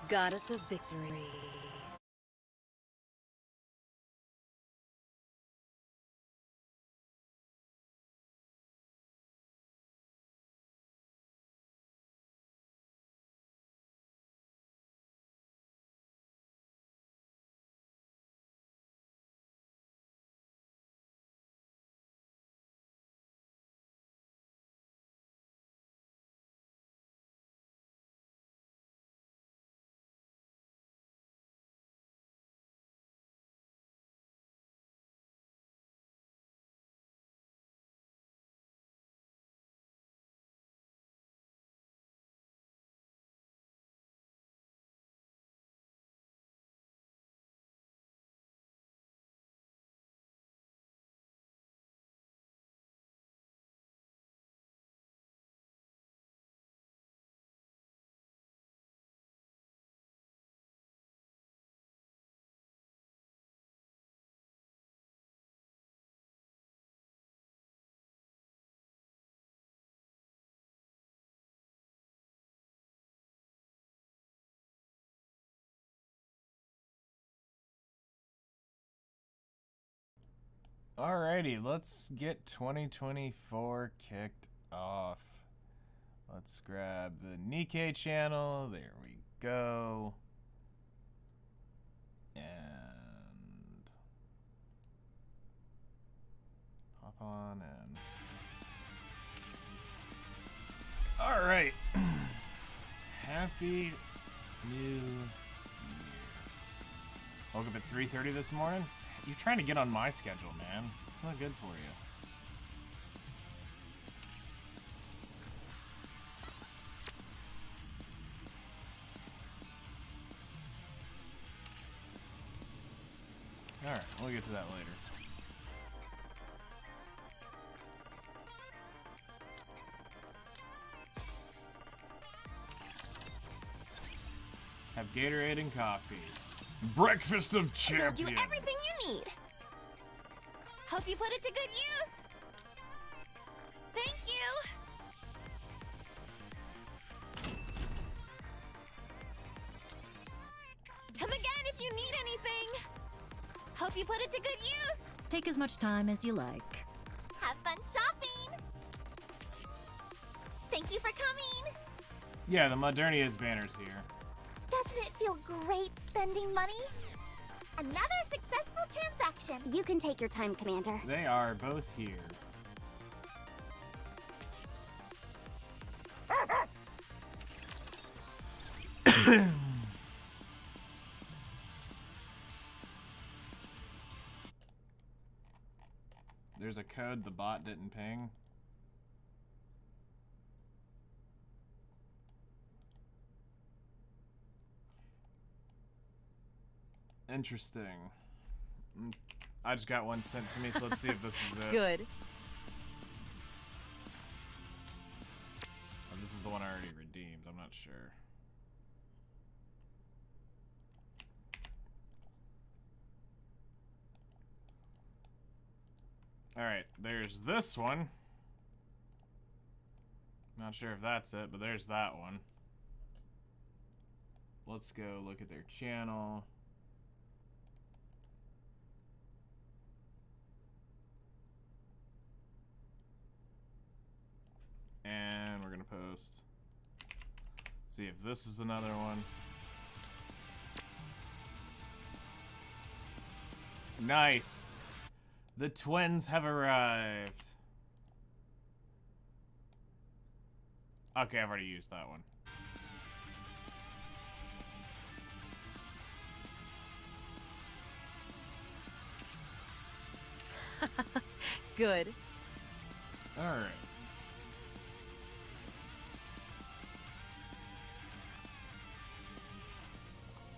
Goddess of Victory. Alrighty, let's get 2024 kicked off. Let's grab the Nikke channel. There we go. And hop on in. Alright. Happy New Year. Woke up at 3:30 this morning. You're trying to get on my schedule, man. It's not good for you. Alright, we'll get to that later. Have Gatorade and coffee. Breakfast of champions. I'll do everything you need. Hope you put it to good use. Thank you. Come again if you need anything. Hope you put it to good use. Take as much time as you like. Have fun shopping. Thank you for coming. Yeah, the Modernia's banner's here. Doesn't it feel great spending money? Another successful transaction. You can take your time, Commander. They are both here. was a code the bot didn't ping. Interesting. I just got one sent to me, so let's see if this is it. Good. Or this is the one I already redeemed. I'm not sure. Alright, there's this one. Not sure if that's it, but there's that one. Let's go look at their channel. And we're gonna post. See if this is another one. Nice. The twins have arrived. Okay, I've already used that one. Good. All right.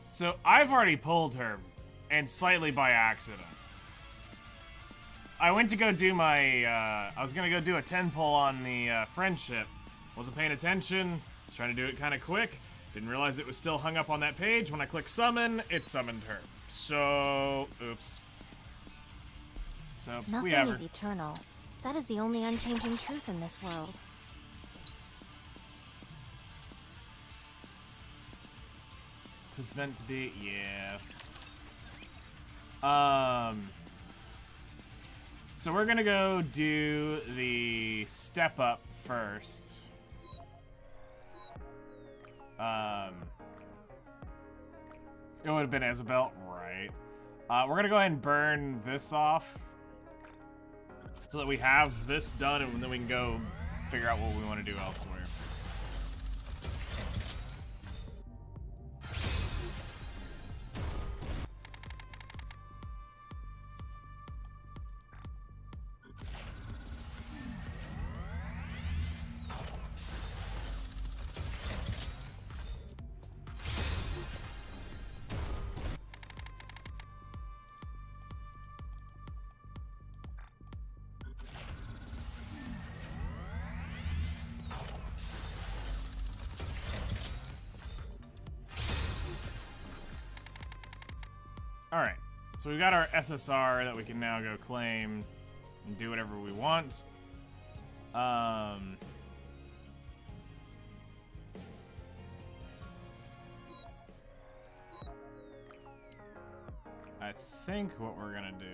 So I've already pulled her, and slightly by accident. I went to go do my, I was gonna go do a 10 pull on the friendship. Wasn't paying attention, was trying to do it kind of quick. Didn't realize it was still hung up on that page. When I click summon, it summoned her. So, oops. So, Nothing is eternal. That is the only unchanging truth in this world. It was meant to be, yeah. So we're gonna go do the step up first. It would have been Isabel, right? We're gonna go ahead and burn this off so that we have this done, and then we can go figure out what we want to do elsewhere. Alright, so we've got our SSR that we can now go claim and do whatever we want. I think what we're gonna do...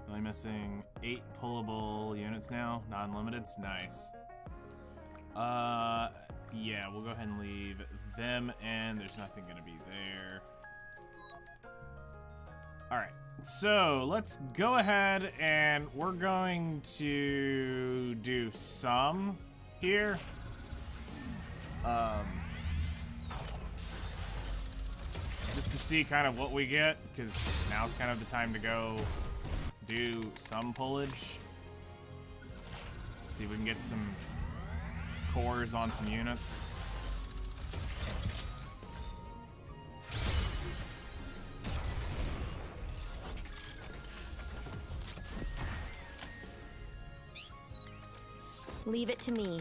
Only missing 8 pullable units now, non-limiteds, nice. Yeah, we'll go ahead and leave them, and there's nothing gonna be there. Alright, so let's go ahead and we're going to do some here. Just to see kind of what we get, because now's kind of the time to go do some pullage. See if we can get some cores on some units. Leave it to me.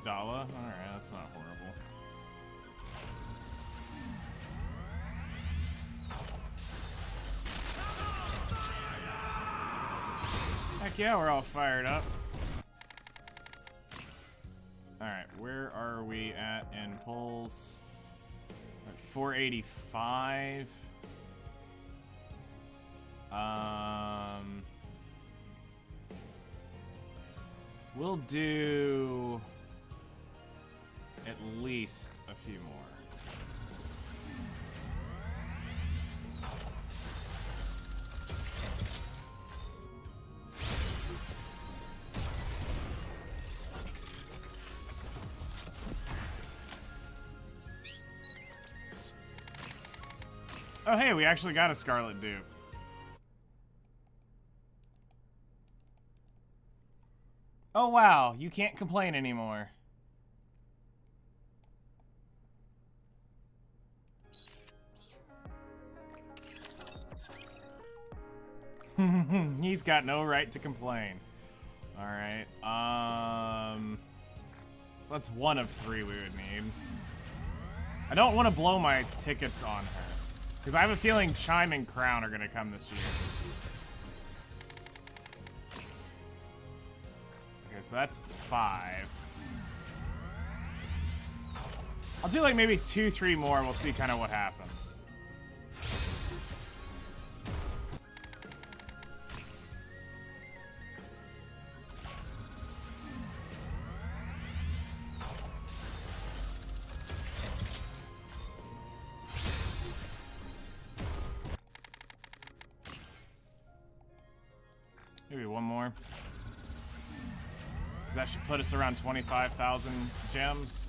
Dala? Alright, that's not horrible. Heck yeah, we're all fired up. Alright, where are we at in pulls? At 485. We'll do at least a few more. Oh, hey, we actually got a Scarlet dupe. Oh, wow. You can't complain anymore. He's got no right to complain. Alright, so that's one of 3 we would need. I don't want to blow my tickets on her, because I have a feeling Chime and Crown are going to come this year. Okay, so that's 5. I'll do like maybe 2, 3 more, and we'll see kind of what happens. Maybe one more. Because that should put us around 25,000 gems.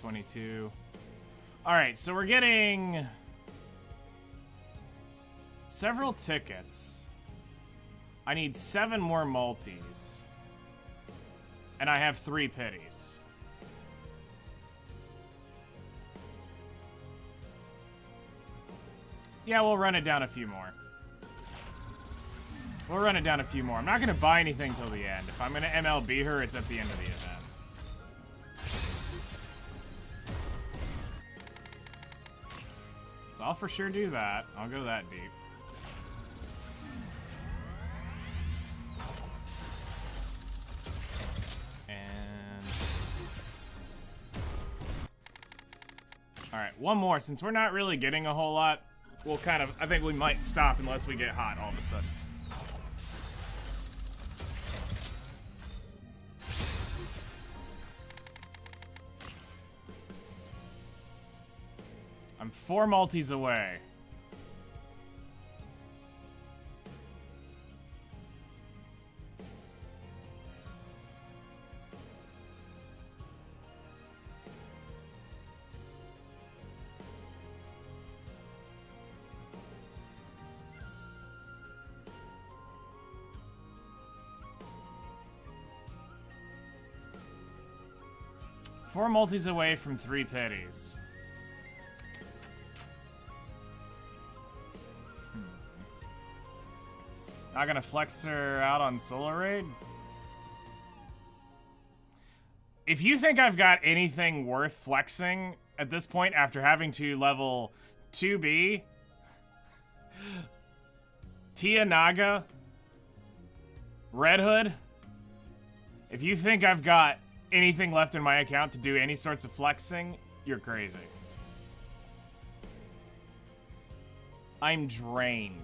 $22. Alright, so we're getting several tickets. I need 7 more multis. And I have 3 pities. Yeah, we'll run it down a few more. We'll run it down a few more. I'm not going to buy anything till the end. If I'm going to MLB her, it's at the end of the event. So I'll for sure do that. I'll go that deep. And... Alright, one more. Since we're not really getting a whole lot, we'll kind of... I think we might stop unless we get hot all of a sudden. I'm 4 multis away. Four multis away from 3 pities. Not gonna flex her out on Solar Raid? If you think I've got anything worth flexing at this point after having to level 2B, Tia Naga, Red Hood, if you think I've got anything left in my account to do any sorts of flexing, you're crazy. I'm drained.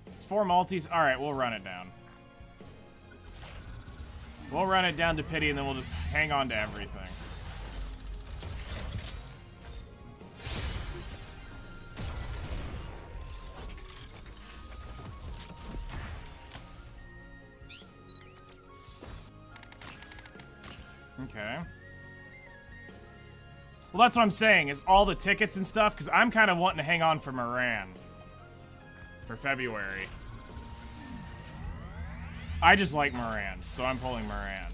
It's 4 multis. Alright, we'll run it down. We'll run it down to pity and then we'll just hang on to everything. Okay. Well, that's what I'm saying, is all the tickets and stuff, because I'm kind of wanting to hang on for Moran. For February. I just like Moran, so I'm pulling Moran.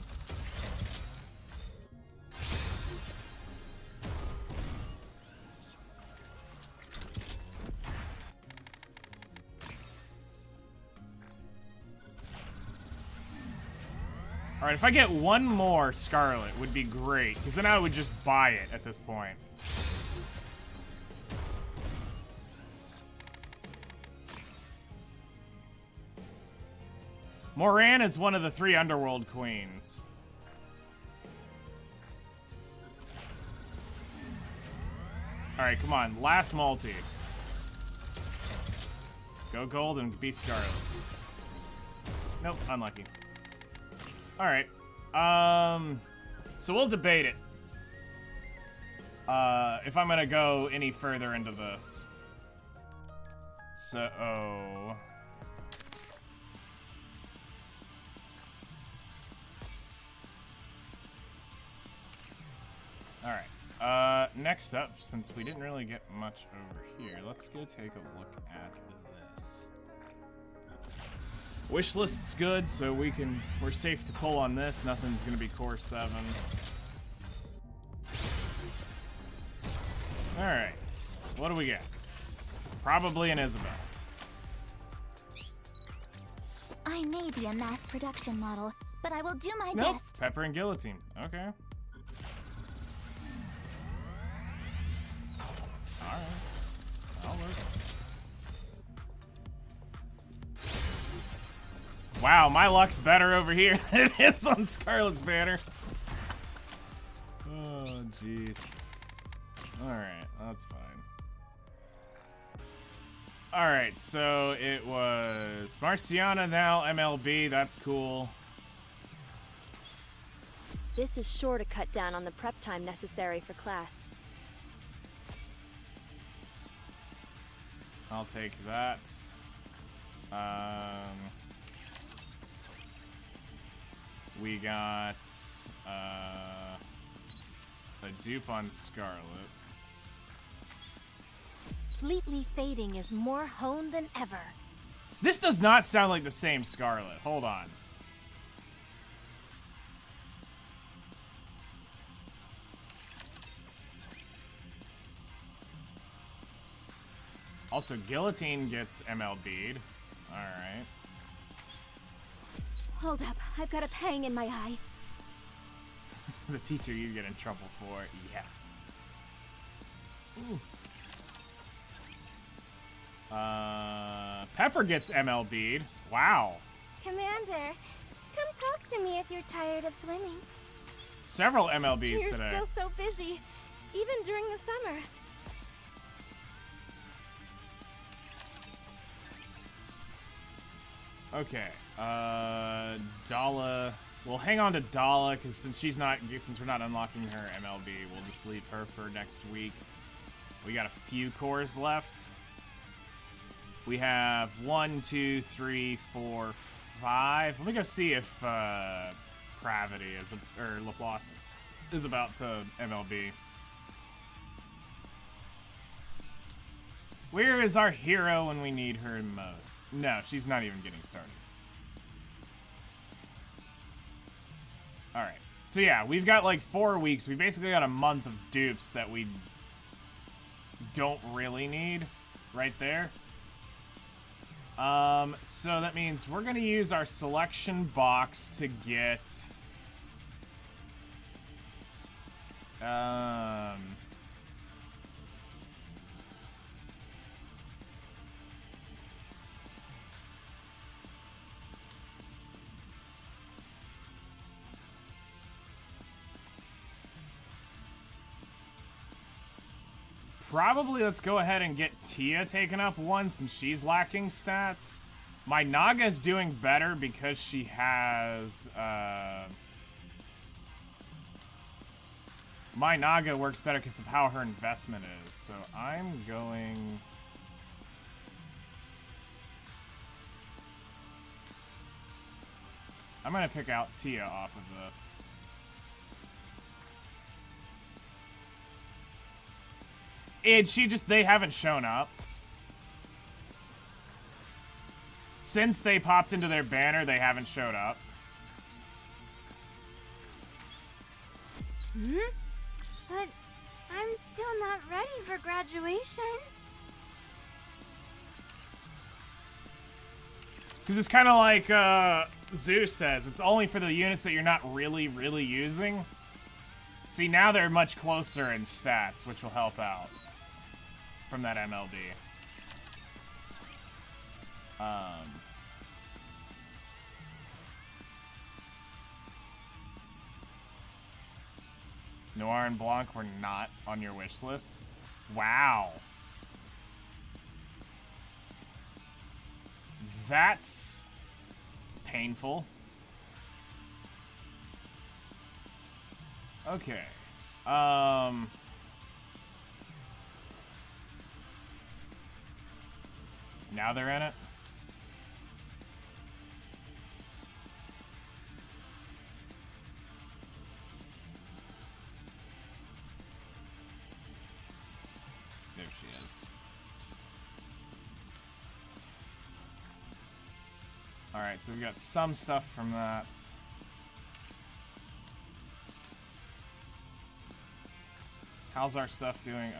Alright, if I get one more Scarlet, would be great, because then I would just buy it at this point. Moran is one of the 3 Underworld Queens. Alright, come on. Last multi. Go gold and be Scarlet. Nope, unlucky. Alright. So we'll debate it. If I'm gonna go any further into this. So... Alright. Next up, since we didn't really get much over here, let's go take a look at this. Wish list's good, so we're safe to pull on this. Nothing's gonna be core 7. Alright. What do we get? Probably an Isabel. I may be a mass production model, but I will do my Nope. best. Pepper and Guillotine. Okay. Alright. That'll work. Wow, my luck's better over here than it is on Scarlet's banner. Oh, jeez. Alright, that's fine. Alright, so it was Marciana, now MLB, that's cool. This is sure to cut down on the prep time necessary for class. I'll take that. We got a dupe on Scarlet. Fleetly fading is more honed than ever. This does not sound like the same Scarlet. Hold on. Also, Guillotine gets MLB'd. Alright. Hold up, I've got a pang in my eye. The teacher you get in trouble for. Yeah. Ooh. Pepper gets MLB'd. Wow. Commander, come talk to me if you're tired of swimming. Several MLBs You're today. still so busy, even during the summer. Okay. Dala. We'll hang on to Dala because since we're not unlocking her MLB, we'll just leave her for next week. We got a few cores left. We have 1, 2, 3, 4, 5. Let me go see if Pravity or Laplace is about to MLB. Where is our hero when we need her most? No, she's not even getting started. Alright. So yeah, we've got like 4 weeks. We basically got a month of dupes that we don't really need right there. So that means we're gonna use our selection box to get probably let's go ahead and get Tia taken up one since she's lacking stats. My Naga's doing better because she has, my Naga works better because of how her investment is. So I'm going... I'm going to pick out Tia off of this. And they haven't shown up. Since they popped into their banner, they haven't showed up. But I'm still not ready for graduation. Because it's kind of like Zeus says, it's only for the units that you're not really, really using. See, now they're much closer in stats, which will help out from that MLB. Noir and Blanc were not on your wish list. Wow. That's painful. Okay. Now they're in it. Alright, so we've got some stuff from that. How's our stuff doing? Okay.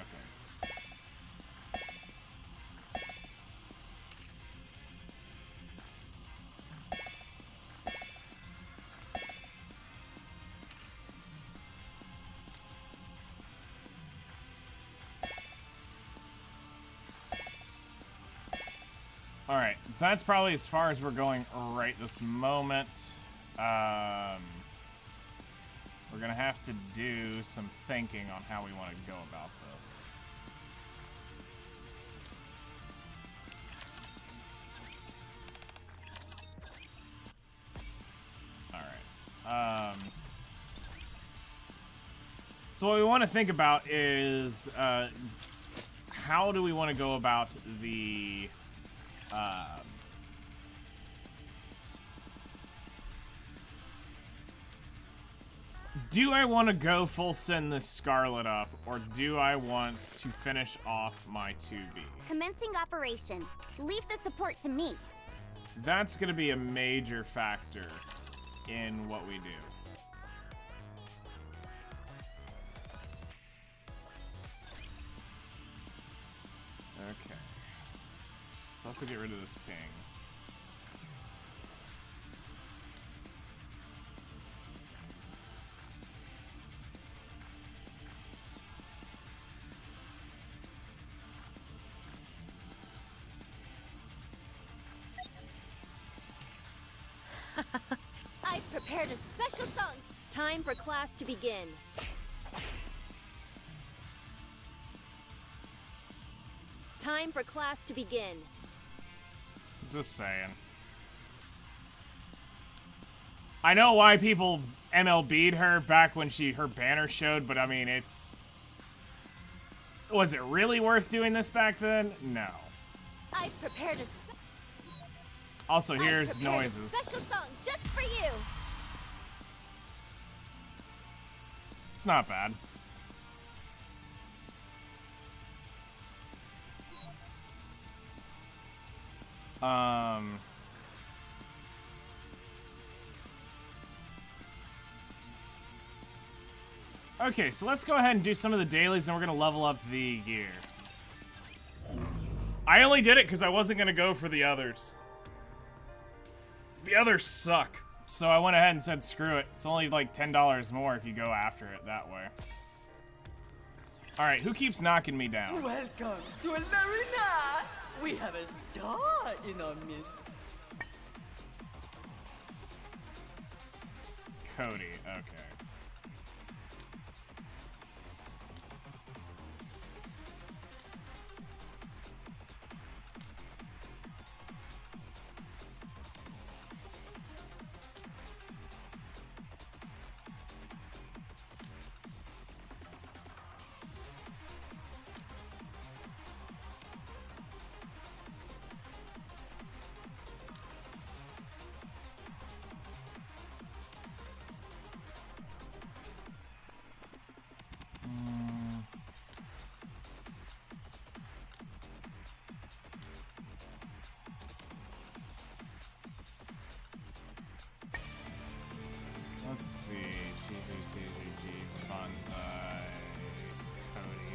Alright, that's probably as far as we're going right this moment. We're gonna have to do some thinking on how we want to go about this. Alright. So what we want to think about is how do we want to go about the do I want to go full send this Scarlet up, or do I want to finish off my 2B? Commencing operation. Leave the support to me. That's going to be a major factor in what we do. Okay. Let's also get rid of this ping. I've prepared a special song. Time for class to begin. Time for class to begin. Just saying. I know why people MLB'd her back when her banner showed, but I mean, was it really worth doing this back then? No. I've prepared a Also, here's noises. special song just for you. It's not bad. Okay, so let's go ahead and do some of the dailies, and we're gonna level up the gear. I only did it because I wasn't gonna go for the others. The others suck. So I went ahead and said, screw it. It's only like $10 more if you go after it that way. Alright, who keeps knocking me down? Welcome to an arena! We have a star in our midst. Cody, okay. Let's see. Jeeves, Bonsai, Cody.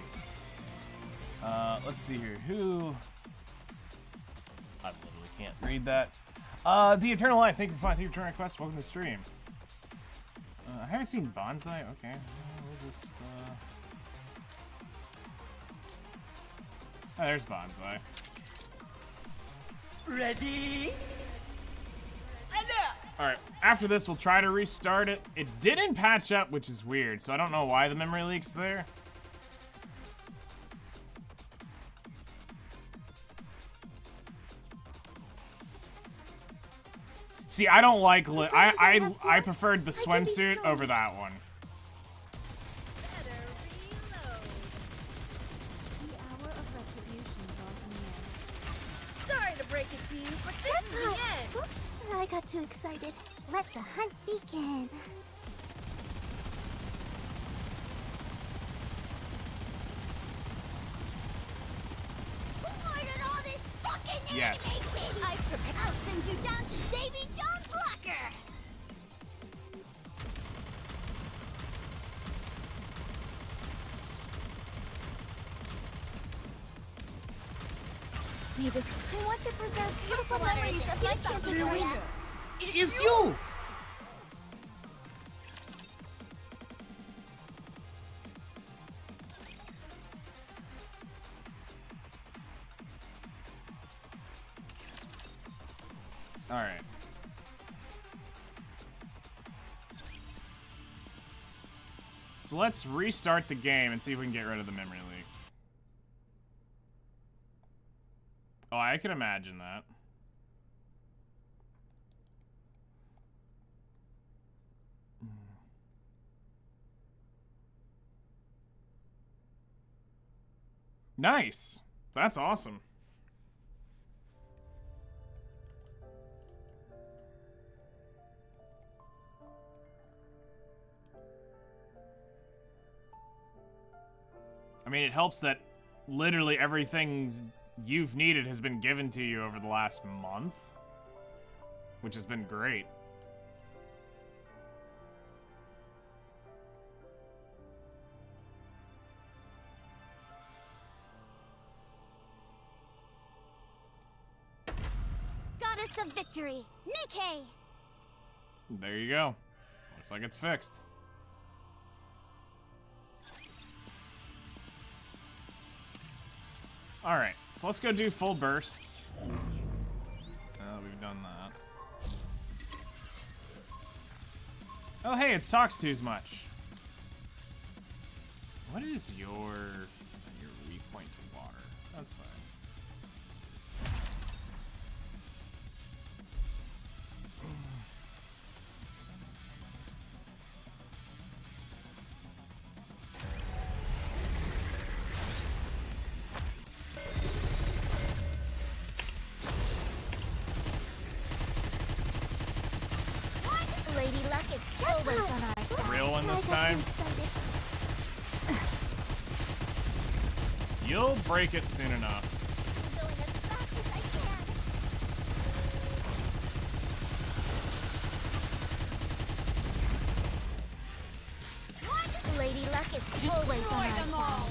Let's see here. Who? I literally can't read that. The Eternal Life. Thank you for finding your return request. Welcome to the stream. I haven't seen Bonsai. Okay. We'll just, Oh, there's Bonsai. Ready? Alright, after this, we'll try to restart it. It didn't patch up, which is weird, so I don't know why the memory leak's there. See, I don't like... I preferred the swimsuit over that one. Sorry to break it to you, but this is the end. Oops, I got too excited. Let the hunt begin. Who ordered all this fucking Yes. I'll send you down to Davy Jones' locker. I want to preserve beautiful memories of my campus area. It's you! Alright. So let's restart the game and see if we can get rid of the memory leak. Oh, I can imagine that. Nice. That's awesome. I mean, it helps that literally everything you've needed has been given to you over the last month, which has been great. Goddess of Victory, Nikke! There you go. Looks like it's fixed. Alright, so let's go do full bursts. We've done that. Oh hey, it's Talks Too's much. What is your weak point to water? That's fine. 1 this time. You'll break it soon enough. Going as fast as I can. What? Lady Luck is always on our side.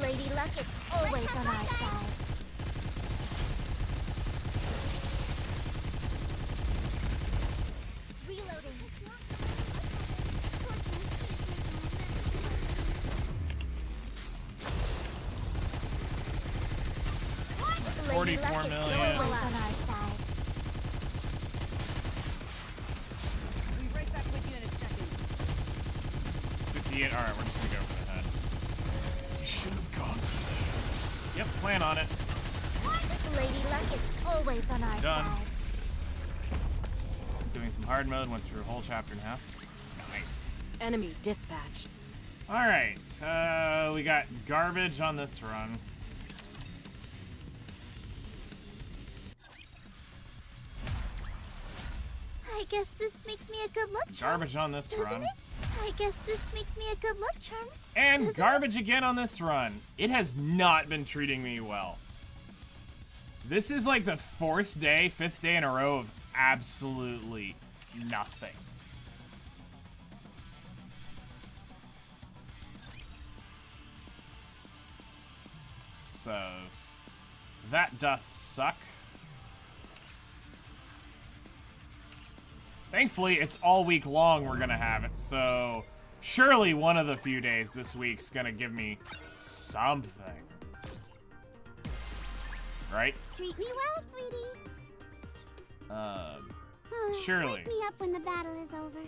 Lady Luck is always on our side. Reloading. 44 million. Always on our side. Be right back with you in a second. 58. Alright, we're just gonna go for the head. You should have gone for that. Yep, plan on it. Lady Luck is always on our Done. side. Doing some hard mode, went through a whole chapter and a half. Nice. Enemy dispatch. Alright, we got garbage on this run. I guess this makes me a good luck charm. Garbage on this Doesn't run. it? I guess this makes me a good luck charm. And Doesn't garbage again on this run. It has not been treating me well. This is like the fifth day in a row of absolutely nothing. So, that doth suck. Thankfully, it's all week long we're gonna have it, so surely one of the few days this week's gonna give me something. Right? Treat me well, sweetie. Surely. Wake me up when the battle is over.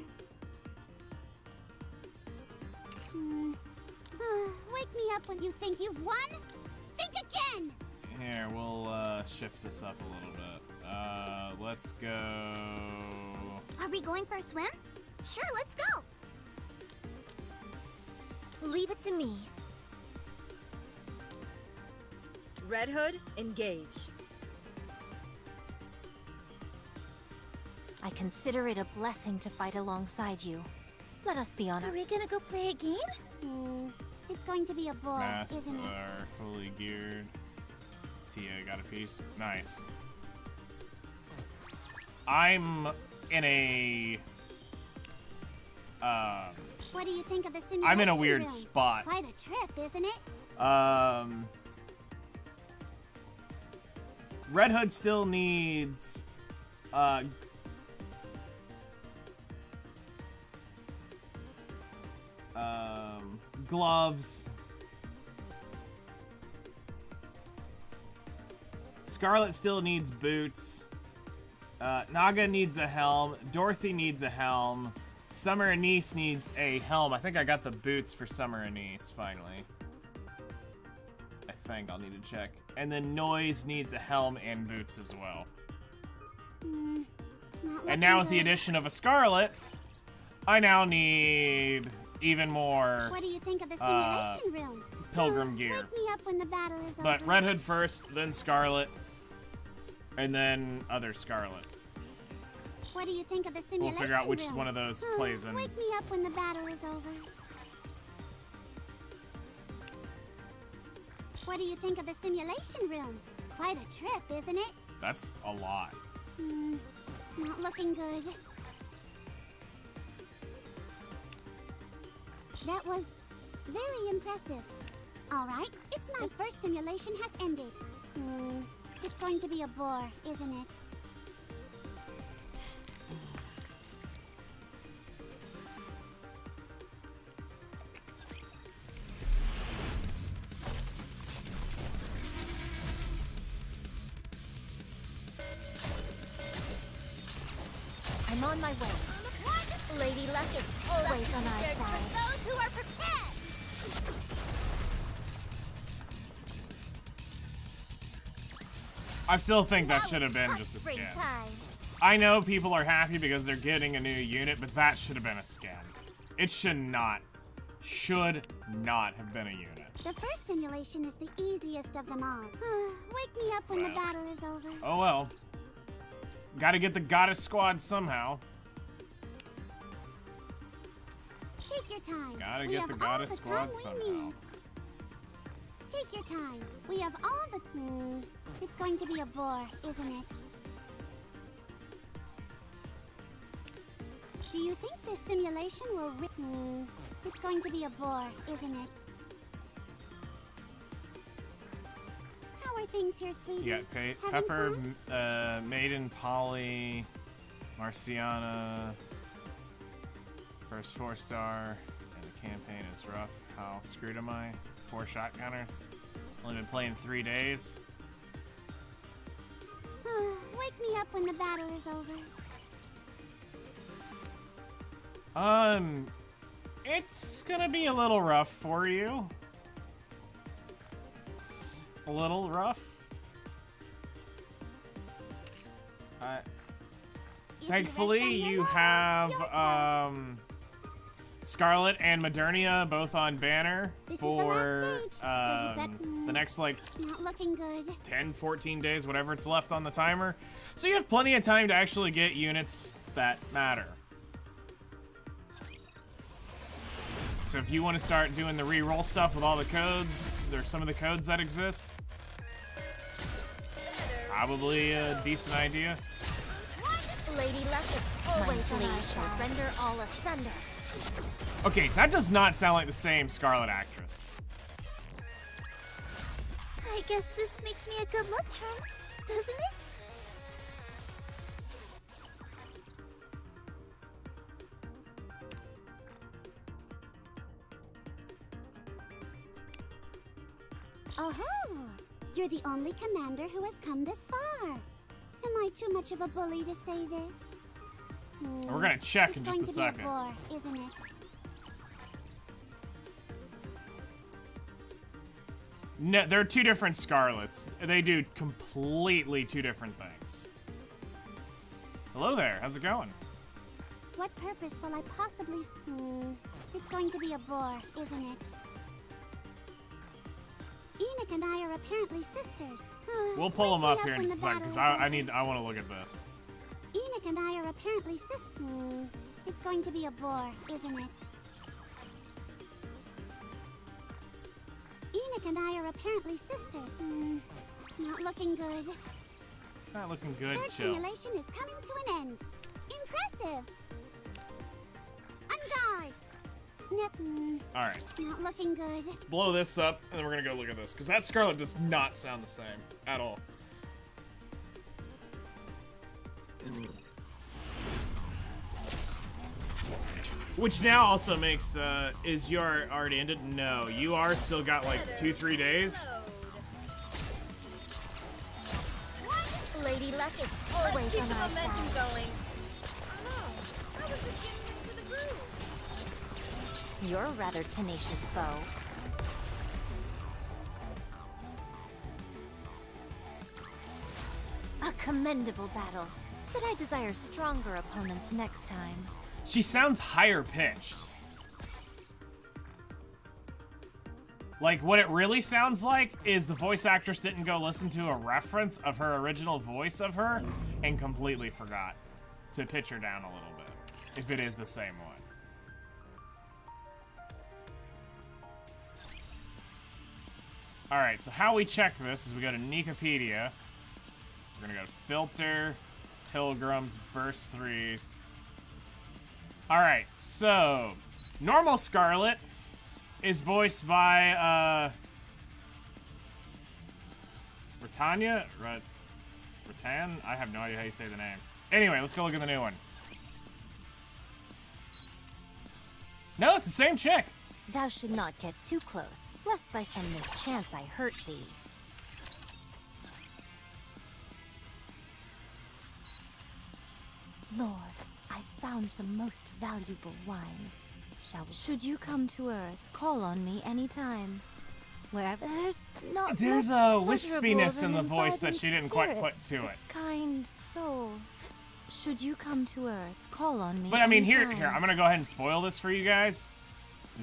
Wake me up when you think you've won. Think again. Here, we'll shift this up a little bit. Let's go. Are we going for a swim? Sure, let's go. Leave it to me. Red Hood, engage. I consider it a blessing to fight alongside you. Let us be Are honest. we gonna go play a game? It's going to be a bore, Masks isn't it? are fully geared. Tia got a piece. Nice. I'm in a... What do you think of the simulation I'm in a weird room? spot. Quite a trip, isn't it? Red Hood still needs gloves. Scarlet still needs boots. Naga needs a helm. Dorothy needs a helm. Summer Anise needs a helm. I think I got the boots for Summer Anise, finally. I think I'll need to check. And then Noise needs a helm and boots as well. And now with the addition of a Scarlet, I now need even more What do you think of the simulation room? pilgrim gear. Wake me up when the battle is But over. Red Hood first, then Scarlet, and then other Scarlet. What do you think of the We'll simulation figure out which room? one of those plays in. Wake me up when the battle is over. What do you think of the simulation room? Quite a trip, isn't it? That's a lot. Not looking good. That was very impressive. All right, the first simulation has ended. It's going to be a bore, isn't it? I'm on my way. Lady Luck is Always on our for side. those who are prepared. I still think that should have been just a skin. Springtime. I know people are happy because they're getting a new unit, but that should have been a skin. It should not have been a unit. The first simulation is the easiest of them all. Wake me up when the battle is over. Oh well. Gotta get the Goddess Squad somehow. Take your time. Gotta We get have the all Goddess the Squad time we somehow. need. Take your time. We have all the... It's going to be a bore, isn't it? Do you think this simulation will It's going to be a bore, isn't it? How are things here, sweetie? You got Having Pepper, fun? Maiden, Polly, Marciana. First 4-star, and the campaign is rough. How screwed am I? 4 shotgunners. Only been playing 3 days. Wake me up when the battle is over. It's gonna be a little rough for you. A little rough. Thankfully, you have Scarlet and Modernia both on banner This is the for last stage, so you the next like Not looking good. 10, 14 days, whatever it's left on the timer. So you have plenty of time to actually get units that matter. So if you want to start doing the re-roll stuff with all the codes, there's some of the codes that exist. Probably a decent idea. Lady Luck is My always on blade our shall side. render all asunder. Okay, that does not sound like the same Scarlet actress. I guess this makes me a good luck charm, doesn't it? Oh, you're the only commander who has come this far. Am I too much of a bully to say this? We're gonna check in It's just a going to be second. bore, isn't it? No, they're 2 different Scarlets. They do completely 2 different things. Hello there, how's it going? What purpose will I possibly... It's going to be a bore, isn't it? Enoch and I are apparently sisters. We'll pull them Wake up me here in when just a the second, because battle is I want to look at this. Enoch Enoch and I are apparently sisters. It's going to be a bore, isn't it? Enoch and I are apparently sisters. Not looking good. It's not looking good, Third chill. simulation is coming to an end. Impressive. On guard. Nope. Alright, Not looking good. let's blow this up, and then we're gonna go look at this. Because that Scarlet does not sound the same at all. Which now also makes, is your already ended? No, you are still got like 2-3 days. Lady Luck is always Keep on the our momentum side. going. Oh, how was this getting into the groove? You're a rather tenacious foe. A commendable battle, but I desire stronger opponents next time. She sounds higher pitched. Like, what it really sounds like is the voice actress didn't go listen to a reference of her original voice of her and completely forgot to pitch her down a little bit, if it is the same one. Alright, so how we check this is we go to Nikkepedia. We're gonna go to Filter, Pilgrims, Burst 3s. Alright, so normal Scarlet is voiced by Ratanya? Ratan? I have no idea how you say the name. Anyway, let's go look at the new one. No, it's the same chick. Thou should not get too close, lest by some mischance I hurt thee. Lord, I found some most valuable wine. Should you come to Earth, call on me anytime. Wherever There's much a pleasurable wispiness in than the voice that imbibing she didn't quite put spirits. to it. Kind soul, should you come to Earth, call on me But I mean, anytime. here, I'm gonna go ahead and spoil this for you guys.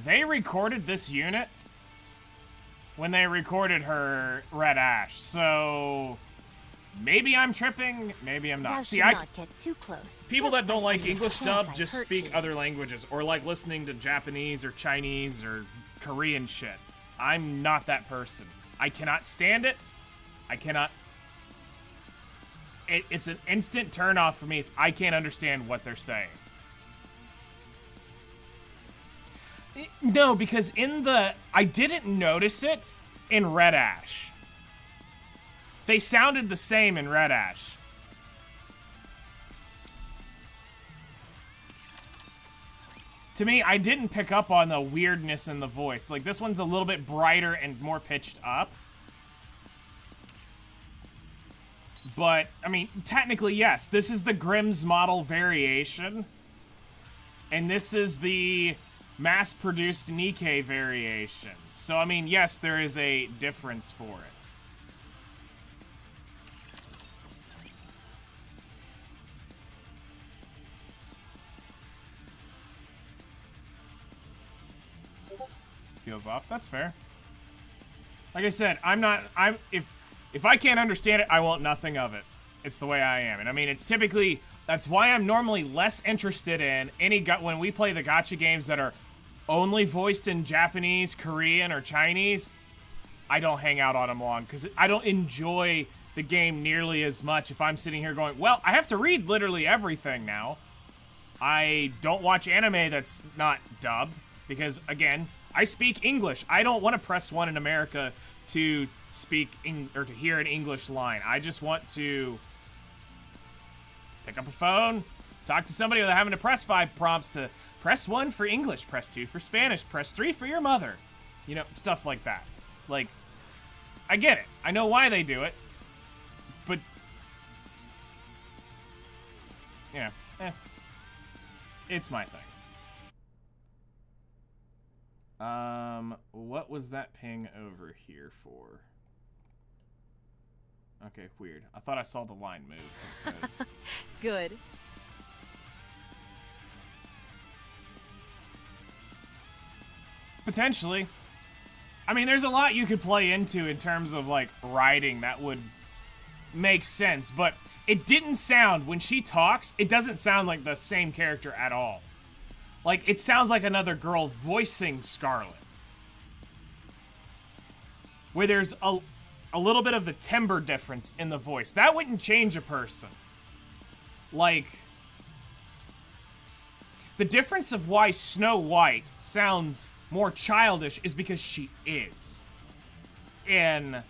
They recorded this unit when they recorded her Red Ash, so maybe I'm tripping, maybe I'm Thou not. See, should not get too close. people lest that don't by like some English mischance dub I just hurt speak thee. other languages, or like listening to Japanese or Chinese or Korean shit. I'm not that person. I cannot stand it. I cannot. It's an instant turn off for me if I can't understand what they're saying. No, because I didn't notice it in Red Ash. They sounded the same in Red Ash. To me, I didn't pick up on the weirdness in the voice. Like, this one's a little bit brighter and more pitched up. But, I mean, technically, yes. This is the Grimm's model variation. And this is the mass-produced Nikke variation. So, I mean, yes, there is a difference for it. Feels off. That's fair. Like I said, if I can't understand it, I want nothing of it. It's the way I am. And I mean, it's typically, that's why I'm normally less interested in when we play the gacha games that are only voiced in Japanese, Korean, or Chinese. I don't hang out on them long because I don't enjoy the game nearly as much if I'm sitting here going, well, I have to read literally everything now. I don't watch anime that's not dubbed because, again, I speak English. I don't want to press 1 in America to speak or to hear an English line. I just want to pick up a phone, talk to somebody without having to press 5 prompts to press 1 for English, press 2 for Spanish, press 3 for your mother. You know, stuff like that. Like, I get it. I know why they do it. But, yeah, it's my thing. What was that ping over here for? Okay, weird. I thought I saw the line move for the codes. Good. Potentially. I mean, there's a lot you could play into in terms of, like, writing that would make sense, but it didn't sound, when she talks, it doesn't sound like the same character at all. Like, it sounds like another girl voicing Scarlet. Where there's a little bit of the timbre difference in the voice. That wouldn't change a person. Like, the difference of why Snow White sounds more childish is because she is in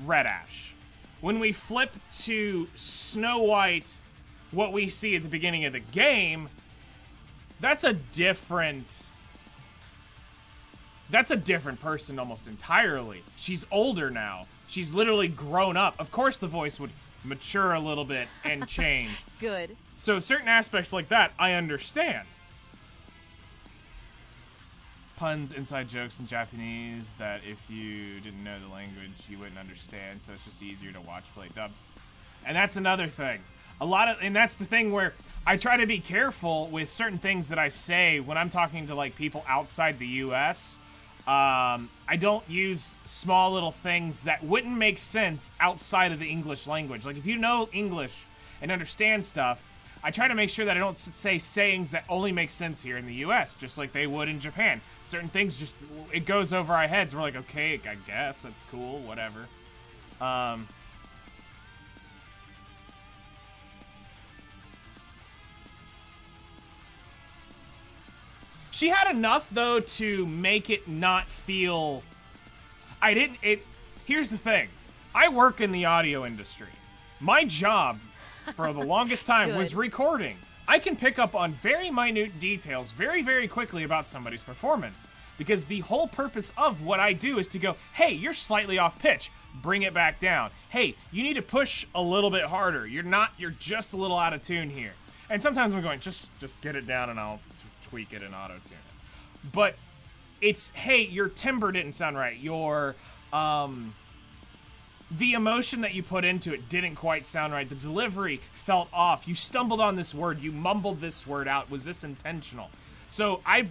Red Ash. When we flip to Snow White, what we see at the beginning of the game, that's a different person almost entirely. She's older now. She's literally grown up. Of course the voice would mature a little bit and change. Good. So certain aspects like that, I understand. Puns, inside jokes in Japanese that if you didn't know the language, you wouldn't understand, so it's just easier to watch play dubbed. And that's another thing. And that's the thing where I try to be careful with certain things that I say when I'm talking to, like, people outside the US. I don't use small little things that wouldn't make sense outside of the English language. Like, if you know English and understand stuff, I try to make sure that I don't say sayings that only make sense here in the US, just like they would in Japan. Certain things just, it goes over our heads. We're like, okay, I guess, that's cool, whatever. She had enough, though, to make it not feel... Here's the thing. I work in the audio industry. My job, for the longest time, was recording. I can pick up on very minute details very, very quickly about somebody's performance. Because the whole purpose of what I do is to go, hey, you're slightly off pitch. Bring it back down. Hey, you need to push a little bit harder. You're just a little out of tune here. And sometimes I'm going, just get it down and I'll tweak it and auto-tune it. But it's, hey, your timbre didn't sound right. Your, the emotion that you put into it didn't quite sound right. The delivery felt off. You stumbled on this word. You mumbled this word out. Was this intentional? So I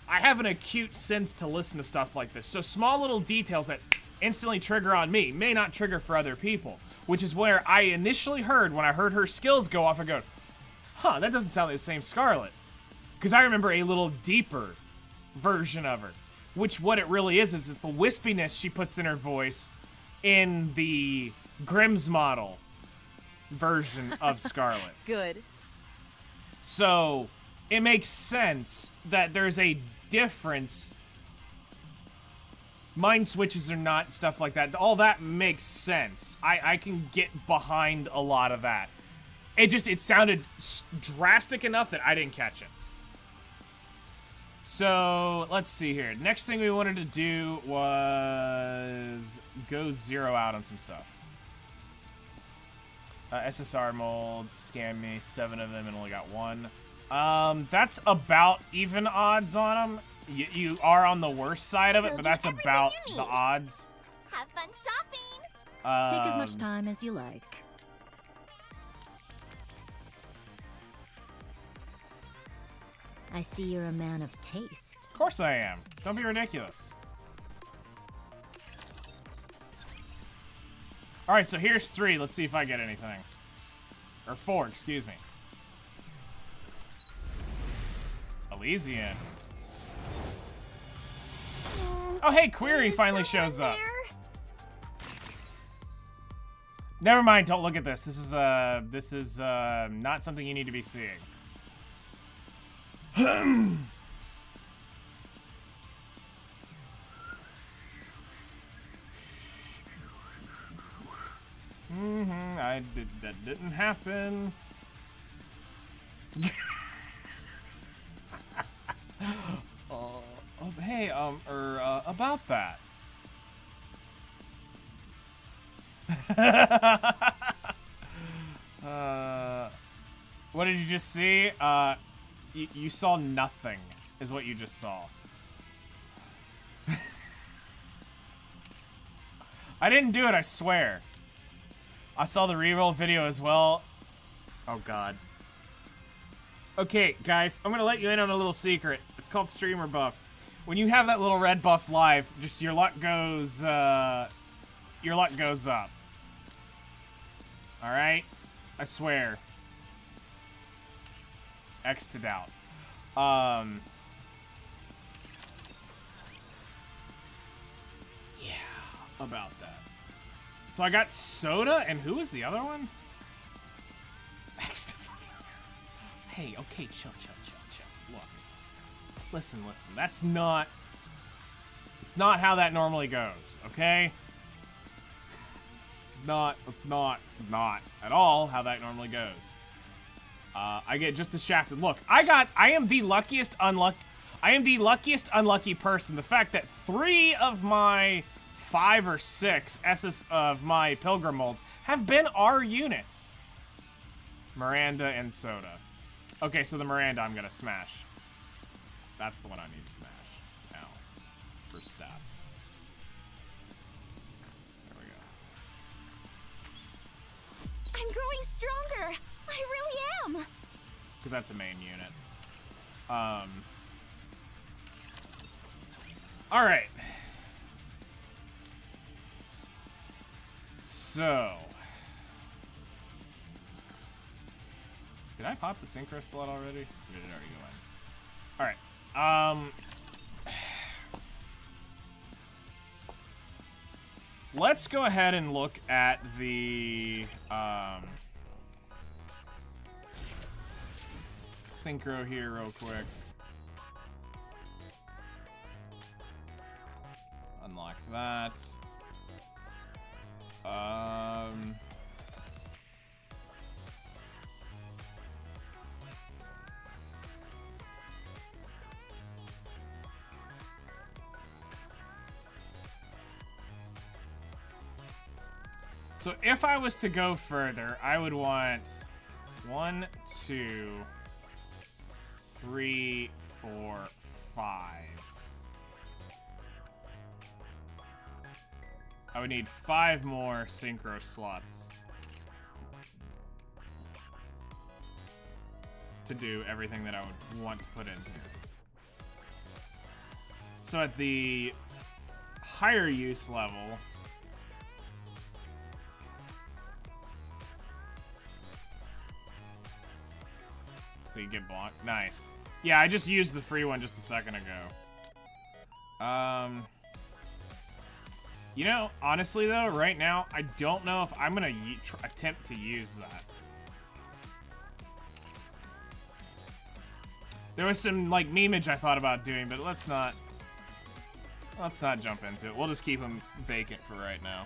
have an acute sense to listen to stuff like this. So small little details that instantly trigger on me may not trigger for other people, which is where I initially heard, when I heard her skills go off, I go, huh, that doesn't sound like the same Scarlet. Because I remember a little deeper version of her, which what it really is the wispiness she puts in her voice in the Grimm's model version of Scarlet. Good. So it makes sense that there's a difference. Mind switches or not, stuff like that. All that makes sense. I can get behind a lot of that. It sounded drastic enough that I didn't catch it. So, let's see here. Next thing we wanted to do was go zero out on some stuff. SSR molds, scam me, 7 of them and only got 1. That's about even odds on them. You are on the worst side of it, but that's about the odds. Have fun shopping. Take as much time as you like. I see you're a man of taste. Of course I am. Don't be ridiculous. Alright, so here's 3. Let's see if I get anything. Or 4, excuse me. Elysian. Oh, hey, Query finally shows up. Never mind, don't look at this. This is not something you need to be seeing. That didn't happen. Hey, about that. What did you just see? You saw nothing, is what you just saw. I didn't do it, I swear. I saw the reroll video as well. Oh, God. Okay, guys, I'm gonna let you in on a little secret. It's called streamer buff. When you have that little red buff live, just your luck goes up. All right? I swear. X'd out. Yeah, about that. So I got soda, and who was the other one? Hey, okay, chill. Look. Listen. That's not... It's not how that normally goes, okay? It's not at all how that normally goes. I get just a shafted look. I am the luckiest unlucky person. The fact that 3 of my 5 or 6 S's of my Pilgrim molds have been R units. Miranda and Soda. Okay, so the Miranda I'm gonna smash. That's the one I need to smash now for stats. There we go. I'm growing stronger. I really am. Because that's a main unit. Alright. So. Did I pop the synchro slot already? Or did it already go in? Alright. Let's go ahead and look at the synchro here real quick. Unlock that. So if I was to go further, I would want 1, 2, 3, 4, 5. I would need 5 more synchro slots to do everything that I would want to put in here. So at the higher use level, so you get blocked. Nice. Yeah, I just used the free one just a second ago. You know, honestly though, right now, I don't know if I'm gonna attempt to use that. There was some, like, memeage I thought about doing, but let's not jump into it. We'll just keep them vacant for right now.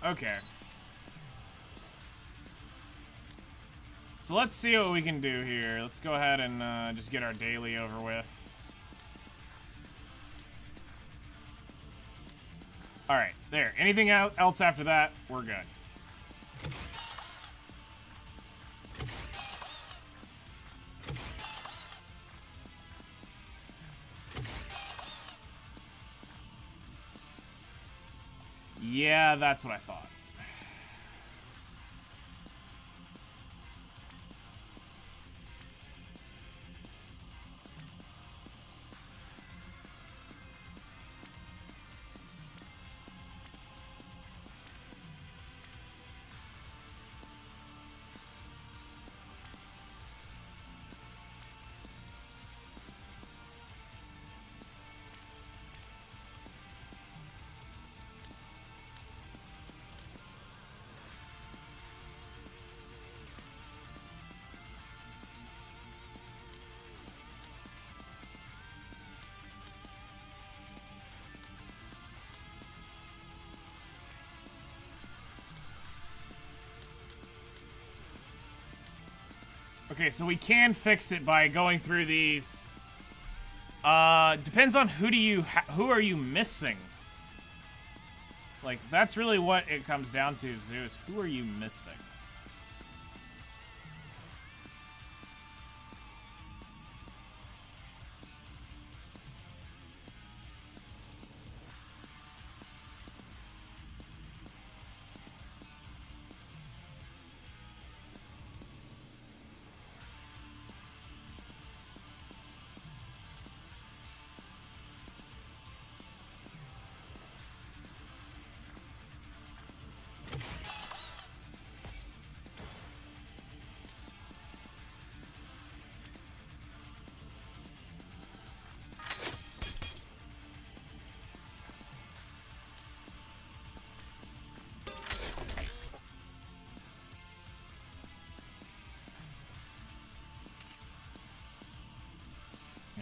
Okay. So let's see what we can do here. Let's go ahead and just get our daily over with. Alright, there. Anything else after that, we're good. Yeah, that's what I thought. Okay, so we can fix it by going through these. Depends on who are you missing? Like, that's really what it comes down to, Zeus. Who are you missing?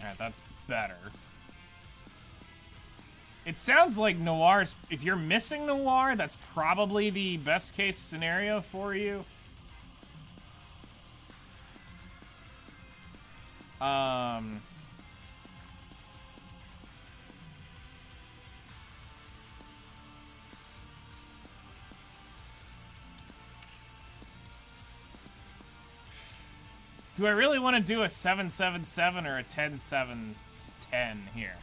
Alright, that's better. It sounds like Noir's... If you're missing Noir, that's probably the best case scenario for you. Do I really want to do a 7-7-7 or a 10-7-10 here?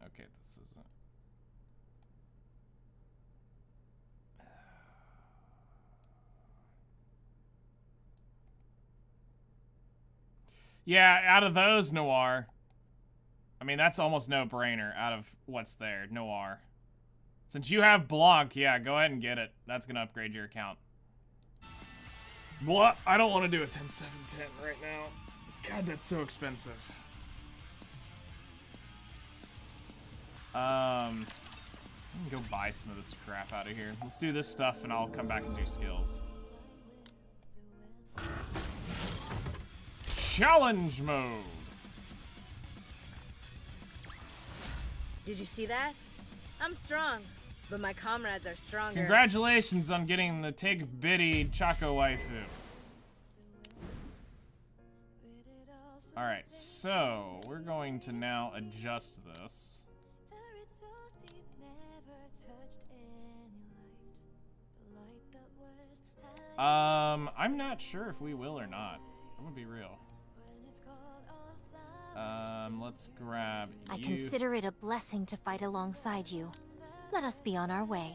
Okay, this isn't... Yeah, out of those, Noir. I mean, that's almost no-brainer out of what's there, Noir. Since you have Blanc, yeah, go ahead and get it. That's gonna upgrade your account. What? I don't want to do a 10-7-10 right now. God, that's so expensive. I can go buy some of this crap out of here. Let's do this stuff and I'll come back and do skills. Challenge mode. Did you see that? I'm strong, but my comrades are stronger. Congratulations on getting the Tig Bitty Choco Waifu. Alright, so we're going to now adjust this. I'm not sure if we will or not. I'm gonna be real. Let's grab you. I consider it a blessing to fight alongside you. Let us be on our way.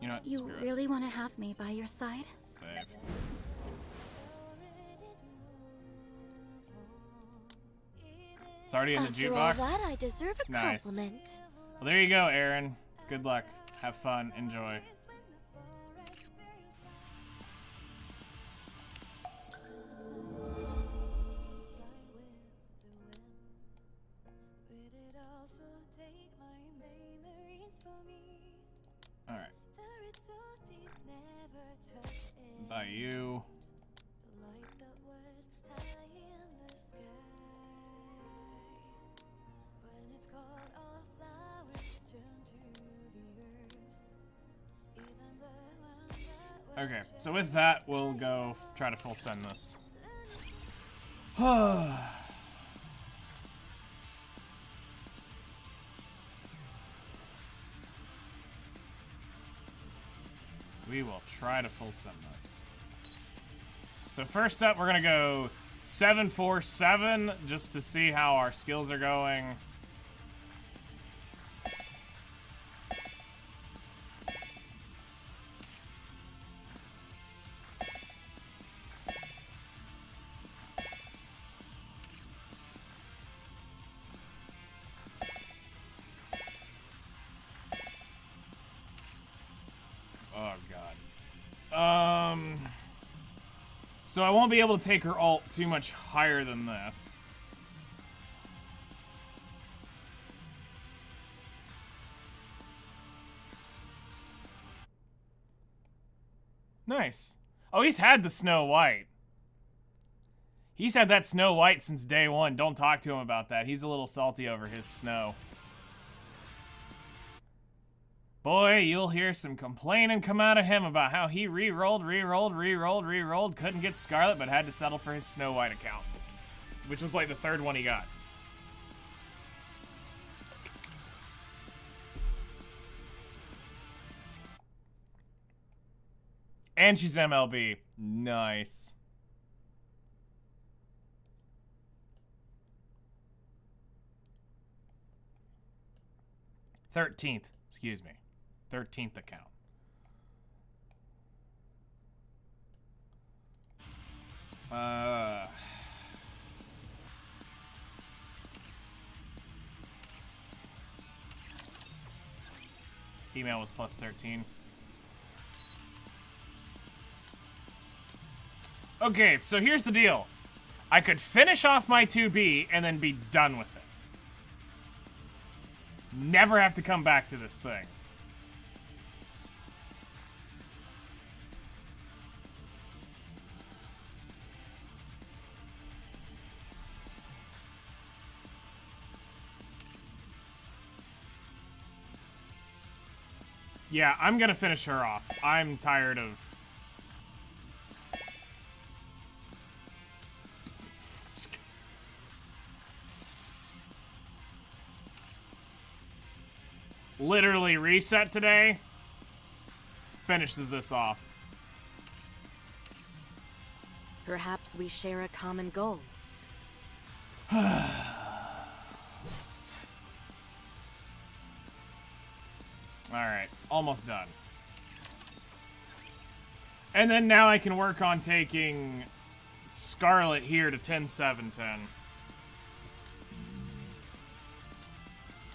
You know what? You Screw it. really want to have me by your side? Save. It's already in the After all jukebox. that, I deserve a Nice. compliment. Well, there you go, Aaron. Good luck. Have fun. Enjoy. Alright. By you. Okay, so with that, we'll go try to full send this. We will try to full send this. So first up, we're gonna go 7-4-7 just to see how our skills are going. So I won't be able to take her ult too much higher than this. Nice. Oh, he's had the Snow White. He's had that Snow White since day one. Don't talk to him about that. He's a little salty over his snow. Boy, you'll hear some complaining come out of him about how he re-rolled, couldn't get Scarlet, but had to settle for his Snow White account. Which was like the third one he got. And she's MLB. Nice. '13th, excuse me. 13th account. Email was plus 13. Okay, so here's the deal. I could finish off my 2B and then be done with it. Never have to come back to this thing. Yeah, I'm gonna finish her off. I'm tired of... Literally reset today. Finishes this off. Perhaps we share a common goal. Alright, almost done. And then now I can work on taking Scarlet here to 10-7-10.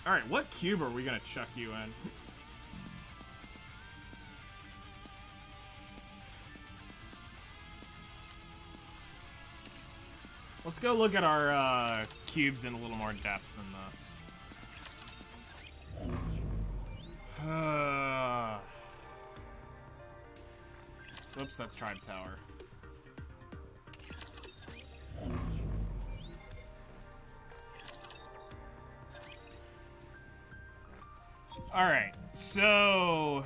Alright, what cube are we gonna chuck you in? Let's go look at our cubes in a little more depth than this. Whoops, that's Tribe Tower. Alright, so...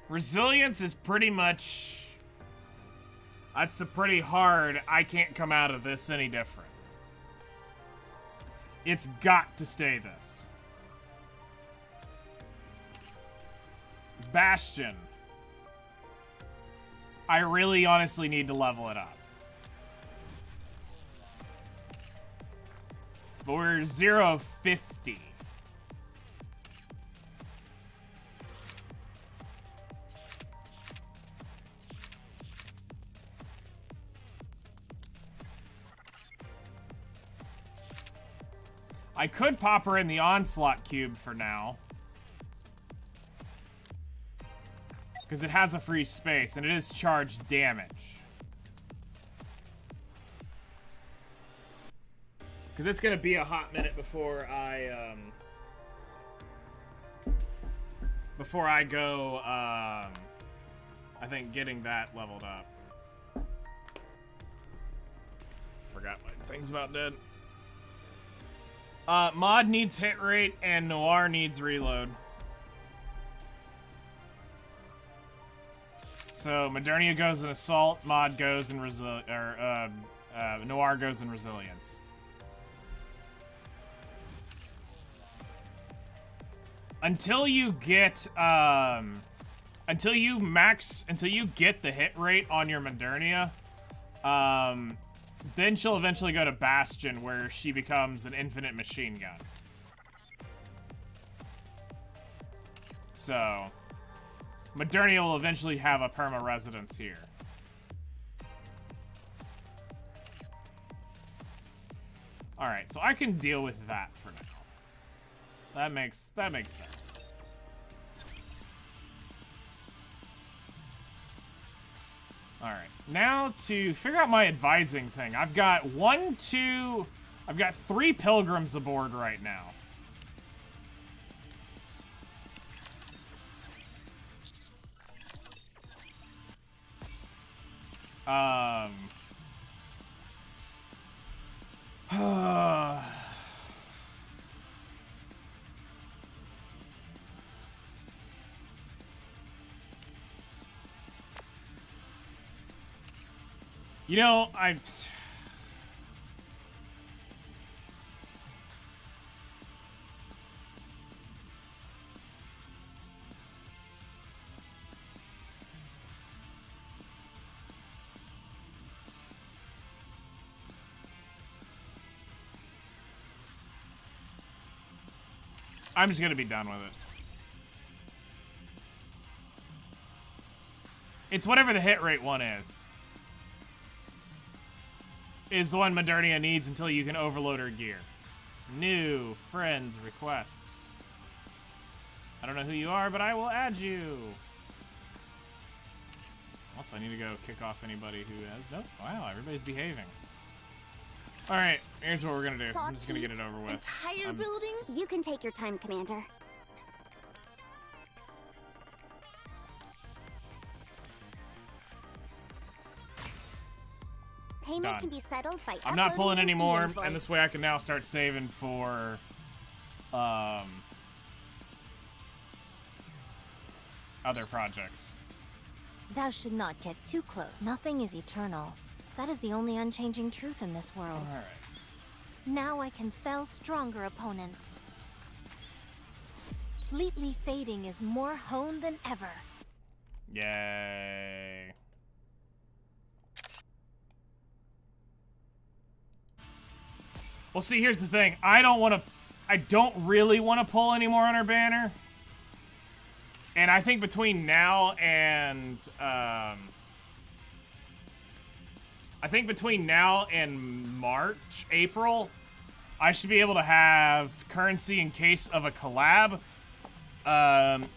Resilience is pretty much... That's a pretty hard, I can't come out of this any different. It's got to stay this. Bastion. I really honestly need to level it up. But we're 0 of 50. I could pop her in the Onslaught Cube for now. Because it has a free space, and it is charged damage. Because it's going to be a hot minute before I go, I think, getting that leveled up. Forgot my thing's about dead. Mod needs hit rate, and Noir needs reload. So Modernia goes in Assault, Mod goes in Noir goes in Resilience. Until you get until you get the hit rate on your Modernia, then she'll eventually go to Bastion, where she becomes an infinite machine gun. So Modernia will eventually have a perma residence here. Alright, so I can deal with that for now. That makes sense. Alright, now to figure out my advising thing. I've got 3 pilgrims aboard right now. You know, I'm just gonna be done with it. It's whatever the hit rate one is the one Modernia needs until you can overload her gear. New friends requests. I don't know who you are, but I will add you. Also, I need to go kick off anybody who has... Nope. Wow, everybody's behaving. Alright, here's what we're gonna do. I'm just gonna get it over with. Entire buildings? You can take your time, Commander. Payment Done. can be settled by I'm not pulling uploading an anymore, e-invoice. and this way I can now start saving for, other projects. Thou should not get too close. Nothing is eternal. That is the only unchanging truth in this world. Alright. Now I can fell stronger opponents. Fleetly fading is more honed than ever. Yay. Well, see, here's the thing. I don't really want to pull anymore on our banner. And I think between now and, March, April, I should be able to have currency in case of a collab.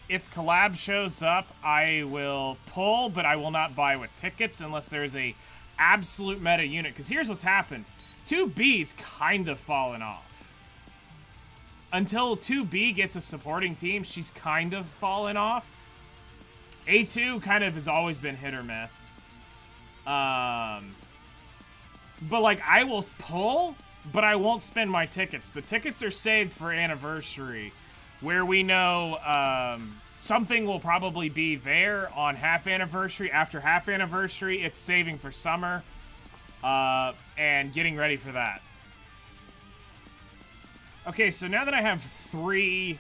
If collab shows up, I will pull, but I will not buy with tickets unless there's a absolute meta unit. Because here's what's happened. 2B's kind of fallen off. Until 2B gets a supporting team, she's kind of fallen off. A2 kind of has always been hit or miss. But, like, I will pull, but I won't spend my tickets. The tickets are saved for anniversary, where we know something will probably be there on half anniversary. After half anniversary, it's saving for summer and getting ready for that. Okay, so now that I have 3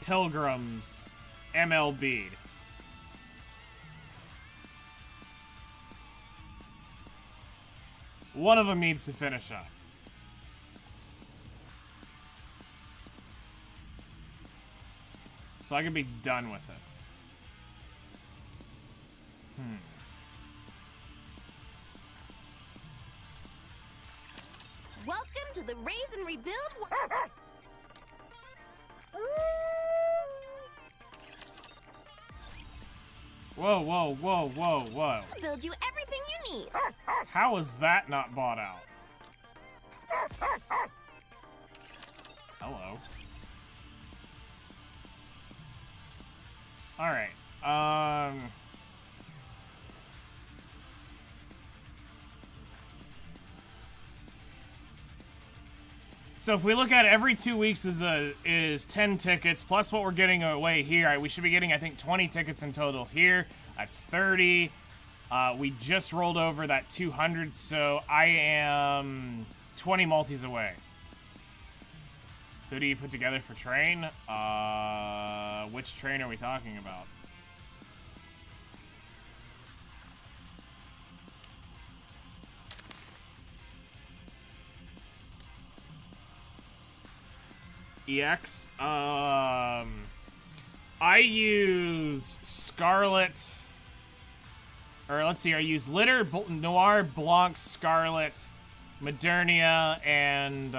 Pilgrims MLB'd, one of them needs to finish up. So I can be done with it. Welcome to the Raise and Rebuild. Whoa, whoa, whoa, whoa, whoa. Build you everything you need. How is that not bought out? Hello. Alright, so if we look at it, every 2 weeks is 10 tickets, plus what we're getting away here. We should be getting, I think, 20 tickets in total here. That's 30. We just rolled over that 200, so I am 20 multis away. Who do you put together for train? Which train are we talking about? EX. I use Scarlet. Or let's see, I use Litter, Noir, Blanc, Scarlet, Modernia, and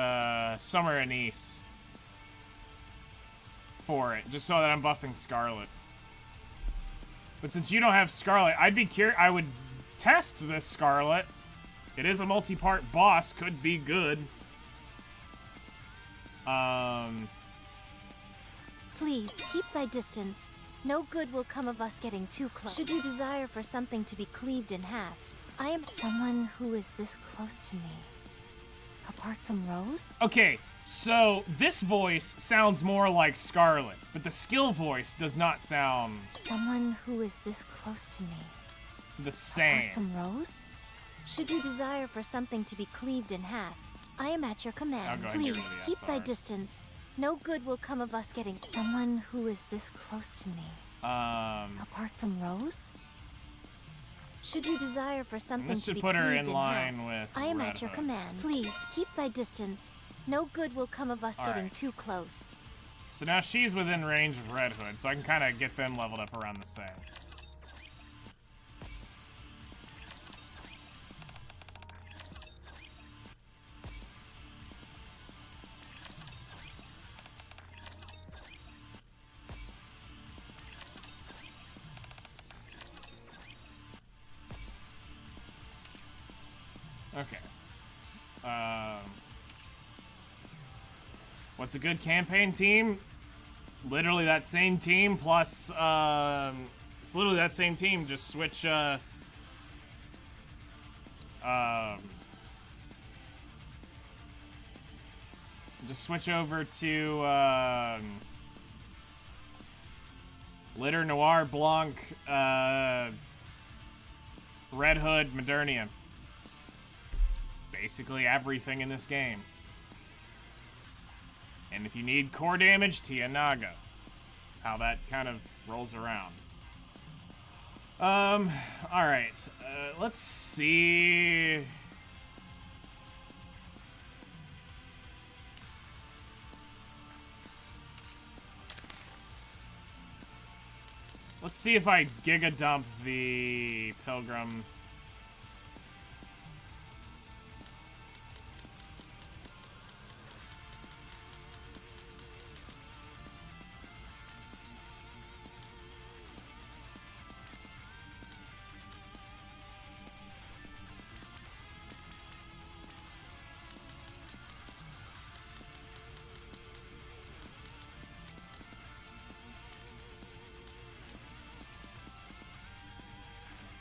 Summer Anise for it, just so that I'm buffing Scarlet. But since you don't have Scarlet, I'd be curious. I would test this Scarlet. It is a multi-part boss, could be good. Please, keep thy distance. No good will come of us getting too close. Should you desire for something to be cleaved in half, I am someone who is this close to me. Apart from Rose? Okay, so this voice sounds more like Scarlet, but the skill voice does not sound Someone who is this close to me. the same. Apart from Rose? Should you desire for something to be cleaved in half, I am at your I'll command. go ahead and get Please, rid of the keep thy SRs. distance. No good will come of us getting someone who is this close to me. Apart from Rose? Should you desire for something this to should be put her cleaved in half, line with I am Red at your Hood. command. Please, keep thy distance. No good will come of us All getting right. too close. So now she's within range of Red Hood, so I can kind of get them leveled up around the same. Okay. What's a good campaign team? Literally that same team plus, it's literally that same team, just switch, just switch over to, Litter, Noir, Blanc, Red Hood, Modernium. It's basically everything in this game. And if you need core damage, Tia Naga. That's how that kind of rolls around. Alright. Let's see. Let's see if I giga dump the Pilgrim.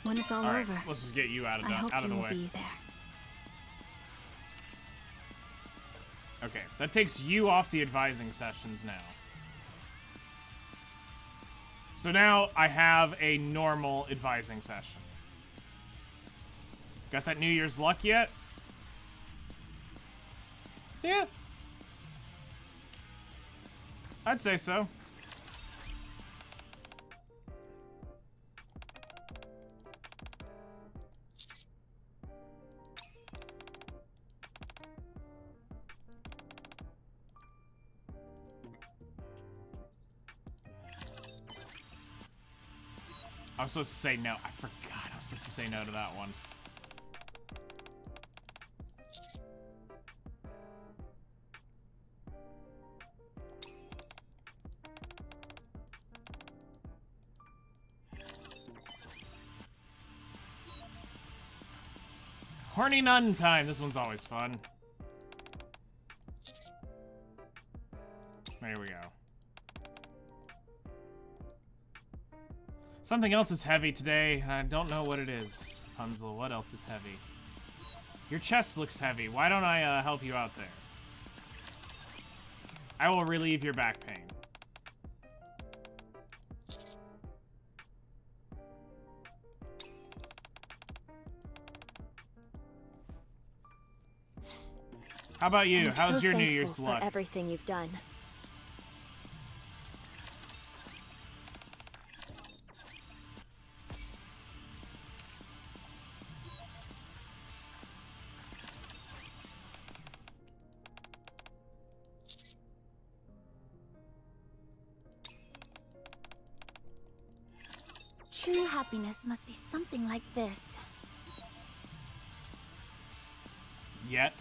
When it's all All right, over, let's just get you out of I hope out of you the will way. be there. Okay, that takes you off the advising sessions now. So now I have a normal advising session. Got that New Year's luck yet? Yeah. I'd say so. I was supposed to say no. I forgot I was supposed to say no to that one. Horny Nun time. This one's always fun. There we go. Something else is heavy today. I don't know what it is. Rapunzel, what else is heavy? Your chest looks heavy. Why don't I help you out there? I will relieve your back pain. How about you? I'm How's so your New thankful Year's for luck? everything you've done. True happiness must be something like this. Yet.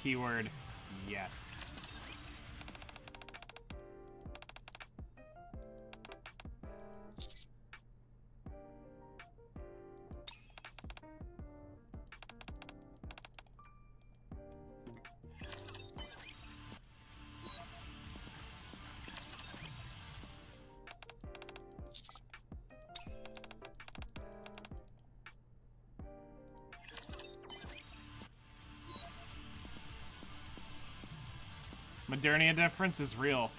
Keyword, yet. Modernia difference is real.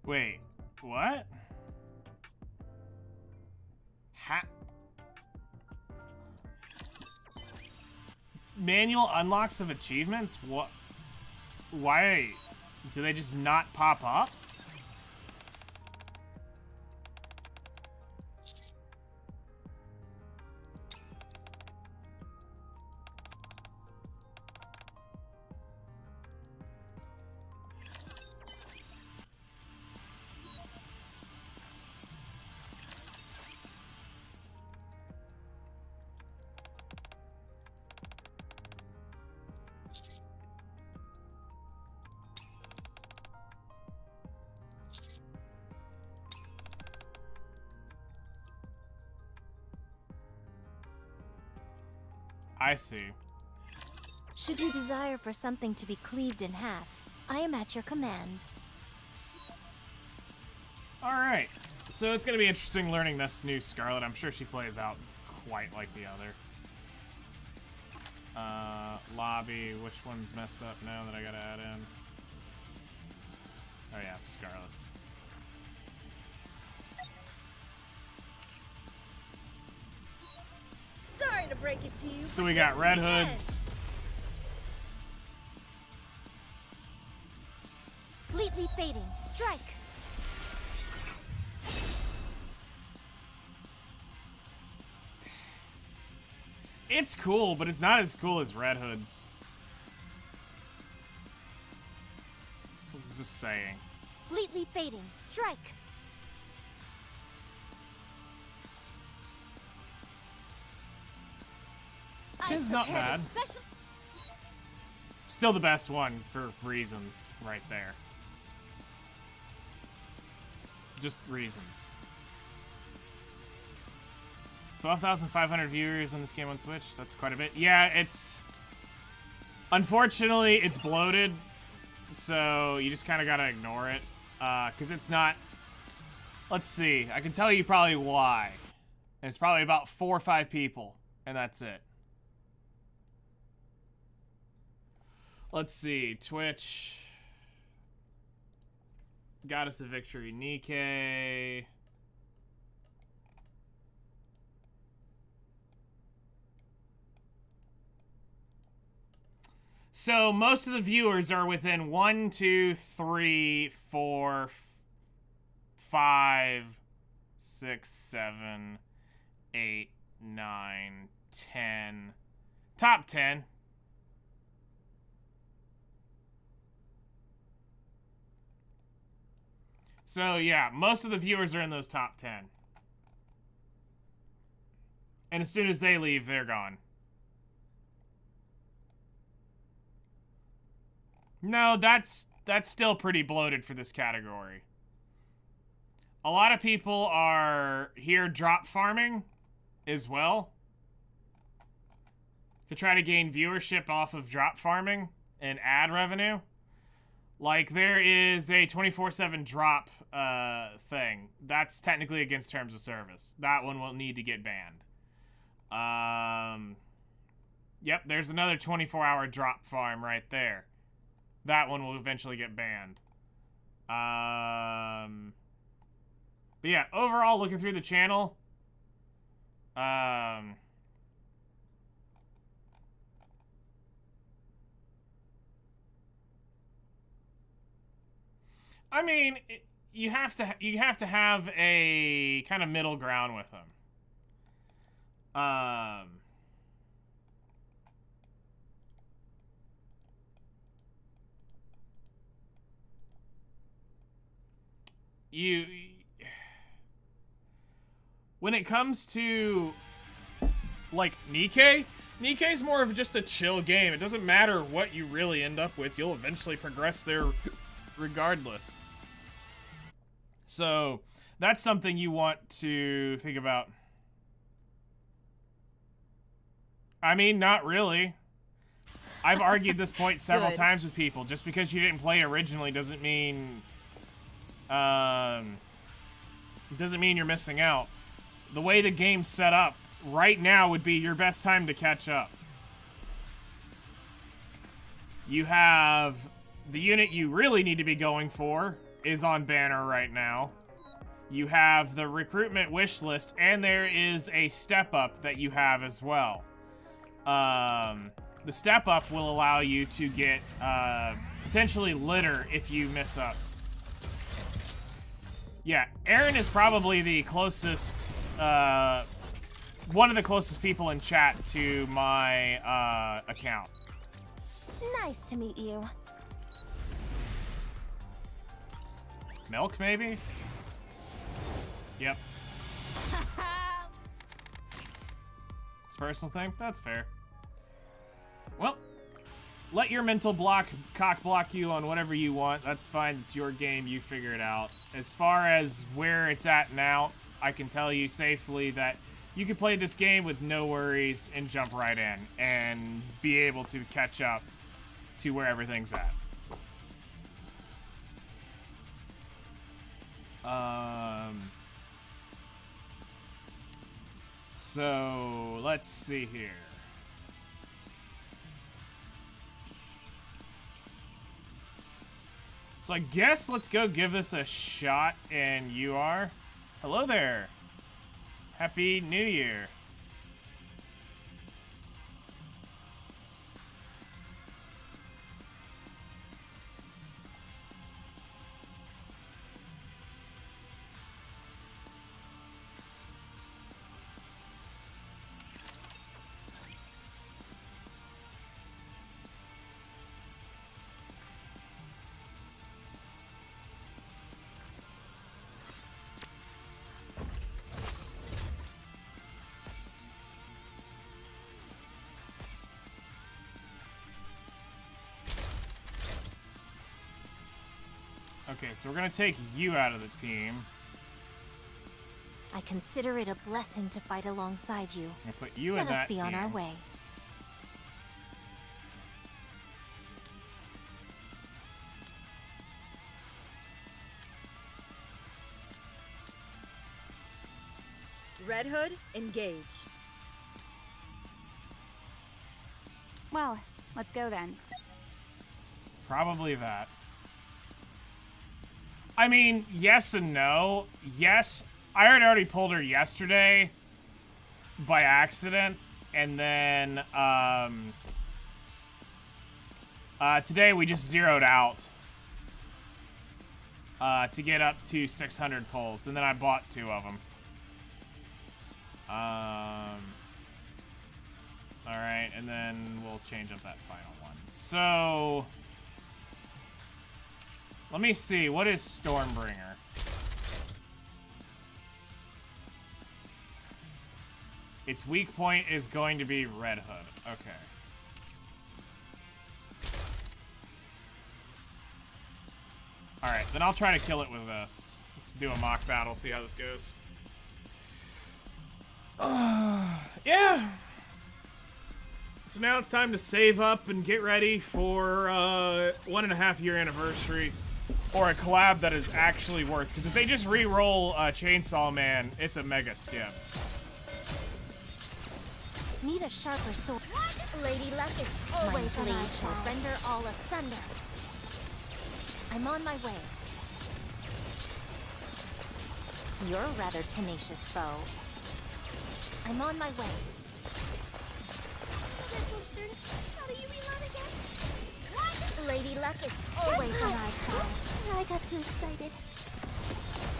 Wait, what? Manual unlocks of achievements? What? Why? Do they just not pop up? I see. Should you desire for something to be cleaved in half, I am at your command. Alright. So it's going to be interesting learning this new Scarlet. I'm sure she plays out quite like the other. Lobby. Which one's messed up now that I got to add in? Oh yeah, Scarlet's. Sorry to break it to you. So but we got this Red is the end. Hoods. Fleetly fading, strike! It's cool, but it's not as cool as Red Hoods. Just saying. Fleetly fading, strike! Tis not bad. Still the best one for reasons right there. Just reasons. 12,500 viewers in this game on Twitch. That's quite a bit. Yeah, it's... Unfortunately, it's bloated. So you just kind of got to ignore it. Because it's not... Let's see. I can tell you probably why. And it's probably about 4 or 5 people. And that's it. Let's see. Twitch. Goddess of Victory. Nikke. So most of the viewers are within 1, 2, 3, 4, 5, 6, 7, 8, 9, 10. Top 10. So yeah, most of the viewers are in those top 10. And as soon as they leave, they're gone. No, that's still pretty bloated for this category. A lot of people are here drop farming as well to try to gain viewership off of drop farming and ad revenue. Like, there is a 24/7 drop thing. That's technically against terms of service. That one will need to get banned. Yep, there's another 24-hour drop farm right there. That one will eventually get banned. But yeah, overall, looking through the channel, I mean, you have to have a kind of middle ground with them. When it comes to, like, Nikke's more of just a chill game. It doesn't matter what you really end up with. You'll eventually progress there regardless. So, that's something you want to think about. I mean, not really. I've argued this point several times with people. Just because you didn't play originally doesn't mean you're missing out. The way the game's set up right now would be your best time to catch up. You have the unit you really need to be going for is on banner right now. You have the recruitment wish list, and there is a step up that you have as well. The step up will allow you to get potentially litter if you miss up. Yeah, Aaron is probably the closest, one of the closest people in chat to my account. Nice to meet you. Milk, maybe? Yep. It's a personal thing? That's fair. Well, let your mental cock block you on whatever you want. That's fine. It's your game. You figure it out. As far as where it's at now, I can tell you safely that you could play this game with no worries and jump right in and be able to catch up to where everything's at. So let's see here. So I guess let's go give this a shot, and you are? Hello there. Happy New Year. Okay, so we're gonna take you out of the team. I consider it a blessing to fight alongside you. I'm gonna put you in Let us that be team. on our way. Red Hood, engage. Well, let's go then. Probably that. I mean, yes and no. Yes, I had already pulled her yesterday by accident, and then today we just zeroed out to get up to 600 pulls, and then I bought 2 of them. All right, and then we'll change up that final one. So let me see, what is Stormbringer? Its weak point is going to be Red Hood. Okay. Alright, then I'll try to kill it with this. Let's do a mock battle, see how this goes. Yeah. So now it's time to save up and get ready for 1.5 year anniversary. Or a collab that is actually worth, because if they just re-roll Chainsaw Man, it's a mega skip. Need a sharper sword. Lady Luck is My always on blade our shall side. render all asunder. I'm on my way. You're a rather tenacious foe. I'm on my way. How do you reload again? What? Lady Luck is always on our side. I got too excited.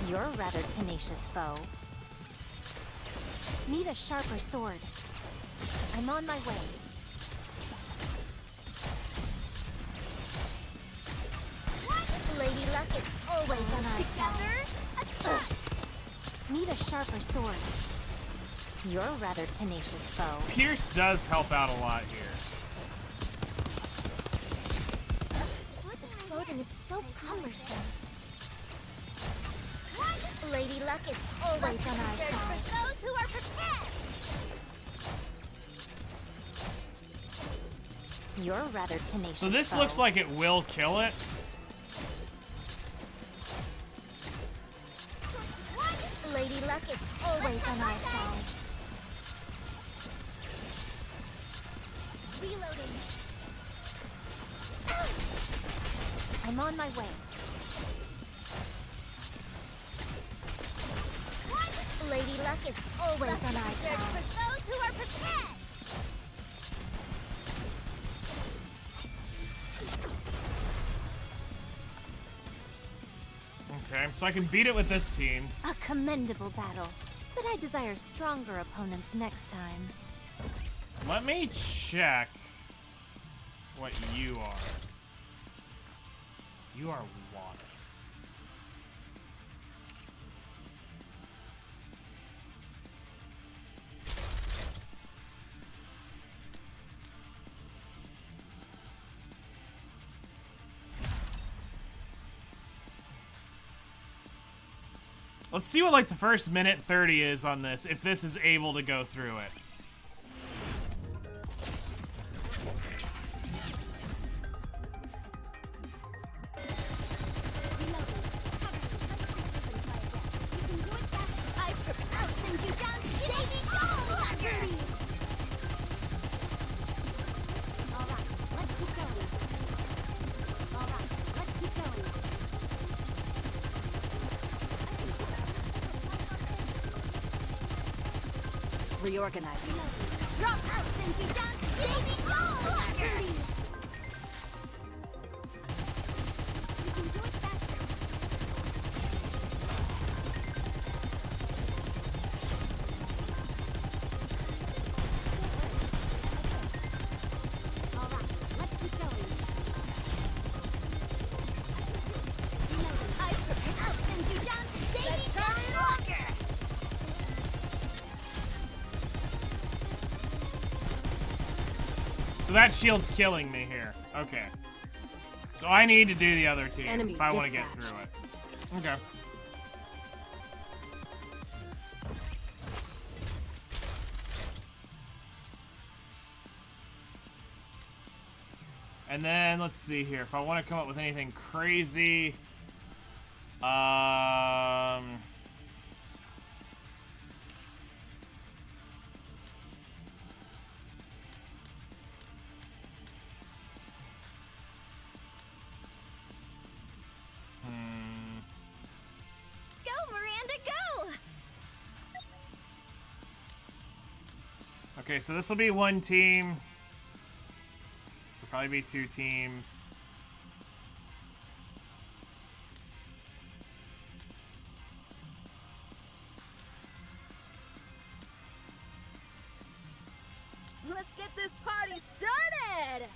You're a rather tenacious foe. Need a sharper sword. I'm on my way. Lady Luck is always on our side. Need a sharper sword. You're a rather tenacious foe. Pierce does help out a lot here. This clothing is so cumbersome. Lady Luck is always on our side. For those who are prepared. You're a rather tenacious So this foe. looks like it will kill it. Lady Luck is always on our side. Reloading. I'm on my way. Lady Luck is always on our side. For those who are prepared. Okay, so I can beat it with this team. A commendable battle, but I desire stronger opponents next time. Let me check what you are. You are water. Let's see what like the first minute 30 is on this, if this is able to go through it. Reorganizing. Drop out, send you down to Baby Joel! You can do it faster. All right, let's keep going. I'll send you down to Baby Joel Walker! So that shield's killing me here. Okay. So I need to do the other team Enemy if I want to get dispatch. through it. Okay. And then let's see here. If I want to come up with anything crazy, Go, Miranda, go! Okay, so this will be one team. This will probably be two teams. Let's get this party started!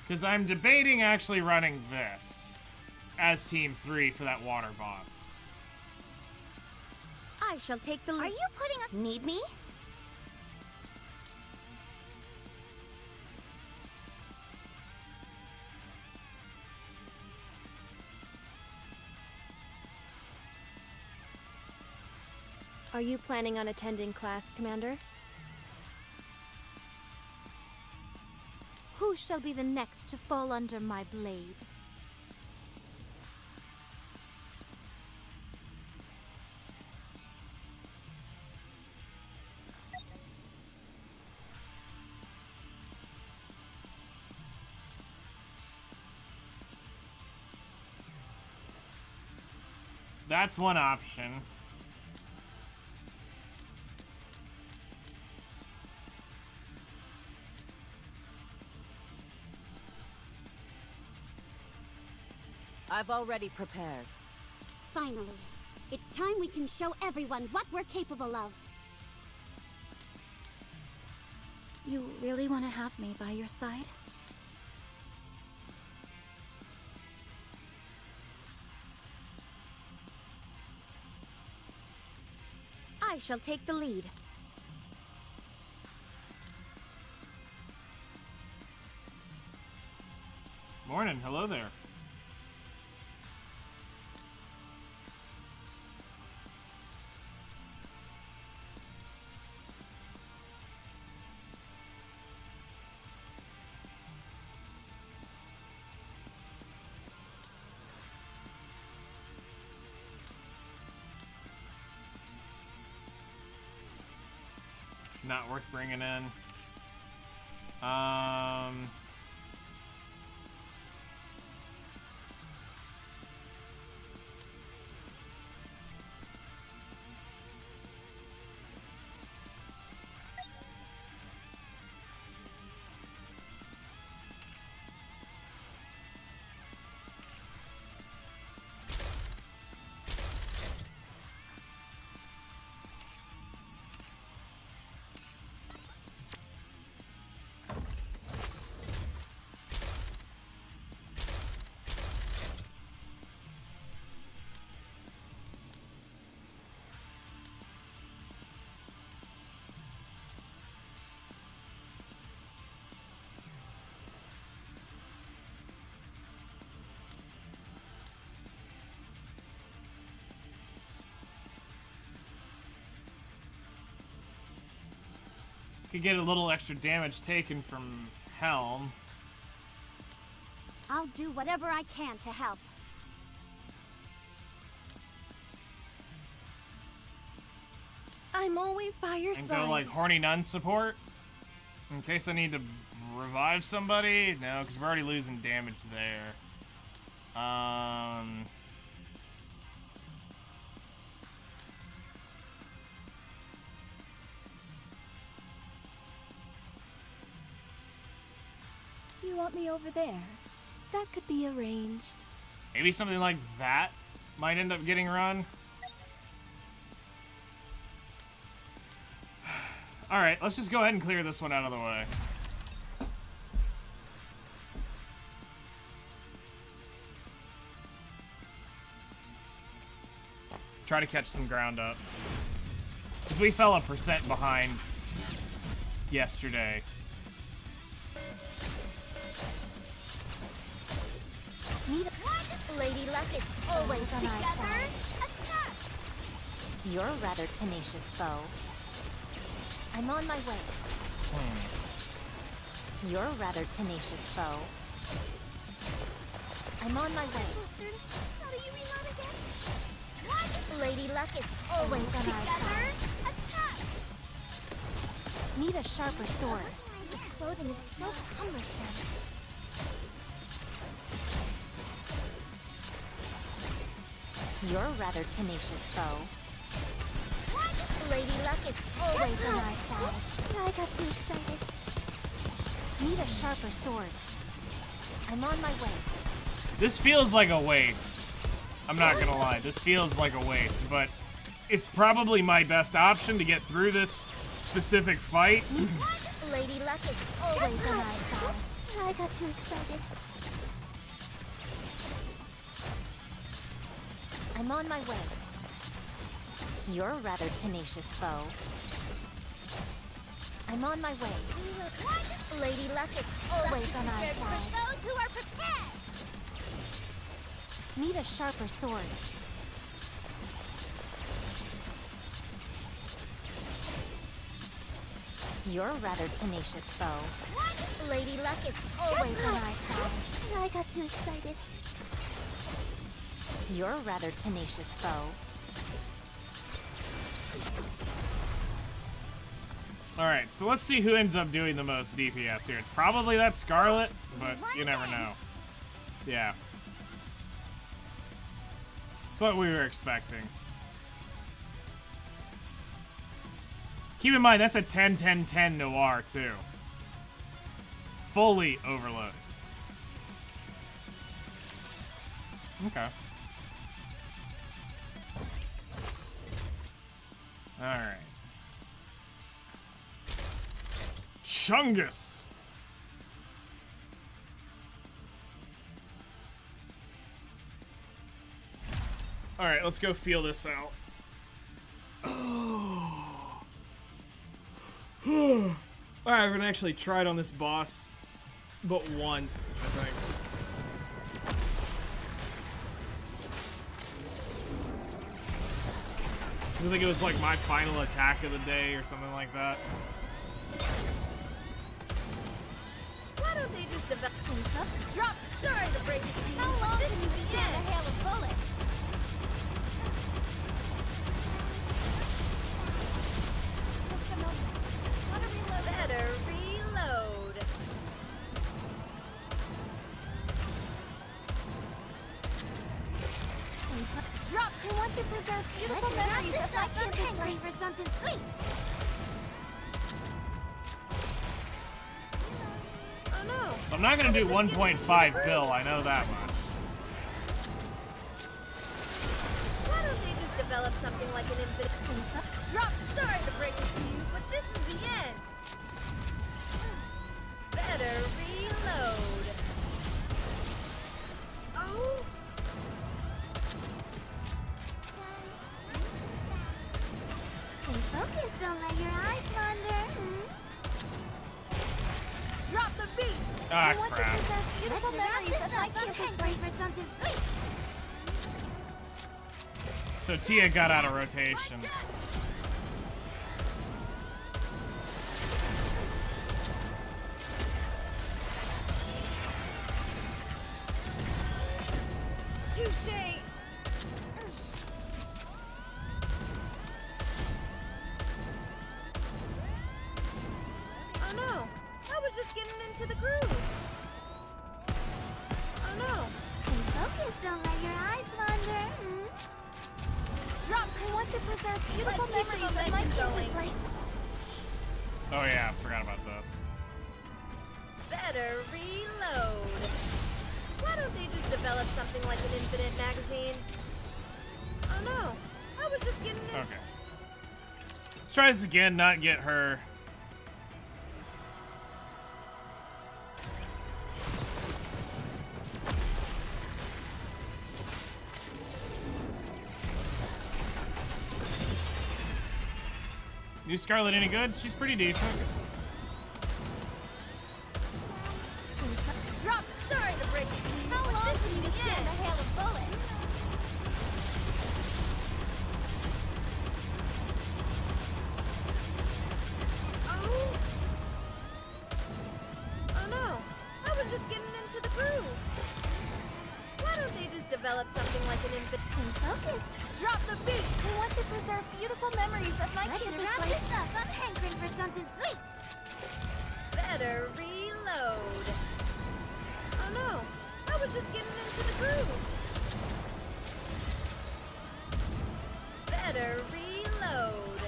Because I'm debating actually running this as Team 3 for that water boss. I shall take the lead. Are you putting us... Need me? Are you planning on attending class, Commander? Who shall be the next to fall under my blade? That's one option. I've already prepared. Finally. It's time we can show everyone what we're capable of. You really want to have me by your side? I shall take the lead. Morning, hello there. Not worth bringing in. Could get a little extra damage taken from Helm. I'll do whatever I can to help. I'm always by your And side. go like horny nun support. In case I need to revive somebody. No, because we're already losing damage there. You want me over there? That could be arranged. Maybe something like that might end up getting run. Alright, let's just go ahead and clear this one out of the way. Try to catch some ground up. Because we fell 1% behind yesterday. Lady Luck is always on our side. Attack! You're a rather tenacious foe. I'm on my way. You're a rather tenacious foe. I'm on my way. How do you reload again? Lady Luck is always on our side. Attack! Need a sharper sword. This clothing is so cumbersome. You're a rather tenacious foe. Lady Luck is always on our side. I got too excited. Need a sharper sword. I'm on my way. This feels like a waste. I'm not gonna lie, this feels like a waste, but it's probably my best option to get through this specific fight. Lady Luck is always on our side. I got too excited. I'm on my way. You're a rather tenacious foe. I'm on my way. Lady Luck is always on our side. For those who are prepared. Need a sharper sword. You're a rather tenacious foe. Lady Luck is always on our side. I got too excited. You're a rather tenacious foe. Alright, so let's see who ends up doing the most DPS here. It's probably that Scarlet, but you never know. Yeah. It's what we were expecting. Keep in mind, that's a 10-10-10 Noir, too. Fully overloaded. Okay. Alright. Chungus! Alright, let's go feel this out. I haven't actually tried on this boss but once, I think. I think it was like my final attack of the day or something like that. Why don't they just develop things up? Drop sorry to break it to you. How long This can is you the stand end. a hail of bullets? Just a moment. Gotta reload. Better reload. Drop. I want to preserve beautiful memories of my campus life for something sweet. Oh no. So I'm not gonna do 1.5 bill, I know that much. Why don't they just develop something like an infinite drop? Sorry to break it to you, but this is the end. Better reload. Oh. Stay focused, don't let your eyes wander. Drop the beat. Ah, I want to crap. preserve beautiful memories of my campus life for something sweet. So Tia got out of rotation. Touché! Oh no! I was just getting into the groove! Oh no! Stay focused, don't let your eyes wander. Rock, I want to preserve beautiful Let's keep the memories of my momentum campus going. life. Oh yeah, forgot about this. Better reload. Why don't they just develop something like an infinite magazine? Oh no, I was just getting in. Okay. Let's try this again, not get her. New Scarlet any good? She's pretty decent. Drop, sorry to break it to you, How but long this can you is the stand end. a hail of bullets? Oh no, I was just getting into the groove. Why don't they just develop something like an infinite? Stay focused. Drop the beat. I want to preserve beautiful memories of my Let's campus wrap life. this up. I'm hankering for something sweet. Better reload. Oh no, I was just getting into the groove. Better reload.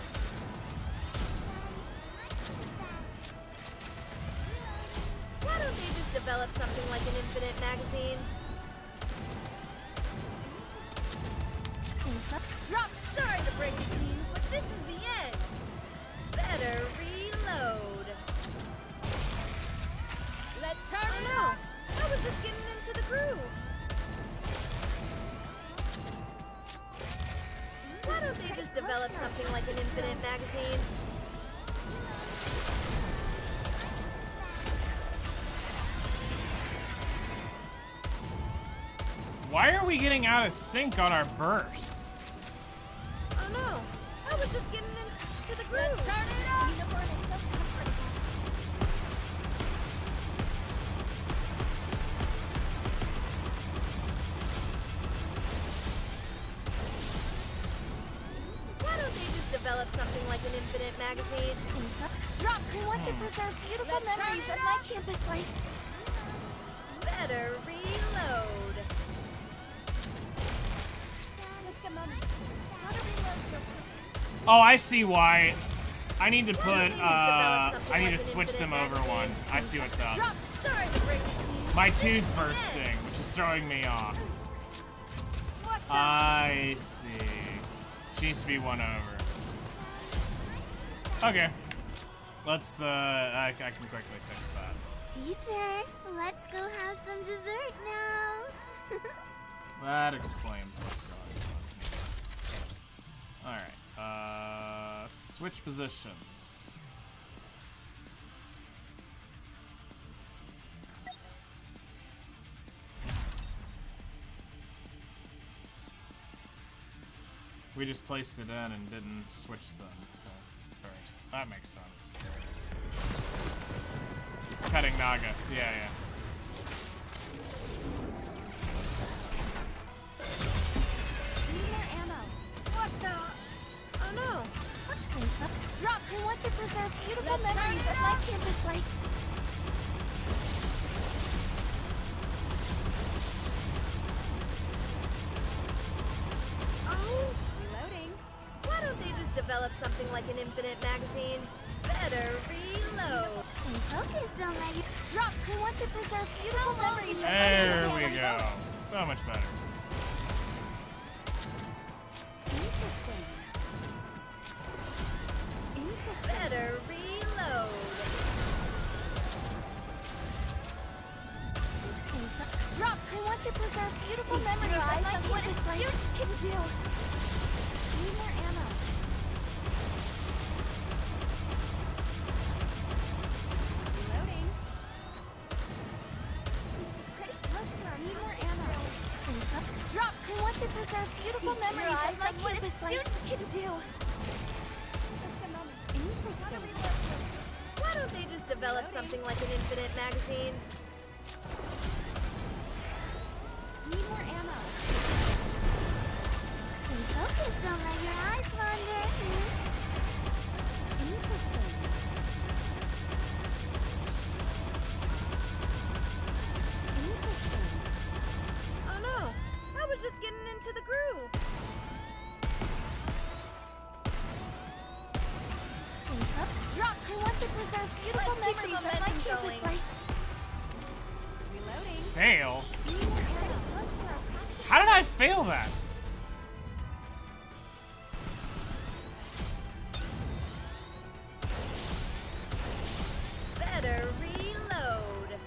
Why don't they just develop something like an infinite magazine? Drop, sorry to break it to you, but this is the end. Better reload. Let's turn it up. I was just getting into the groove. Why don't they just develop something like an infinite magazine? Why are we getting out of sync on our bursts? Oh no, I was just getting into the groove. Let's turn it up. Uniform is so comfortable. Why don't they just develop something like an infinite magazine? Rock, I want to preserve beautiful Let's turn memories it of my up. campus life. Better reload. Just a moment. How to reload your Oh, I see why. I need to put, Why don't you just develop something I need like to an switch them infinite over magazine? one. I see what's up. Drop, sorry to break it to you. My but this two's is the end. bursting, which is throwing me off. What the? I see. She needs to be one over. Okay. Let's, I can quickly fix that. teacher. Let's go have some dessert now. That explains what's going on. Alright, switch positions. We just placed it in and didn't switch them first. That makes sense. It's cutting Naga. Yeah, yeah. Need more ammo. What the? Oh no. Rock, I want to preserve beautiful Let's memories turn of it my up. campus life. Oh, reloading. Why don't they just develop something like an infinite magazine? Better reload. Stay focused, don't let you. Rock, I want to preserve beautiful memories of my There campus we life. go. So much better. Interesting. Better reload. Rock, I want to preserve beautiful memories of my campus life. Can do. Need more ammo. Reloading. Pretty close to our need more ammo. Rock, I want to preserve beautiful memories of my campus life. Can do. Just a moment. Interesting. Why don't they just develop something like an infinite magazine? Need more ammo. into the groove. Drop. I want to preserve beautiful Let's keep the memories of my momentum campus going. life. Reloading. Fail? How did I fail that? Better reload.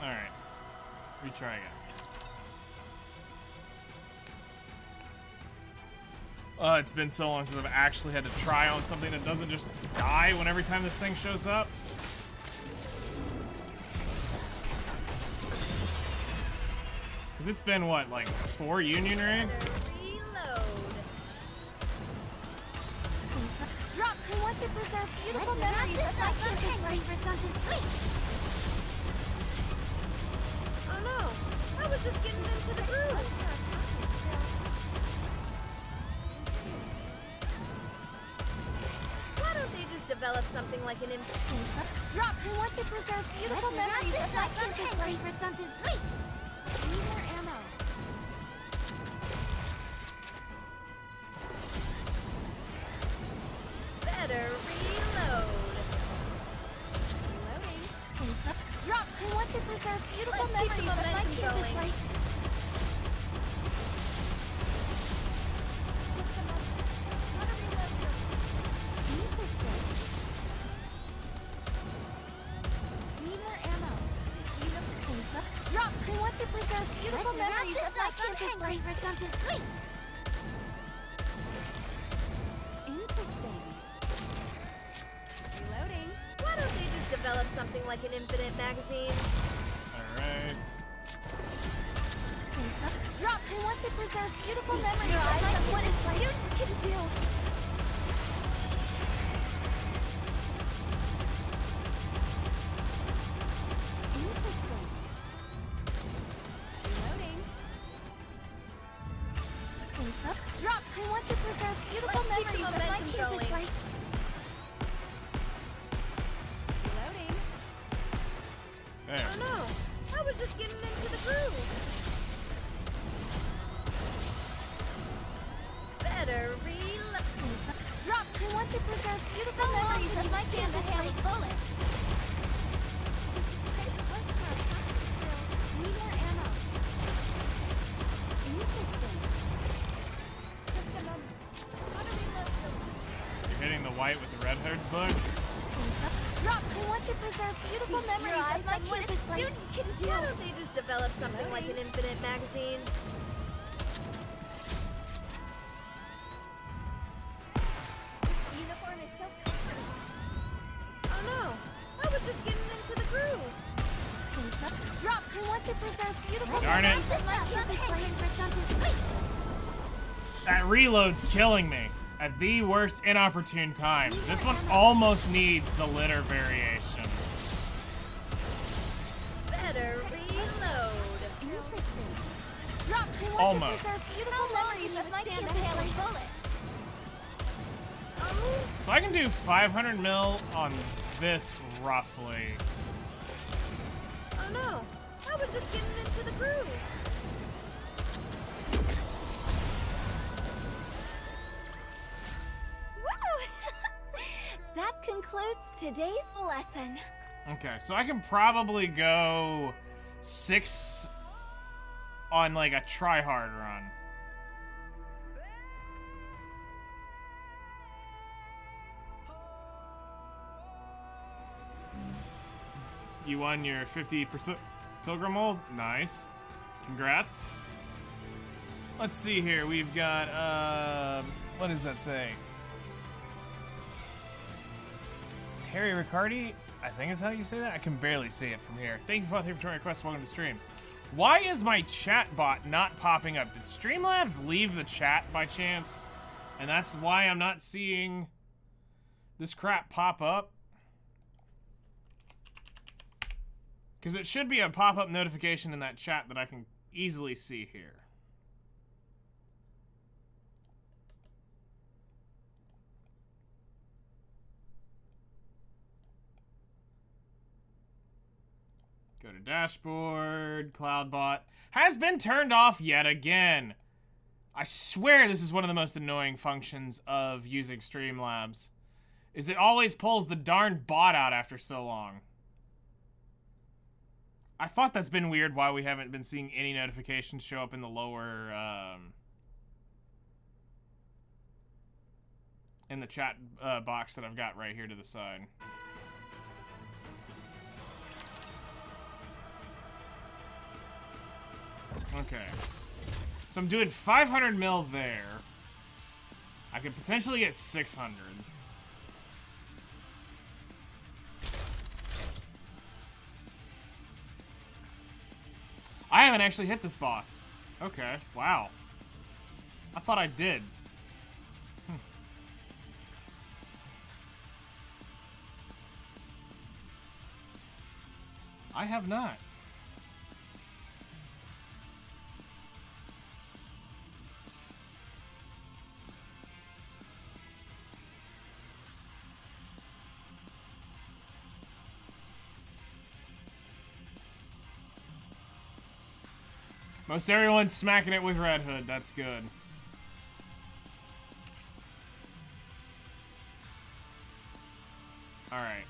Alright. Retry again. It's been so long since I've actually had to try on something that doesn't just die when every time this thing shows up. Because it's been, what, like 4 union raids? Reload. Drop. I want to preserve beautiful memories of my campus life. For something sweet. Oh no, I was just getting into the groove. Why don't they just develop something like an Drop. I want to preserve beautiful memories of my campus life. For something sweet. Need more ammo. better reload. Reloading. Drop. I want to preserve beautiful Let's keep the memories of my momentum campus going. life. Need more ammo. Drop. I want to preserve beautiful memories of my campus life. For something sweet. Interesting. Reloading. Why don't they just develop something like an infinite magazine? Alright. Drop. I want to preserve beautiful memories of my what a student can do. Interesting. Reloading. Drop. I want to preserve beautiful Let's keep the memories of my momentum campus going. life. Reloading. There. Oh no, I was just getting into the groove. Better reload. Drop. I want to preserve beautiful memories of my campus life. Need more ammo. Interesting. Just a moment. How to reload the You're hitting the white with the red haired bush. Drop. I want to preserve beautiful memories of my campus life. student can do. Why don't they just develop something like an infinite magazine? Uniform is so comfortable. Oh no, I was just getting into the groove. Drop. I want to preserve beautiful Darn it. memories of my campus life. For something sweet. That reload's killing me at the worst inopportune time. This one almost needs the litter variation. Better reload. Interesting. Drop. I want Almost. to preserve beautiful memories of my campus life. Oh, So I can do 500 mil on this roughly. oh no, I was just getting into the groove. Woo! That concludes today's lesson. Okay, so I can probably go 6 on like a try-hard run. You won your 50% pilgrim mold? Nice. Congrats. Let's see here. We've got, what does that say? Harry Riccardi? I think is how you say that. I can barely see it from here. Thank you for joining my quest. Welcome to stream. Why is my chat bot not popping up? Did Streamlabs leave the chat by chance? And that's why I'm not seeing this crap pop up? Because it should be a pop-up notification in that chat that I can easily see here. Go to dashboard. Cloudbot has been turned off yet again. I swear this is one of the most annoying functions of using Streamlabs. Is it always pulls the darn bot out after so long. I thought that's been weird why we haven't been seeing any notifications show up in the lower, in the chat box that I've got right here to the side. Okay. So I'm doing 500 mil there. I could potentially get 600. I haven't actually hit this boss. Okay, wow. I thought I did. I have not. Most everyone's smacking it with Red Hood. That's good. All right.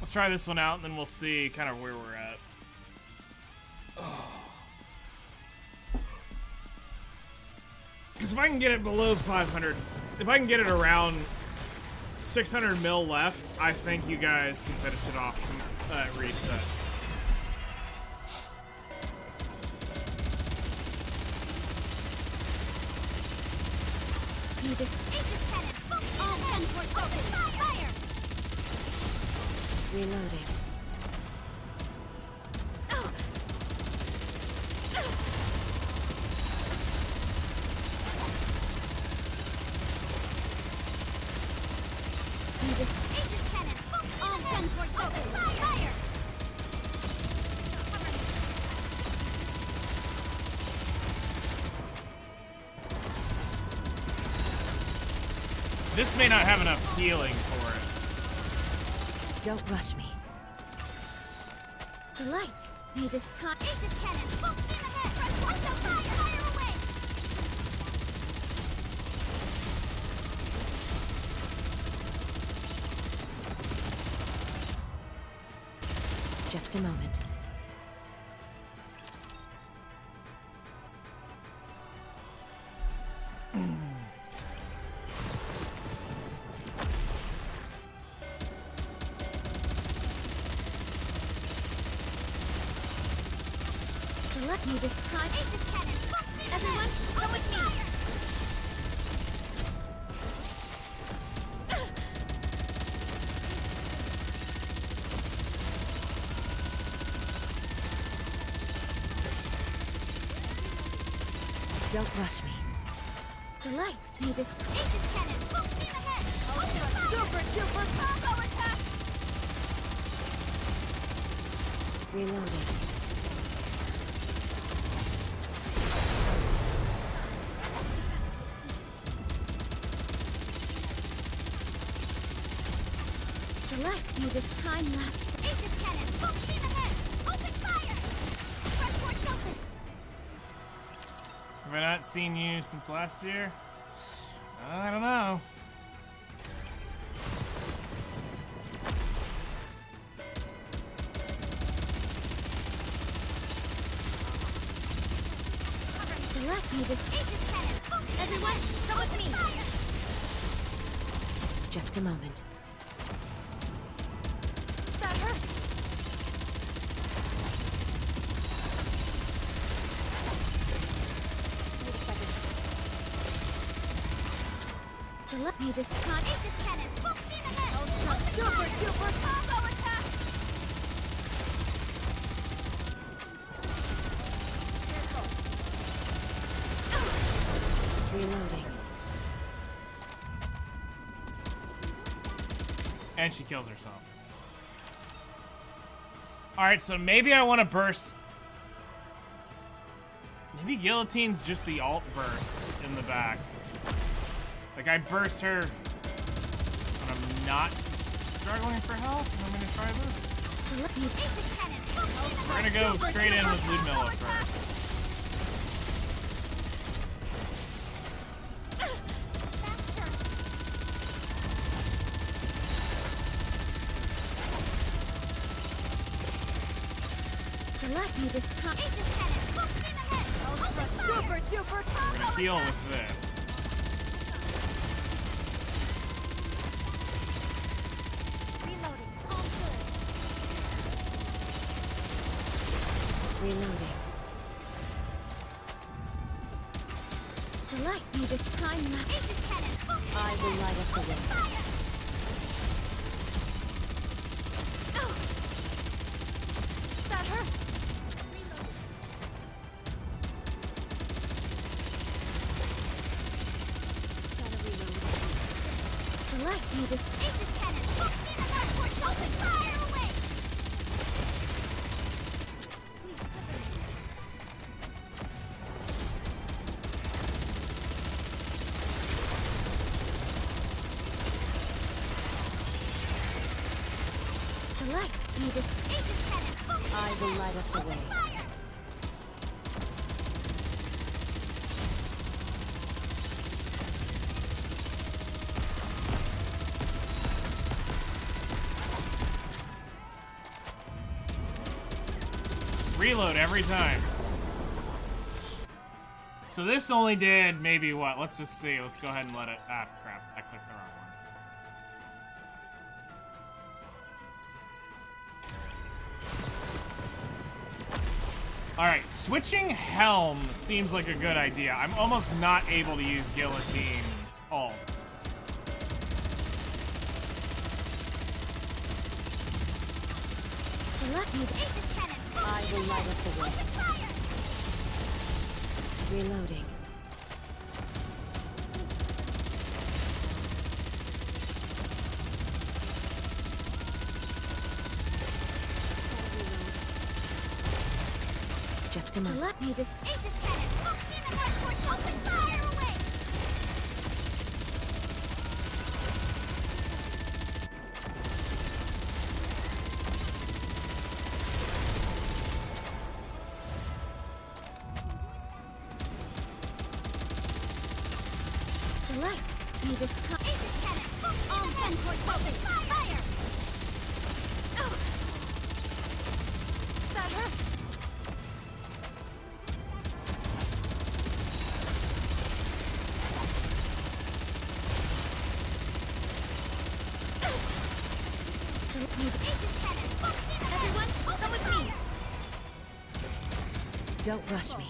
Let's try this one out, and then we'll see kind of where we're at. Because if I can get it below 500, if I can get it around 600 mil left, I think you guys can finish it off at reset. Reloading. This may not have enough healing for it. Don't rush me. The light. May this time. Aegis cannon. Full steam ahead. Watch the fire. Fire away. Just a moment. Let me this time. Aegis cannon. Full steam everyone, come with me. Don't rush me. The light. May this Aegis cannon. Full steam ahead. Super duper combo attack. Reloading. The light. May this time last. Aegis cannon. Full steam ahead. Open fire. Front port's open. Have I not seen you since last year? I don't know. The light. May this Aegis cannon. Full steam everyone, come with me. Fire. Just a moment. That hurts. Wait a second. Let me this time. Aegis cannon, full steam ahead. Super duper combo attack. Reloading. And she kills herself. Alright, so maybe I want to burst. Maybe Guillotine's just the alt burst in the back. Like, I burst her when I'm not struggling for health. And I'm going to try this. We're going to go straight in with Ludmilla first. I'm gonna heal with this. Reloading. Light me this time, Aegis cannon, I will light up the way. That hurts. Light me this Aegis cannon, full steam ahead, towards open fire away. Light me this Aegis cannon, full steam I will light up the way. fire. Reload every time. So this only did maybe what? Let's just see. Let's go ahead and let it. Ah, crap. I clicked the wrong one. Alright, switching helm seems like a good idea. I'm almost not able to use Guillotine's ult. Let me Aegis cannon, full I will light up the way. open fire. Reloading. Just a moment. Let me this Aegis cannon, full steam ahead, towards open fire away. Light me this time. Aegis cannon, full steam ahead, towards open fire. Oh. That hurts. Aegis cannon, full steam ahead. Everyone, come with me. Don't rush me.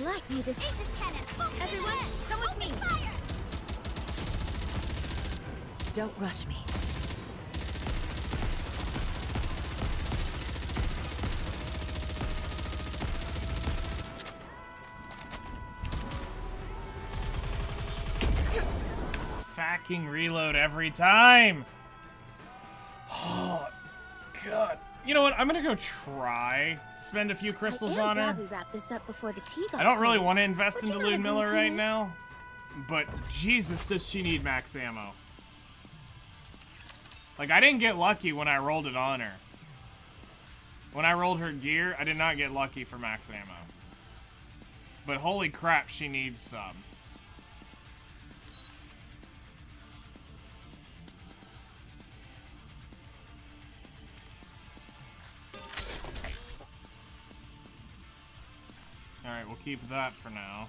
Light me this Aegis cannon, full steam everyone, ahead. Come with me. Fire. Don't rush me. Fucking reload every time. Oh, God. You know what? I'm gonna go try to spend a few crystals on her. We wrap this up before the tea got I don't really cold. want to invest But into you're not a Ludmilla groupie. right now, but Jesus, does she need max ammo? Like, I didn't get lucky when I rolled it on her. When I rolled her gear, I did not get lucky for max ammo. But holy crap, she needs some. Alright, we'll keep that for now.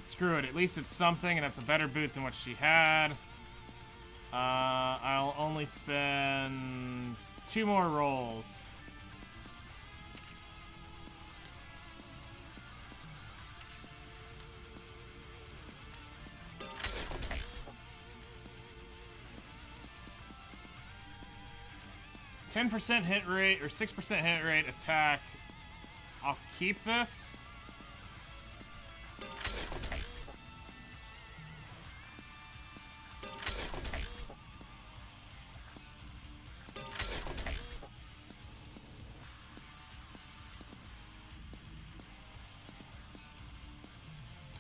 Screw it. At least it's something, and that's a better boot than what she had. I'll only spend 2 more rolls. %10 hit rate or 6% hit rate attack. I'll keep this.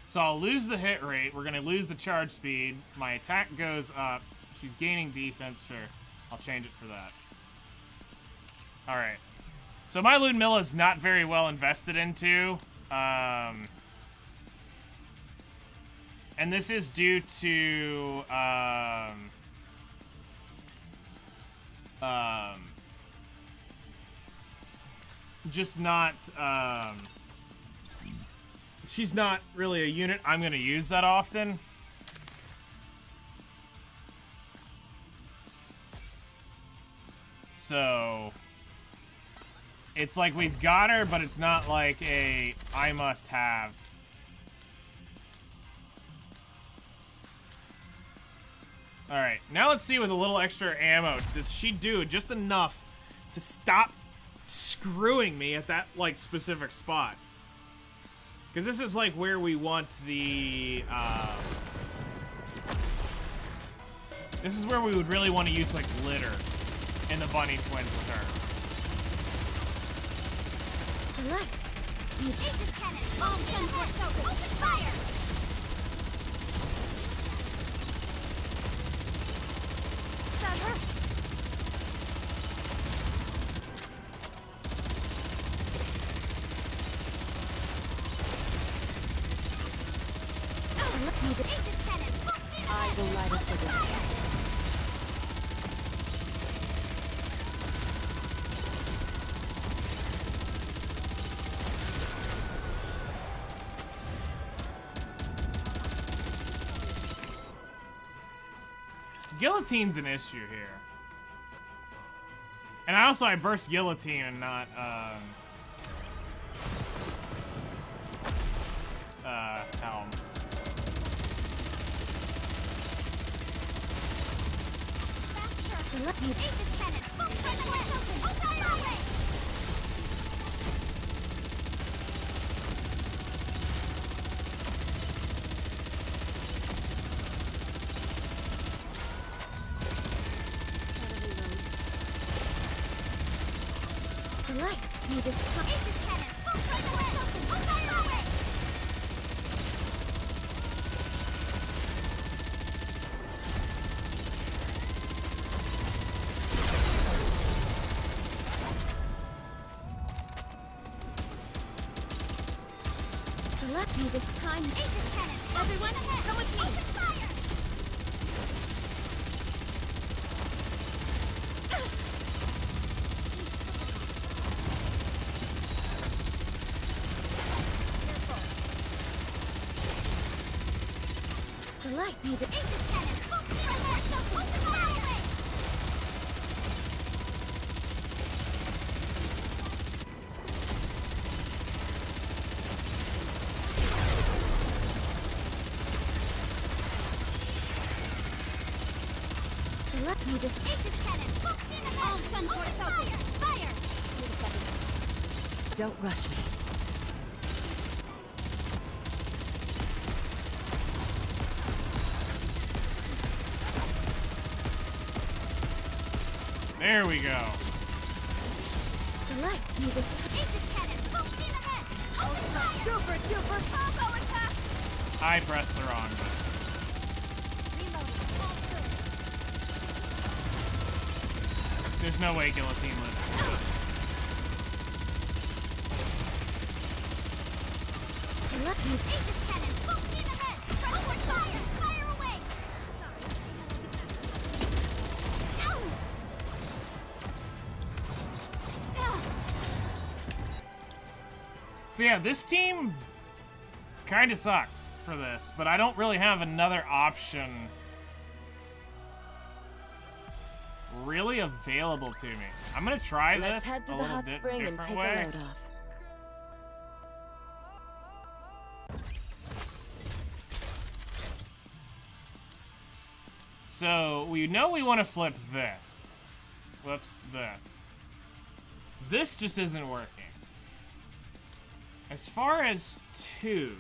So I'll lose the hit rate. We're gonna lose the charge speed. My attack goes up. She's gaining defense. Sure, I'll change it for that. All right. So my Ludmilla is not very well invested into, and this is due to just not. She's not really a unit I'm going to use that often. So it's like we've got her, but it's not like a I must have. All right, now let's see with a little extra ammo, does she do just enough to stop screwing me at that like specific spot? Because this is like where we want the, this is where we would really want to use like glitter in the bunny twins with her. Alright. Aegis cannon. All 10 force open. Open fire. That hurts. Aegis cannon. I will light up the fire. Guillotine's an issue here. And I burst Guillotine and not, Helm. Aegis cannon. Full front open. Open fire. Right. Need this Aegis cannon. Full front open. Open fire. Let me this time. Aegis cannon. Everyone ahead. Come with me. Open fire. The light me the Aegis cannon. Open fire. Open fire. Let me this Aegis cannon. Full steam ahead. All gun force open. Fire. Don't rush me. There we go. Light me this Aegis cannon. Full steam ahead. Open fire. Super combo attack. I pressed the wrong button. There's no way Guillotine lives through this. Let me Aegis cannon. Full steam ahead. Open fire. Fire away. So yeah, this team kind of sucks for this, but I don't really have another option really available to me. I'm gonna try Let's this head to a the little hot bit spring and different take way. a load off. So we know we want to flip this. Whoops, this. This just isn't working. As far as twos.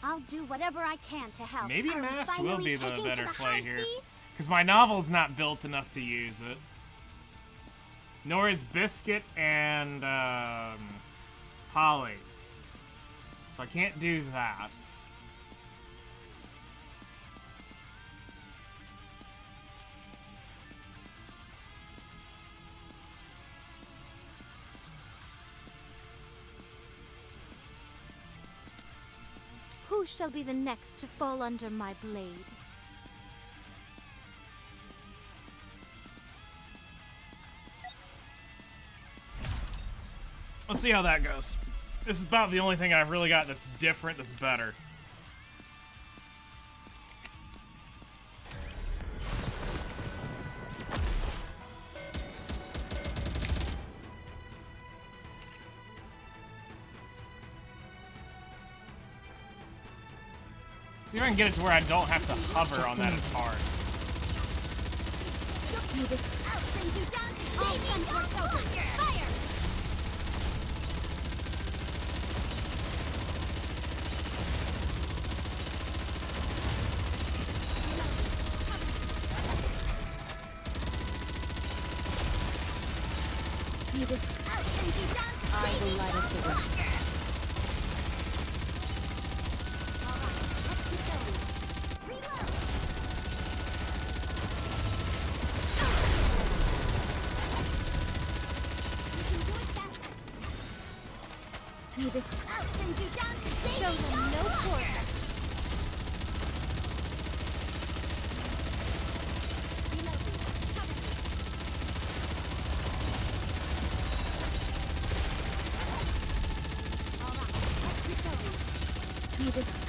I'll do whatever I can to help. Maybe Are we Mast will finally be the taking better to the play high here. seas? Because my novel's not built enough to use it. Nor is Biscuit and Holly. So I can't do that. Who shall be the next to fall under my blade? Let's see how that goes. This is about the only thing I've really got that's different, that's better. See if I can get it to where I don't have to hover on that as hard. I'll send you down to all transport filters. Fire! I'll send you down to I will light up the way. I'll send you down to baby Show them no quarter.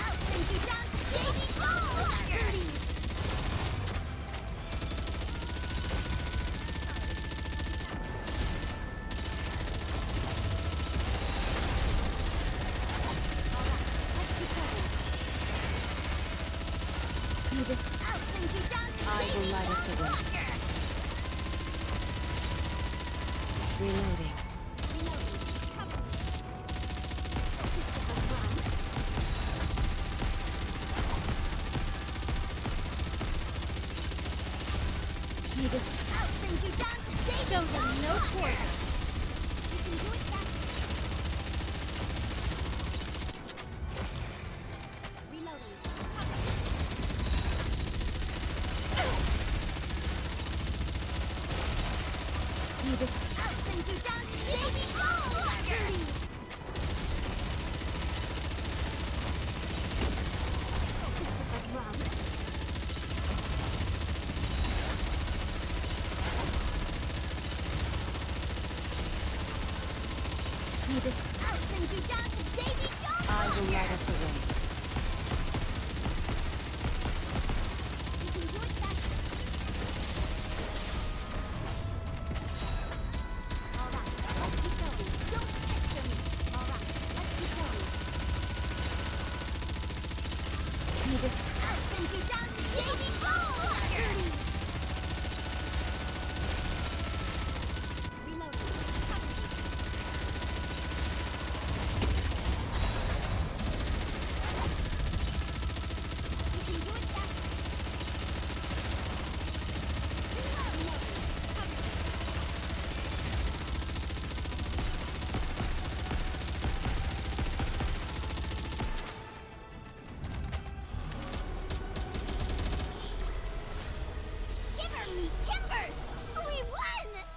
I'll send you down to baby Walker. I'll send you down to I will baby light up the way. Walker. Reloading. I'll send you down to baby Show them no Walker. quarter. You can do it faster. Reloading. I'll send you down to baby Walker. I'll send you down to baby I will light up the way. You can do it faster. All right, let's keep going. Don't pester me. All right, let's keep going. I'll send you down to baby Walker. Reloading. You can do it faster.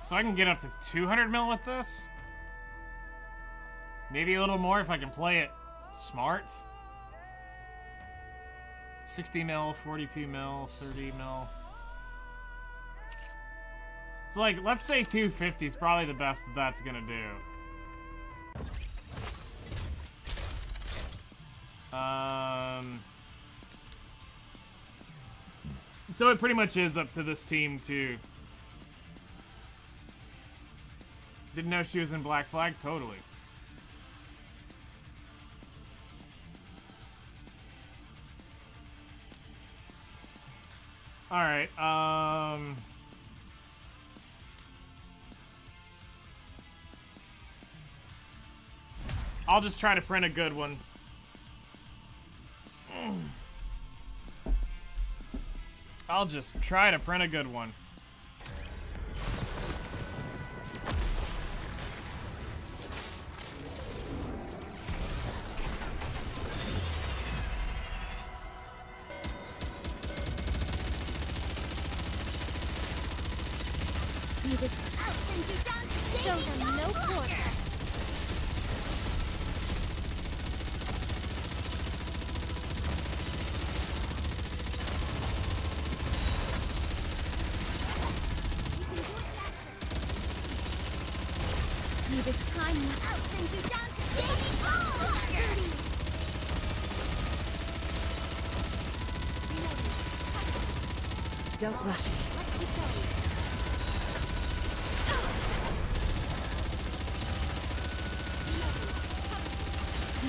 So I can get up to 200 mil with this? Maybe a little more if I can play it smart. 60 mil, 42 mil, 30 mil. So like, let's say 250 is probably the best that's gonna do. So it pretty much is up to this team to... Didn't know she was in Black Flag? Totally. Alright, I'll just try to print a good one. I'll just try to print a good one. Show them no quarter. This time, I'll send you down to baby Don't rush me. Let's keep going.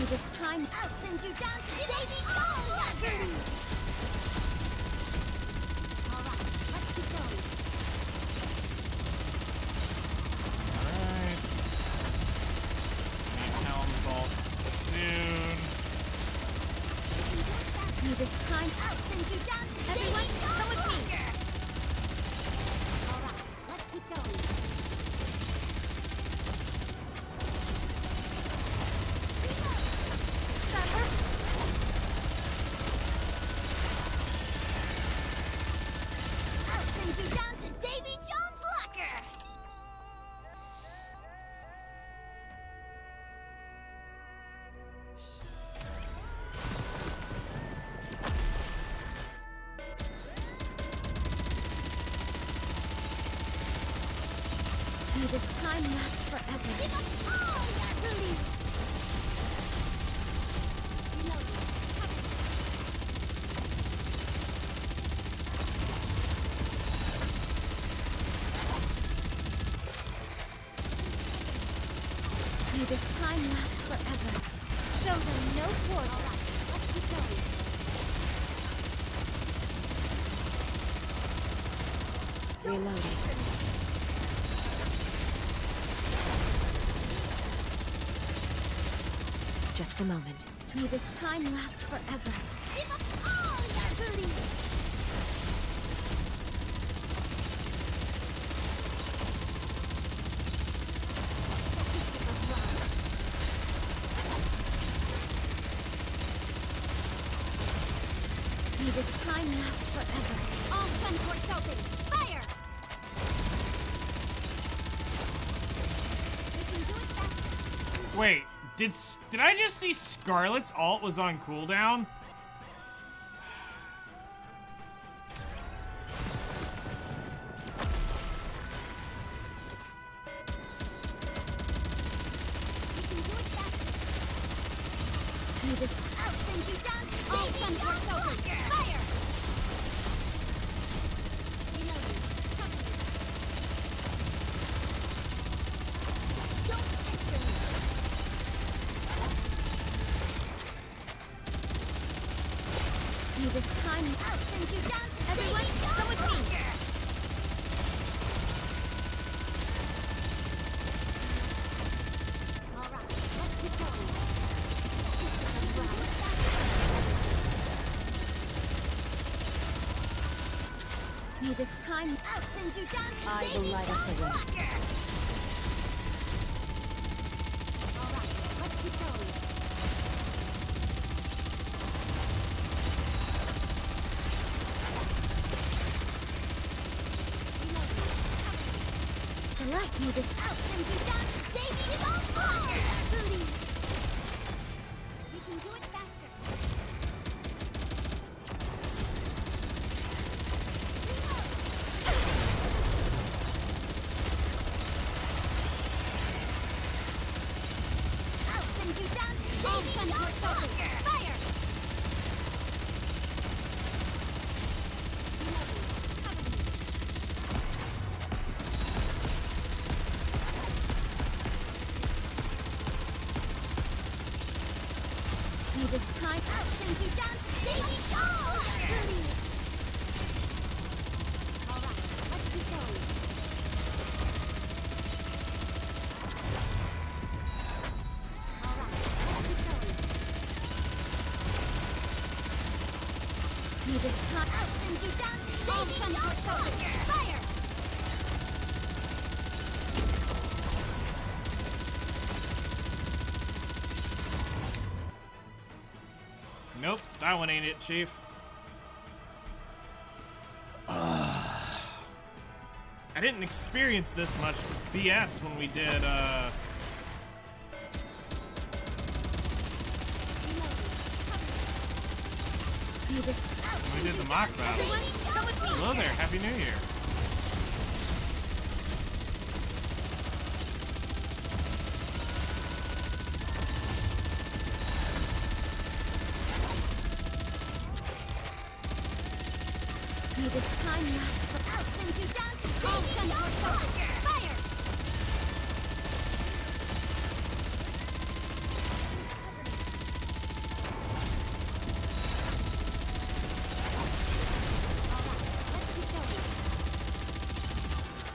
This time, I'll send you down to baby Alright, let's keep going. Alright. Need Helm's ult soon. this time, I'll send you down to everyone, baby come with me. Alright, let's keep going. I'll send you down to Davy Jones' locker. May this time last forever. Give us all your belief. Reloading. May this time last forever. Show them no quarter. Let's keep going. Reloading. Just a moment. May this time last forever. Give us all your belief. May this time last forever. All gun ports open. Fire! We can do it faster. Wait, did I just see Scarlet's ult was on cooldown? We can do it faster. May this I'll send you down to all gun ports open. Fire! Reloading. Cover me. Don't enter me. may this time I'll send you down to everyone come with me. Alright, let's keep going. May this time I'll send you down to I will Baby light up the John's way. locker. Alright, let's keep going. Reloading. Like you this I'll send you down to baby is on fire! Booty! You can do it faster. I'll send you down to baby is on fire! Fire! This time I'll send you down to baby doll! Alright, let's keep going. Alright, let's keep going. This time I'll send you down to baby doll! Fire! Nope, that one ain't it, Chief. I didn't experience this much BS when we did, when we did the mock battle. Hello there, Happy New Year. This time I'll send you down to fire!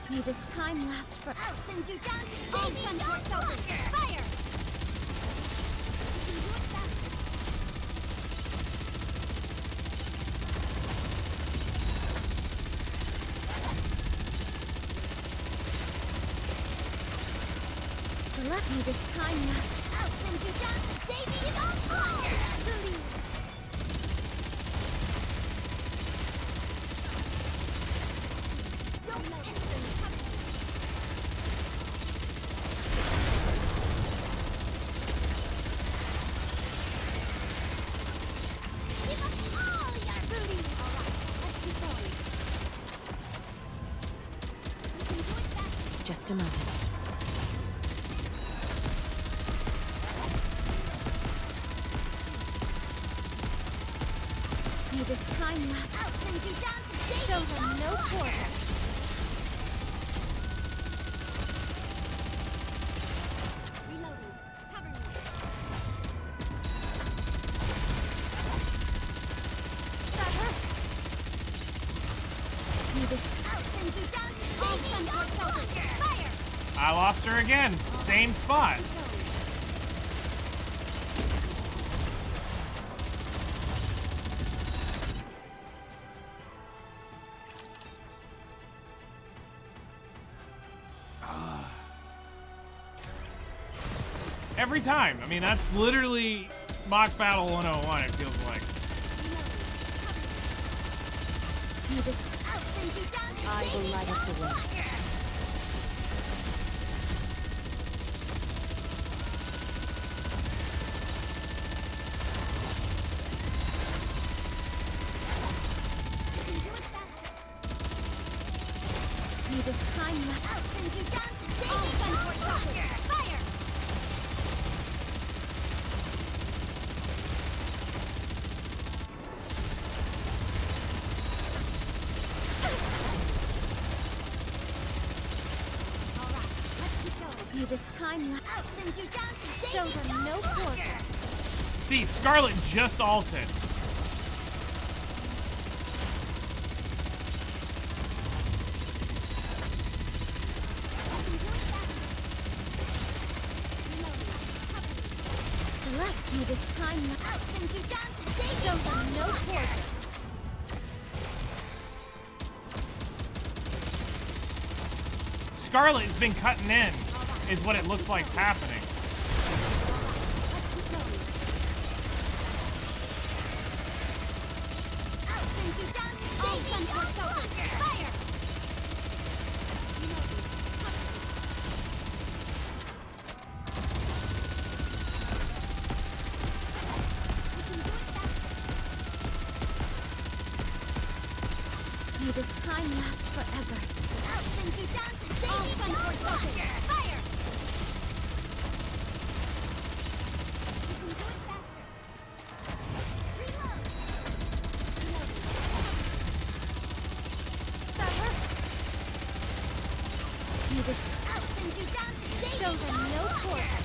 May this time last for I'll send you down to fire! You can do it faster. Let me this time now. I'll send you down to baby is on fire! Don't let them come in. Give us all your booty! Alright, let's keep going. You can do it faster. Just a moment. This time I'll send you down to baby. Show them no quarter. Reloading. Cover me. That hurts. I'll send you down to baby. Fire. I lost her again, same spot. Every time. I mean, that's literally Mock Battle 101, it feels like. I will light up the way. This time I'll send you down to baby. Fire! This time I'll send you down to show them no quarter. See, Scarlet just ulted. This time I'll send you down to show them no quarter. Scarlet has been cutting in, is what it looks like's happening. I'll send you down to fire! May this time last forever. I'll send you down to Davy Jones' locker! Fire! You can do it faster. Reload! That hurts. May this I'll send you down to Davy show them Jones' no locker! quarter.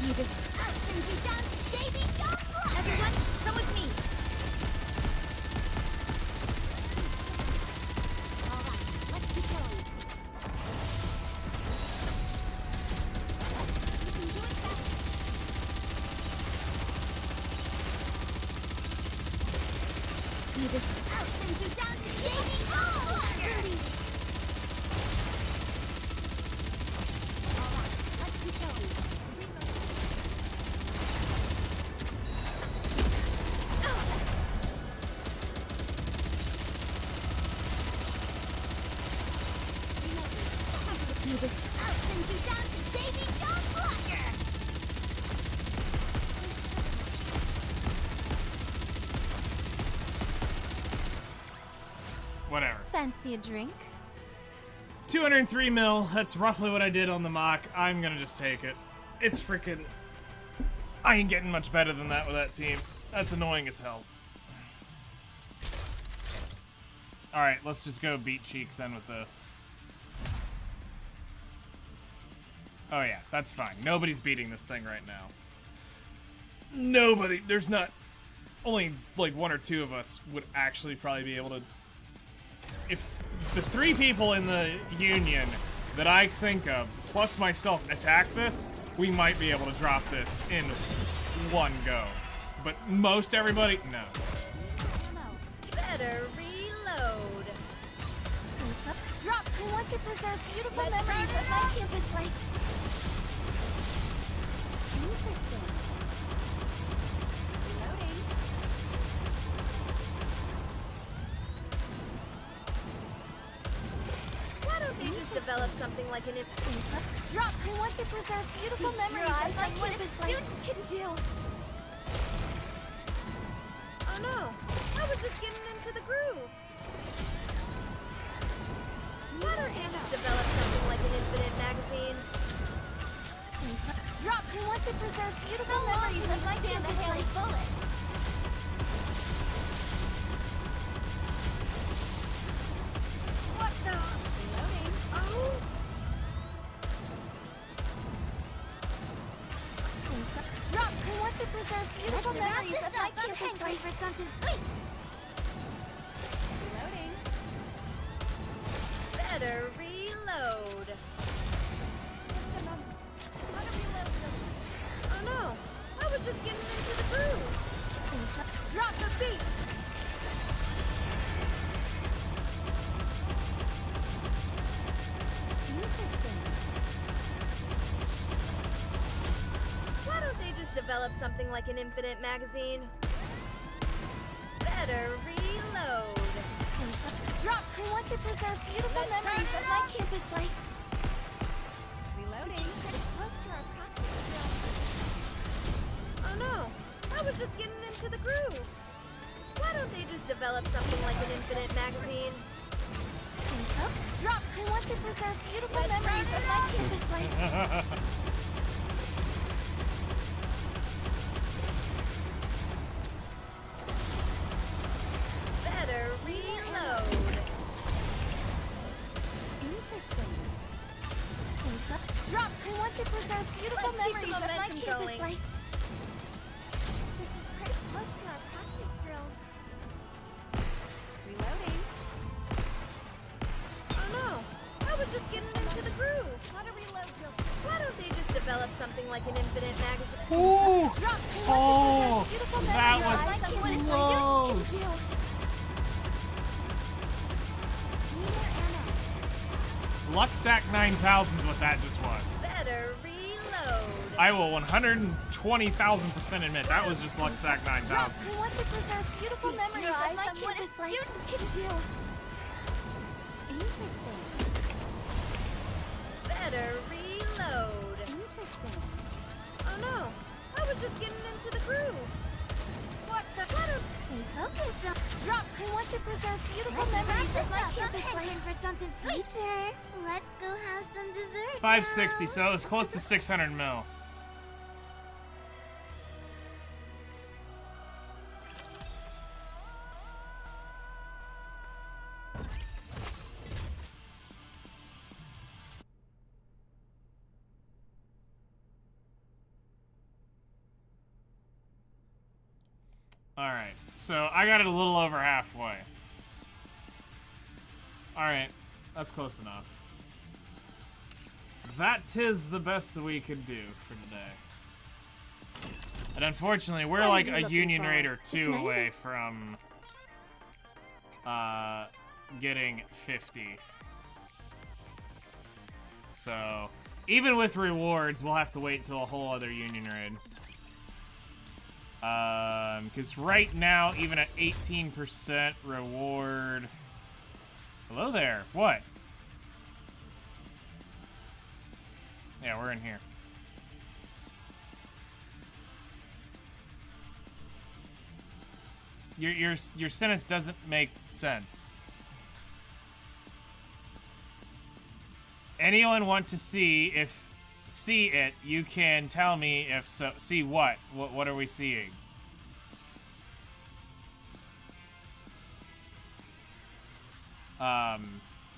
May this I'll send you down to Davy Jones' locker! everyone come with me. Alright, let's keep going. You can do it faster. May this I'll send you down to Davy Jones' locker! Alright, let's keep going. may this I'll send you down to Davy Jones' locker! Whatever. Fancy a drink? 203 mil. That's roughly what I did on the mock. I'm gonna just take it. It's freaking. I ain't getting much better than that with that team. That's annoying as hell. Alright, let's just go beat Cheeks in with this. Oh yeah, that's fine. Nobody's beating this thing right now. Nobody. There's not. Only like one or two of us would actually probably be able to. If the 3 people in the Union that I think of, plus myself, attack this, we might be able to drop this in one go. But most everybody, no. Better reload. drop. I want to preserve beautiful memories of my campus life. Interesting. Reloading. Why don't they just develop something like an Drop. I want to preserve beautiful memories of my campus life. can do? Oh no, I was just getting into the groove. Why don't they just develop something like an infinite magazine? Drop. I want to preserve beautiful memories of my campus life. Bullet! What the? Reloading. Oh. Drop. I want to preserve beautiful memories of my campus hungry life. for something sweet! Reloading. Better reload. Just a moment. How to reload them? Oh no, I was just getting into the groove. Drop the beat. Interesting. Why don't they just develop something like an infinite magazine? Better reload. Drop. I want to preserve beautiful memories of my campus life. Reloading. Close to our practice drill. Oh no, I was just getting into the groove. Why don't they just develop something like an infinite magazine? Drop. I want to preserve beautiful memories of my campus life. Better reload. Interesting. Drop. I want to preserve beautiful Let's keep the memories of my momentum campus going. life. This is pretty close to our practice drills. Reloading. Oh no, I was just getting into the groove. How to reload real Why don't they just develop something like an infinite magazine? Ooh! Drop. I Oh, want to preserve beautiful that memories of my was campus life. close. Luxac 9000 is what that just was. Better reload. I will 120,000% admit that was just Luxac 9000. I want to preserve beautiful memories of my campus life. student can do. 560, so it was close to 600 mil. Alright, so I got it a little over halfway. Alright, that's close enough. That 'tis the best that we could do for today. And unfortunately, we're like a Union Raid or two away from getting 50. So, even with rewards, we'll have to wait till a whole other Union Raid. Because right now, even at 18% reward... Hello there. What? Yeah, we're in here. Your sentence doesn't make sense. Anyone want to see it, you can tell me if so. See what? What are we seeing?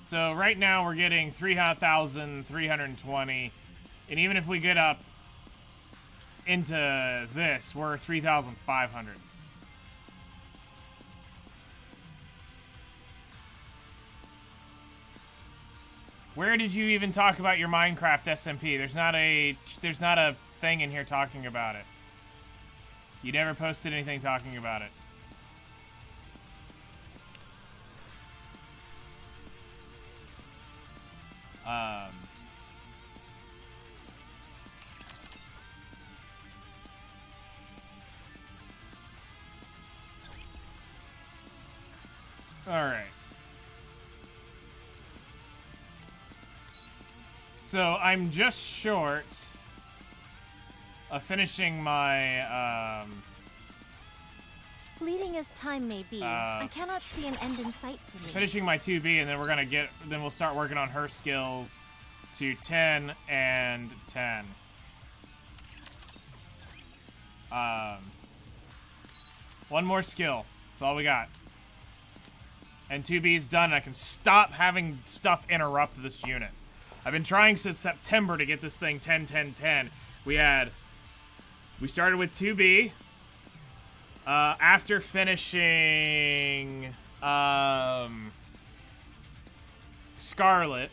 So right now we're getting 3,320, and even if we get up into this, we're 3,500. Where did you even talk about your Minecraft SMP? There's not a thing in here talking about it. You never posted anything talking about it. All right. So I'm just short of finishing my Fleeting as time may be, I cannot see an end in sight for me. finishing my 2B, and then we'll start working on her skills to 10 and 10. One more skill. That's all we got. And 2B's done, and I can stop having stuff interrupt this unit. I've been trying since September to get this thing 10, 10, 10. We started with 2B. After finishing Scarlet,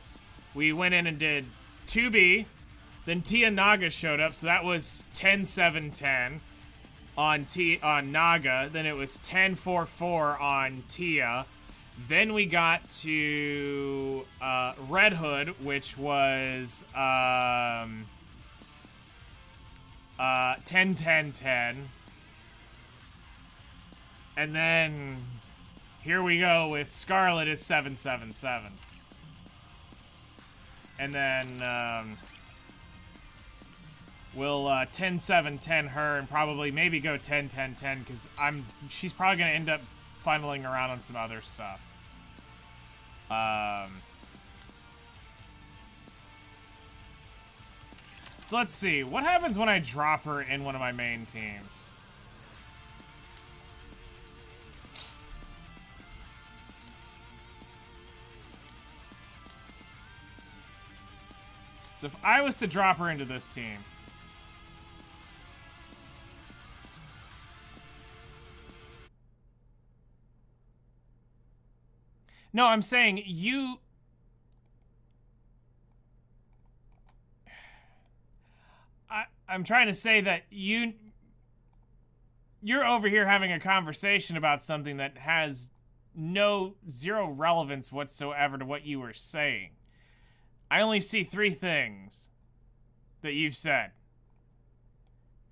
we went in and did 2B. Then Tia Naga showed up, so that was 10, 7, 10 on Naga. Then it was 10, 4, 4 on Tia. Then we got to Red Hood, which was 10, 10, 10. And then here we go with Scarlet is 7, 7, 7. And then we'll 10, 7, 10 her, and probably maybe go 10, 10, 10, because she's probably gonna end up funneling around on some other stuff. So let's see. What happens when I drop her in one of my main teams? So if I was to drop her into this team... No, I'm saying you... I'm trying to say that you're over here having a conversation about something that has zero relevance whatsoever to what you were saying. I only see 3 things that you've said.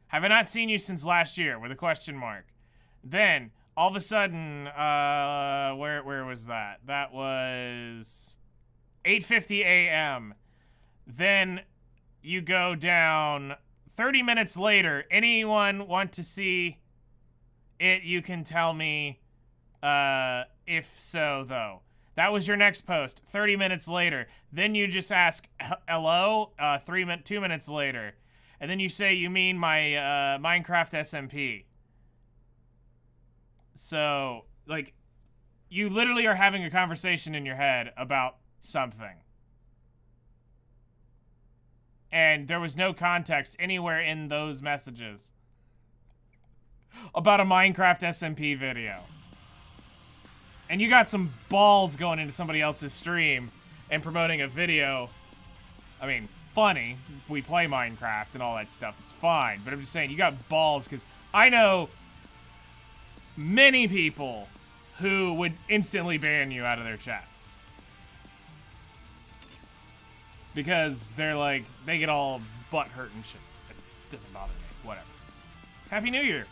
Have I not seen you since last year, with a question mark? Then, all of a sudden, where was that? That was 8:50 a.m. Then you go down 30 minutes later. Anyone want to see it? You can tell me if so, though. That was your next post. 30 minutes later. Then you just ask, hello? 2 minutes later. And then you say you mean my Minecraft SMP. So, like, you literally are having a conversation in your head about something. And there was no context anywhere in those messages about a Minecraft SMP video. And you got some balls going into somebody else's stream and promoting a video. I mean, funny. We play Minecraft and all that stuff. It's fine. But I'm just saying, you got balls because I know many people who would instantly ban you out of their chat. Because they're like, they get all butt hurt and shit. It doesn't bother me. Whatever. Happy New Year.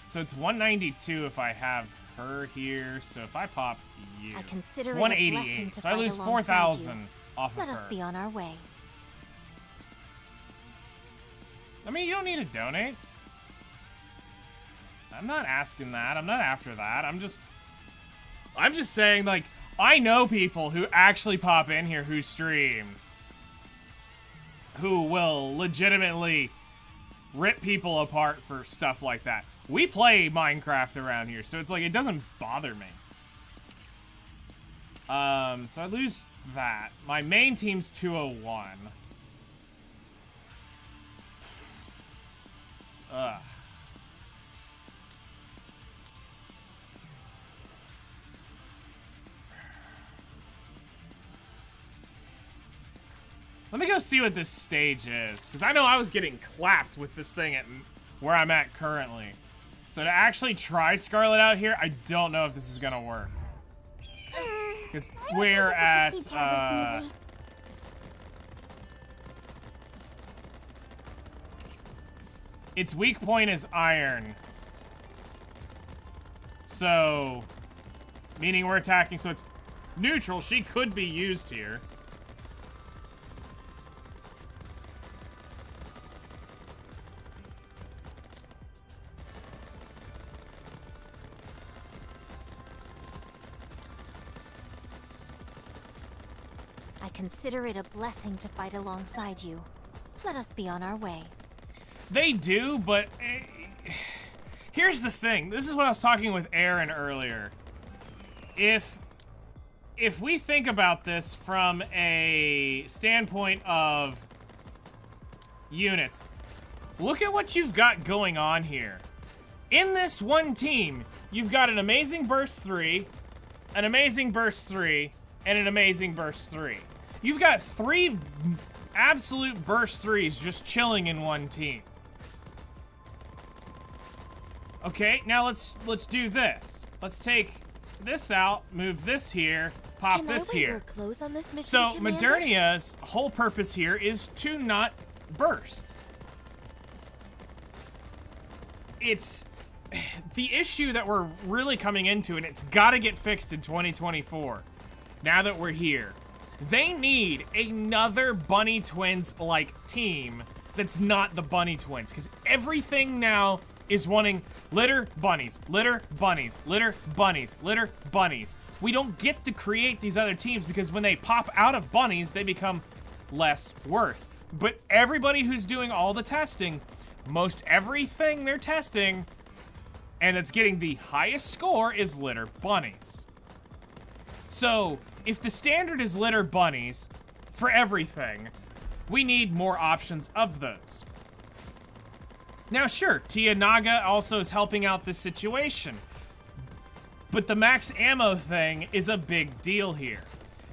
So it's 192 if I have her here. So if I pop you, I consider it's it a blessing 188. to So I fight lose alongside 4,000 you. off of Let her. us be on our way. I mean, you don't need to donate. I'm not asking that. I'm not after that. I'm just saying, like, I know people who actually pop in here who stream, who will legitimately rip people apart for stuff like that. We play Minecraft around here, so it's like, it doesn't bother me. So I lose that. My main team's 201. Ugh. Let me go see what this stage is, because I know I was getting clapped with this thing at where I'm at currently. So to actually try Scarlet out here, I don't know if this is gonna work. Because we're at, its weak point is iron. So, meaning we're attacking, so it's neutral. She could be used here. I consider it a blessing to fight alongside you. Let us be on our way. They do, but here's the thing. This is what I was talking with Aaron earlier. If we think about this from a standpoint of units, look at what you've got going on here. In this one team, you've got an amazing burst 3, an amazing burst 3, and an amazing burst 3. You've got 3 absolute burst 3s just chilling in one team. Okay, now let's do this. Let's take this out, move this here, pop this here. Clothes on this mission, So Commander? Modernia's whole purpose here is to not burst. It's the issue that we're really coming into, and it's got to get fixed in 2024. Now that we're here, they need another Bunny Twins-like team that's not the Bunny Twins, because everything now is wanting litter bunnies, litter bunnies, litter bunnies, litter bunnies. We don't get to create these other teams because when they pop out of bunnies, they become less worth. But everybody who's doing all the testing, most everything they're testing, and that's getting the highest score is litter bunnies. So, if the standard is litter bunnies for everything, we need more options of those. Now, sure, Tia Naga also is helping out this situation, but the max ammo thing is a big deal here.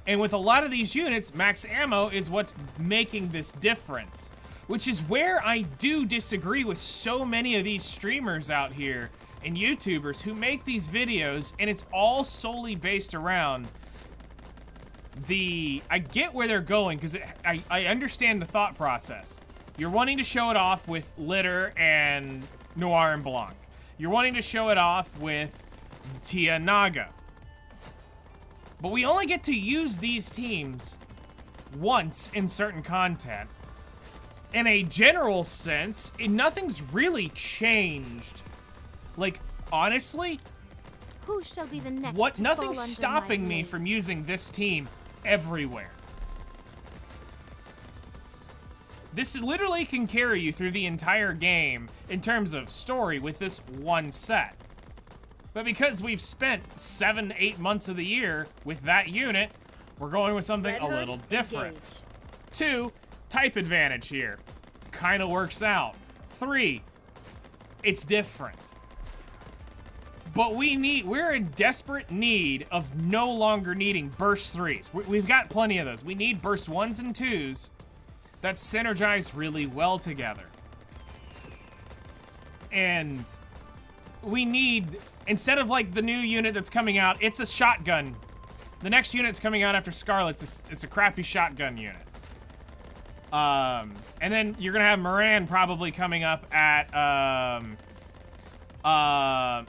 And with a lot of these units, max ammo is what's making this difference, which is where I do disagree with so many of these streamers out here and YouTubers who make these videos, and it's all solely based around I get where they're going, because I understand the thought process. You're wanting to show it off with Litter and Noir and Blanc. You're wanting to show it off with Tia Naga. But we only get to use these teams once in certain content. In a general sense, nothing's really changed. Like, honestly, Who shall be the next? what to nothing's fall under stopping my me blade? from using this team everywhere. This literally can carry you through the entire game in terms of story with this one set. But because we've spent 7-8 months of the year with that unit, we're going with something Red a Hood, little different. engage. 2, type advantage here. Kind of works out. 3, it's different. But we're in desperate need of no longer needing burst 3s. We've got plenty of those. We need burst 1s and 2s that synergize really well together. And we need, instead of like the new unit that's coming out, it's a shotgun. The next unit that's coming out after Scarlet's, it's a crappy shotgun unit. And then you're gonna have Moran probably coming up at,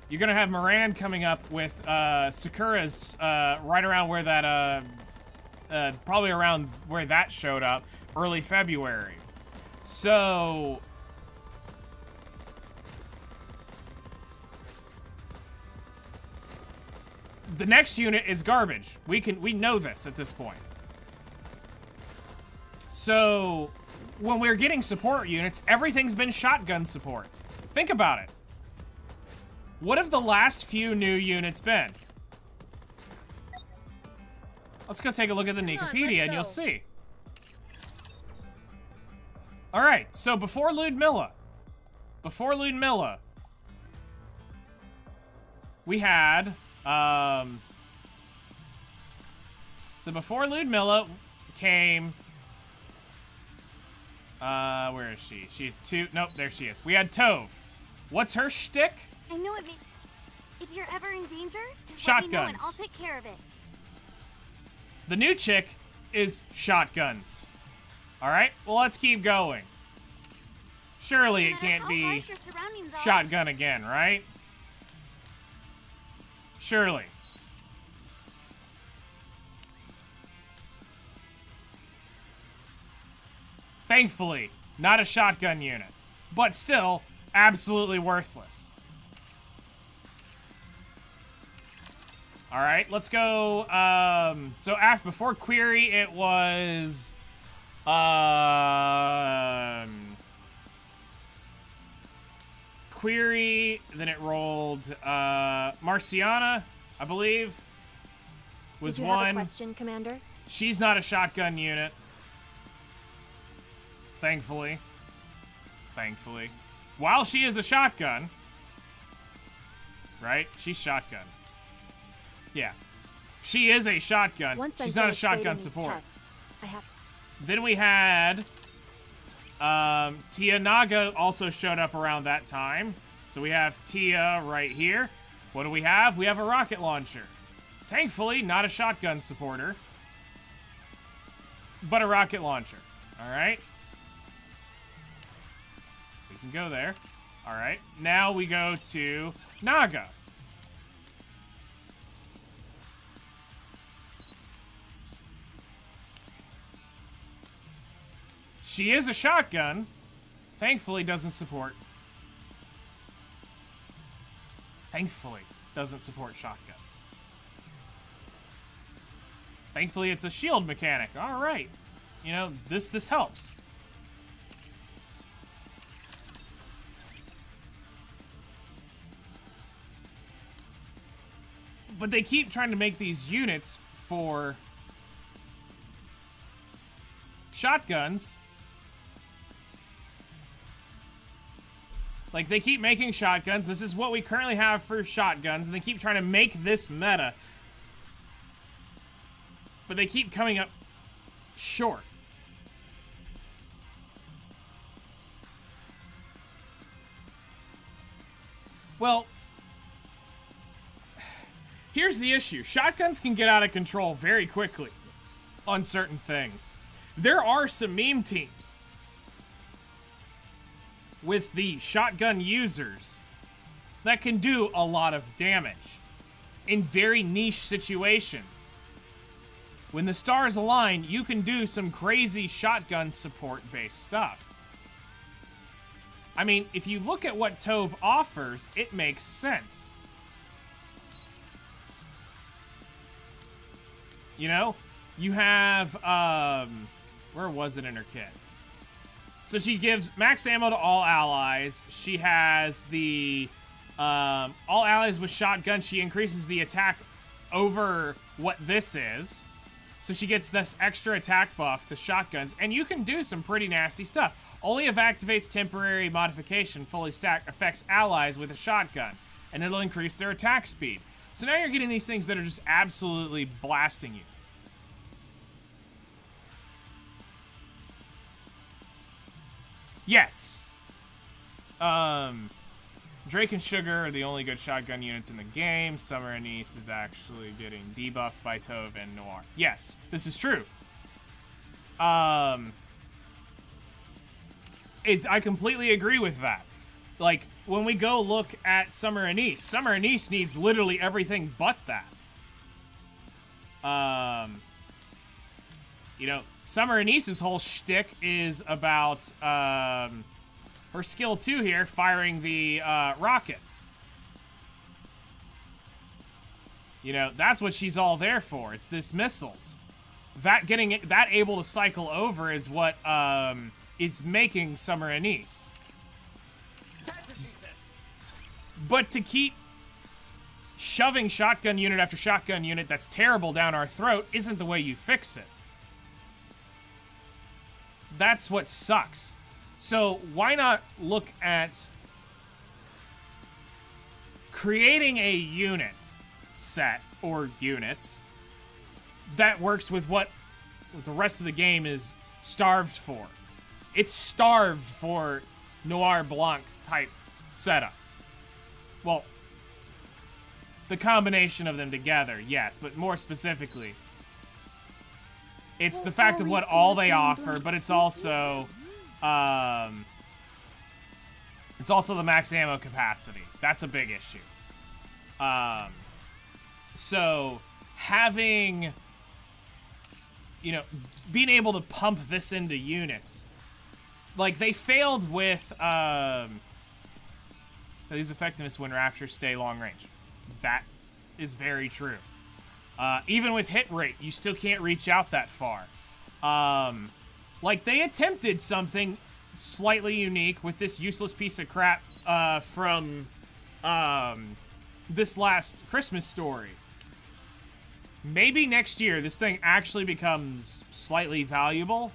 you're gonna have Moran coming up with, Sakura's, right around where that, probably around where that showed up, early February. So, the next unit is garbage. We know this at this point. So, when we're getting support units, everything's been shotgun support. Think about it. What have the last few new units been? Let's go take a look at the Nikkepedia and you'll see. Alright, so before Ludmilla, we had, so before Ludmilla came, where is she? She had 2, nope, there she is. We had Tove. What's her shtick? I know it may... If you're ever in danger, just Shotguns. let me know and I'll take care of it. The new chick is shotguns. Alright, well let's keep going. Surely it can't be shotgun again, right? Surely. Thankfully, not a shotgun unit. But still, absolutely worthless. Alright, let's go, so before Query, it was, Query, then it rolled, Marciana, I believe, was Did you have a one. question, Commander? She's not a shotgun unit. Thankfully. Thankfully. While she is a shotgun, right? She's shotgun. Yeah. She is a shotgun. Once She's I'm not a finished shotgun grading these support. tests, I have... Then we had Tia Naga also showed up around that time. So we have Tia right here. What do we have? We have a rocket launcher. Thankfully, not a shotgun supporter, but a rocket launcher. All right. We can go there. All right. Now we go to Naga. She is a shotgun. Thankfully, doesn't support. Thankfully, doesn't support shotguns. Thankfully, it's a shield mechanic. All right. You know, this helps. But they keep trying to make these units for shotguns. Like, they keep making shotguns. This is what we currently have for shotguns, and they keep trying to make this meta. But they keep coming up short. Well, here's the issue. Shotguns can get out of control very quickly on certain things. There are some meme teams with the shotgun users that can do a lot of damage in very niche situations. When the stars align, you can do some crazy shotgun support-based stuff. I mean, if you look at what Tove offers, it makes sense. You know? You have, where was it in her kit? So she gives max ammo to all allies. She has the, all allies with shotgun. She increases the attack over what this is. So she gets this extra attack buff to shotguns. And you can do some pretty nasty stuff. Only if activates temporary modification, fully stacked, affects allies with a shotgun. And it'll increase their attack speed. So now you're getting these things that are just absolutely blasting you. Yes. Drake and Sugar are the only good shotgun units in the game. Summer Anise is actually getting debuffed by Tove and Noir. Yes, this is true. I completely agree with that. Like, when we go look at Summer Anise needs literally everything but that. You know, Summer Anise's whole shtick is about her skill 2 here, firing the rockets. You know, that's what she's all there for. It's this missiles. That able to cycle over is what is making Summer Anise. But to keep shoving shotgun unit after shotgun unit that's terrible down our throat isn't the way you fix it. That's what sucks. So why not look at creating a unit set or units that works with what the rest of the game is starved for. It's starved for Noir Blanc type setup. Well, the combination of them together, yes, but more specifically, it's the fact of what all they offer, but it's also the max ammo capacity. That's a big issue. So having, you know, being able to pump this into units, like they failed with these effectiveness when Raptors stay long range. That is very true. Even with hit rate, you still can't reach out that far. Like, they attempted something slightly unique with this useless piece of crap from this last Christmas story. Maybe next year this thing actually becomes slightly valuable.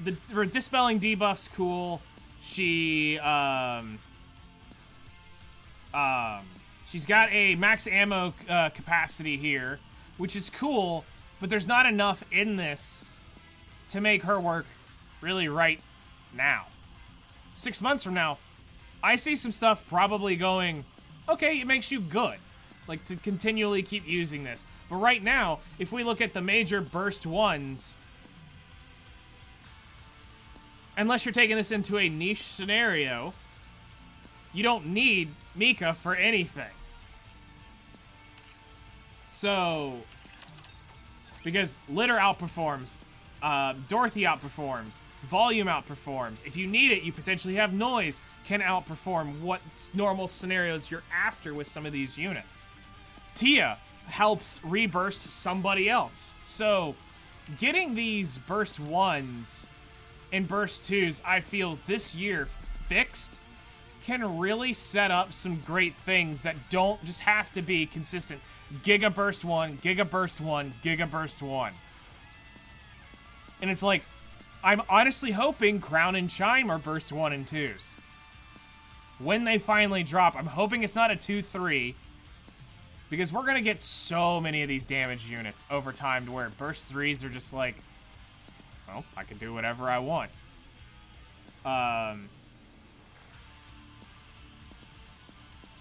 The dispelling debuff's cool. She's got a max ammo capacity here, which is cool, but there's not enough in this to make her work really right now. 6 months from now, I see some stuff probably going, okay, it makes you good. Like, to continually keep using this. But right now, if we look at the major burst ones, unless you're taking this into a niche scenario, you don't need Nikke for anything. So, because Litter outperforms, Dorothy outperforms, Volume outperforms. If you need it, you potentially have Noise can outperform what normal scenarios you're after with some of these units. Tia helps reburst somebody else. So, getting these burst 1s and burst 2s, I feel this year fixed, can really set up some great things that don't just have to be consistent. Giga burst 1, Giga burst 1, Giga burst 1. And it's like, I'm honestly hoping Crown and Chime are burst 1 and 2s. When they finally drop, I'm hoping it's not a 2-3. Because we're going to get so many of these damage units over time to where burst 3s are just like, well, I can do whatever I want.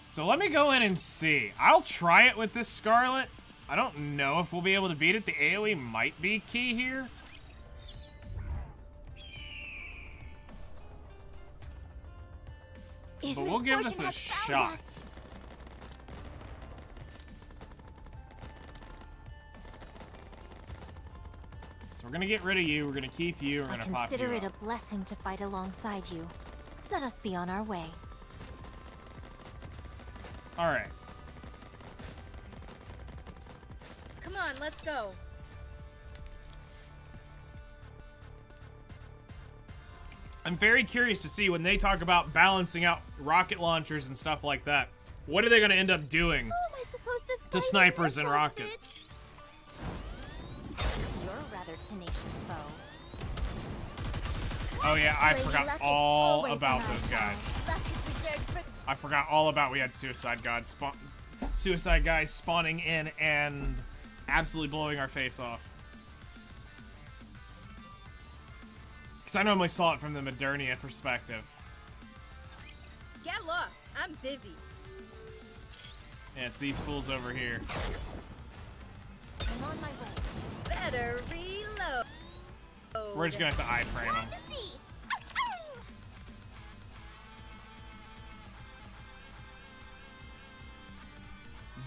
So let me go in and see. I'll try it with this Scarlet. I don't know if we'll be able to beat it. The AoE might be key here. But we'll give this a shot. So we're gonna get rid of you. We're gonna keep you. We're gonna pop you. I consider it a blessing to fight alongside you. Let us be on our way. All right. Come on, let's go. I'm very curious to see when they talk about balancing out rocket launchers and stuff like that. What are they going to end up doing How am I supposed to to fight snipers in and this rockets? You're a rather tenacious foe. Oh yeah, I Lady forgot Luck is all always about on our those side. guys. Luck is reserved for I forgot all about we had suicide guys spawning in and absolutely blowing our face off. Because I normally saw it from the Modernia perspective. Get lost. I'm busy. Yeah, it's these fools over here. I'm on my way. Better reload. We're just gonna have to iframe them. to see.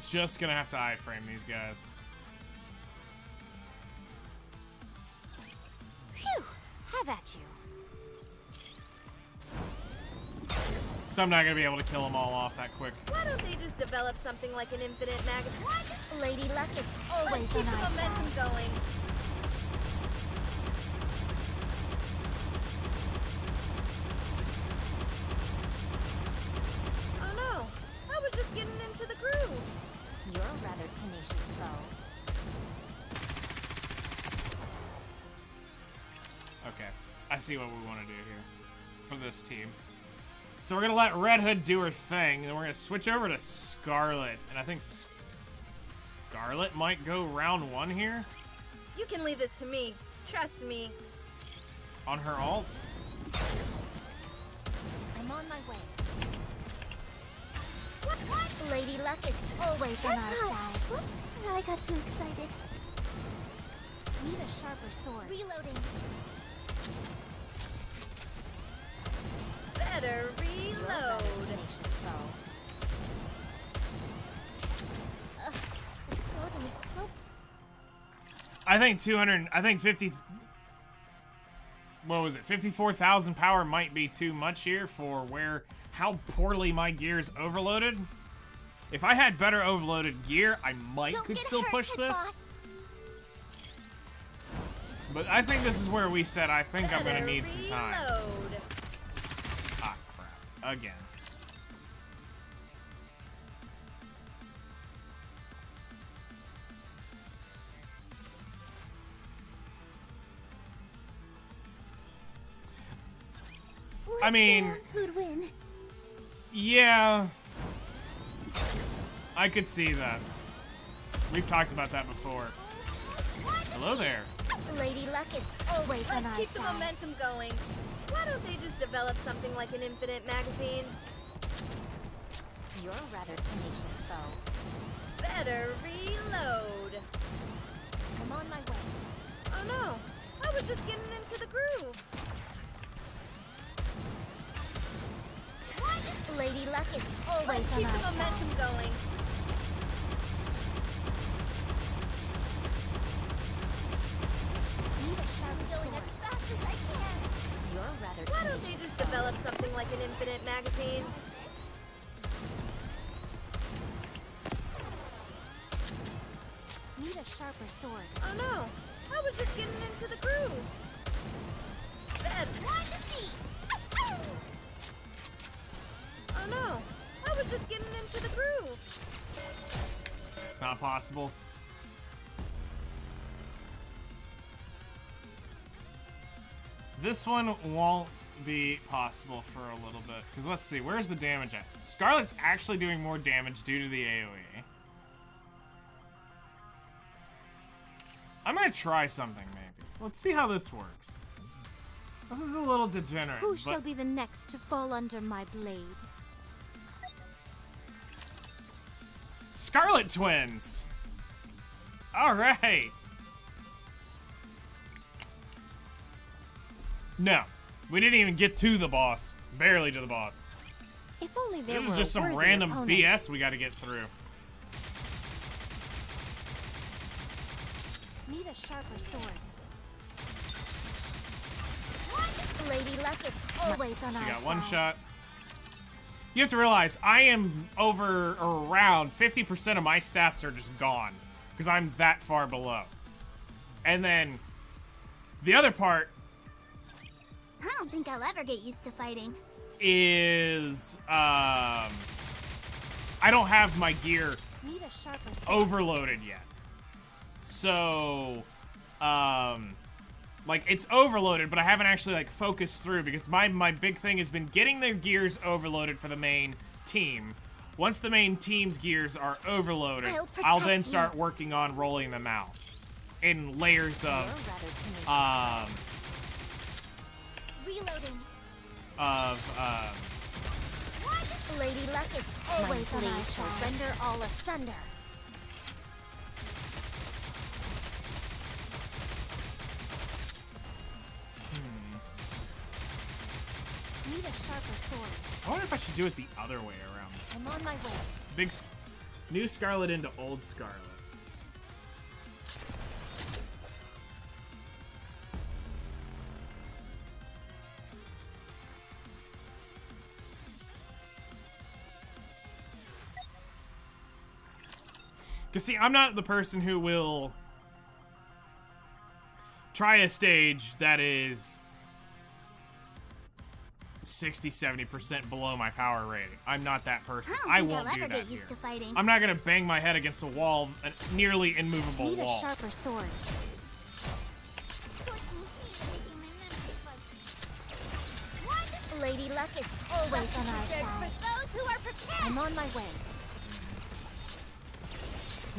Just gonna have to iframe these guys. Phew! Have at you. So I'm not gonna be able to kill them all off that quick. Why don't they just develop something like an infinite magazine? Lady Luck is Let's always keep on the our momentum side. going. Oh no! I was just getting into the groove. You're a rather tenacious foe. Okay, I see what we want to do here for this team. So we're gonna let Red Hood do her thing, and then we're gonna switch over to Scarlet, and I think Scarlet might go round one here You can leave this to me. Trust me. on her ult. I'm on my way. Lady Luck is always on our side. Whoops, I got too excited. Need a sharper sword. Reloading. Better You're a rather reload. tenacious foe. This clothing is so I think 50. What was it? 54,000 power might be too much here for how poorly my gear is overloaded. If I had better overloaded gear, I Don't could get still hurt, push Kid this. Boss. But I think this is where we said I think I'm gonna Better need some time. reload. Ah, crap. Again. I mean, who'd win? yeah. I could see that. We've talked about that before. Hello there. Lady Luck is always on Let's our keep the side. momentum going. Why don't they just develop something like an infinite magazine? You're a rather tenacious foe. Better reload. I'm on my way. Oh no! I was just getting into the groove. Lady Luck is always Let's on keep our the momentum side. going. Need a sharper Going sword. as fast as I can. You're a rather Why don't they tenacious just foe. develop something like an infinite magazine? Need a sharper sword. Oh no! I was just getting into the groove. Oh no! I was just getting into the groove. It's not possible. This one won't be possible for a little bit. Because let's see, where's the damage at? Scarlet's actually doing more damage due to the AoE. I'm gonna try something, maybe. Let's see how this works. This is a little degenerate, Who but shall be the next to fall under my blade? Scarlet Twins! Alright! No, we didn't even get to the boss. Barely to the boss. If only there This were is just a some worthy random opponent. BS we gotta get through. Need a sharper sword. Lady Luck is always on She our got one side. shot. You have to realize I am over or around 50% of my stats are just gone because I'm that far below. And then the other part I don't think I'll ever get used to fighting. is I don't have my gear Need a sharper sword. overloaded yet. So like it's overloaded, but I haven't actually like focused through because my big thing has been getting their gears overloaded for the main team. Once the main team's gears are overloaded, I'll then start working on rolling them out in layers of Reloading. Lady Luck is My always on our blade shall side. render all asunder. Need a sharper sword. I wonder if I should do it the other way around. I'm on my way. New Scarlet into old Scarlet. Because, see, I'm not the person who will try a stage that is 60-70% below my power rating. I'm not that person. I think won't I'll do ever that get used here. to fighting. I'm not going to bang my head against a wall, a nearly immovable Need a wall. sharper sword. Lady Luck is always on our side. Those who are prepared. I'm on my way.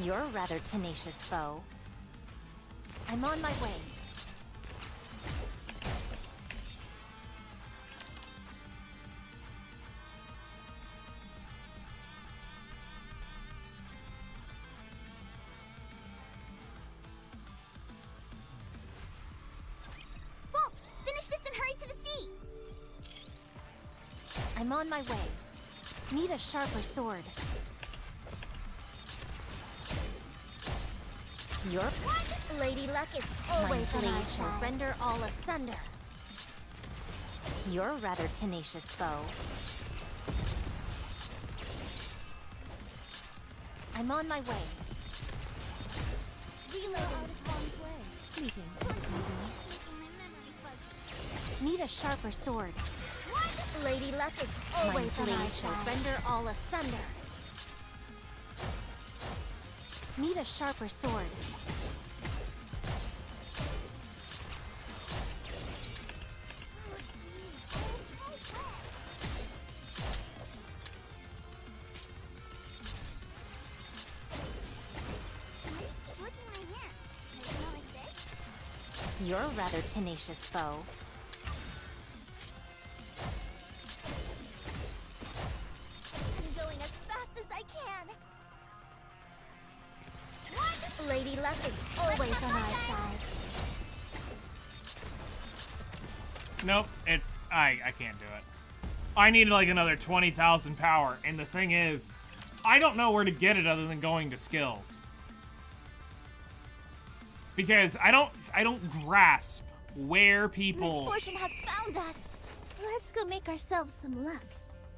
You're a rather tenacious foe. I'm on my way. Bolt, finish this and hurry to the sea. I'm on my way. Need a sharper sword. Your Lady Luck is my always on our blade shall side. render all asunder. You're a rather tenacious foe. I'm on my way. Reloading. Out of harm's way. Fleeting. Need a sharper sword. Lady Luck is My always on our blade shall side. render all asunder. Need a sharper sword. Look at my hands. They smell like this? You're a rather tenacious foe. I'm going as fast as I can. Lady Luck is always on our side. Nope, I can't do it. I need like another 20,000 power, and the thing is, I don't know where to get it other than going to skills. Because I don't grasp where people Misfortune has found us. Let's go make ourselves some luck.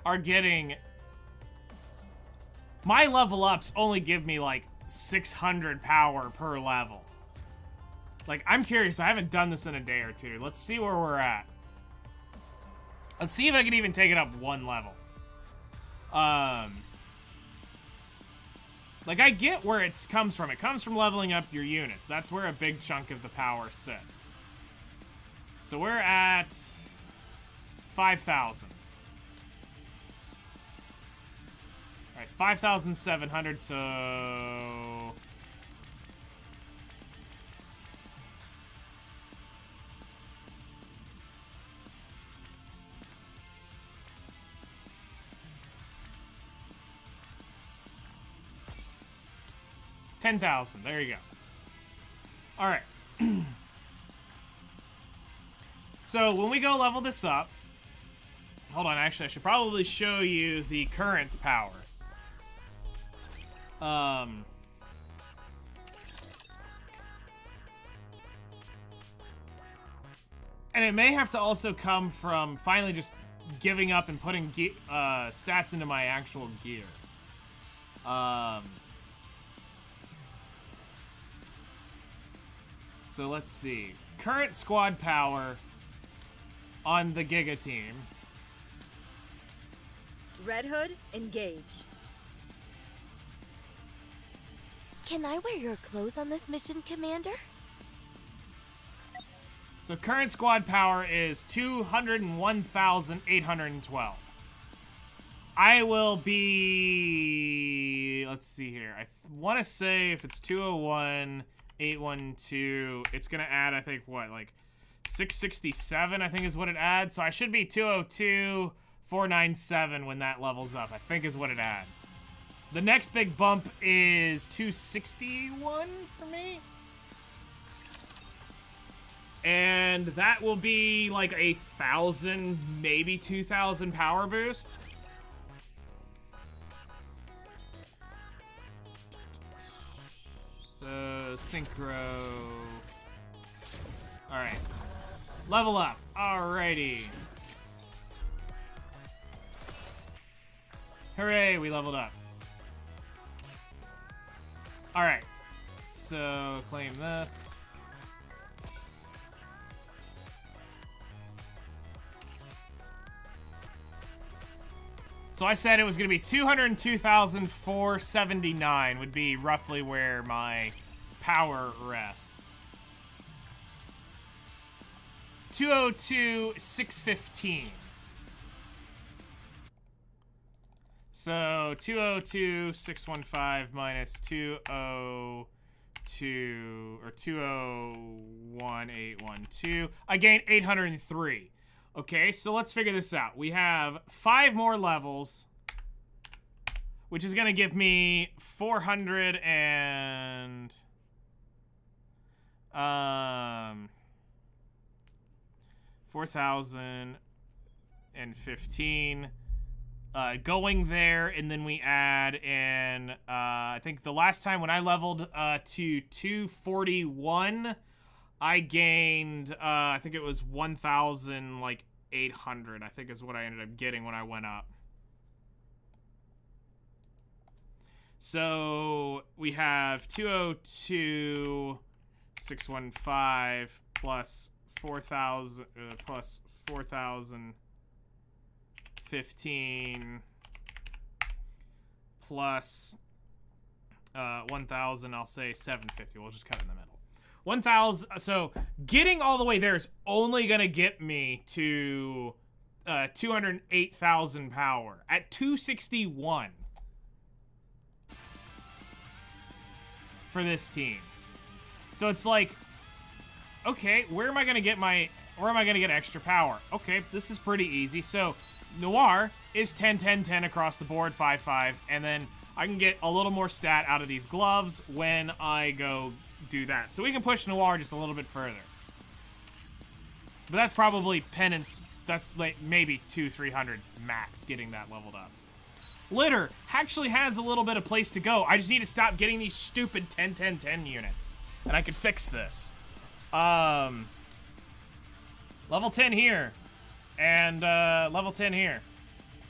are getting. My level ups only give me like 600 power per level. Like, I'm curious, I haven't done this in a day or two. Let's see where we're at. Let's see if I can even take it up one level. Like, I get where it comes from. It comes from leveling up your units. That's where a big chunk of the power sits. So we're at 5,000. Alright, 5,700, so... $10,000. There you go. All right. So when we go level this up, hold on. Actually, I should probably show you the current power. And it may have to also come from finally just giving up and putting stats into my actual gear. So let's see. Current squad power on the Giga team. Red Hood, engage. Can I wear your clothes on this mission, Commander? So current squad power is 201,812. I will be... Let's see here. I want to say if it's 201,812, it's going to add, I think, what, like 667, I think is what it adds. So I should be 202,497 when that levels up, I think is what it adds. The next big bump is 261 for me. And that will be like 1,000, maybe 2,000 power boost. So, synchro. Alright. Level up. Alrighty. Hooray, we leveled up. Alright. So, claim this. So I said it was going to be 202,479 would be roughly where my power rests. 202,615. So 202,615 minus 202 or 201,812. I gained 803. Okay, so let's figure this out. We have 5 more levels, which is going to give me 4,015 going there, and then we add in, I think the last time when I leveled to 241, I gained, I think it was 1,800, I think is what I ended up getting when I went up. So we have 202,615 plus 4,000, plus 4,015 plus 1,000, I'll say 750. We'll just cut it in the middle. 1,000, so getting all the way there is only gonna get me to 208,000 power at 261 for this team. So it's like, okay, where am I gonna get extra power? Okay, this is pretty easy. So Noir is 10, 10, 10 across the board, 5, 5, and then I can get a little more stat out of these gloves when I go do that. So we can push Noir just a little bit further. But that's probably penance. That's like maybe 200-300 max getting that leveled up. Litter actually has a little bit of place to go. I just need to stop getting these stupid 10, 10, 10 units. And I could fix this. Level 10 here. And level 10 here.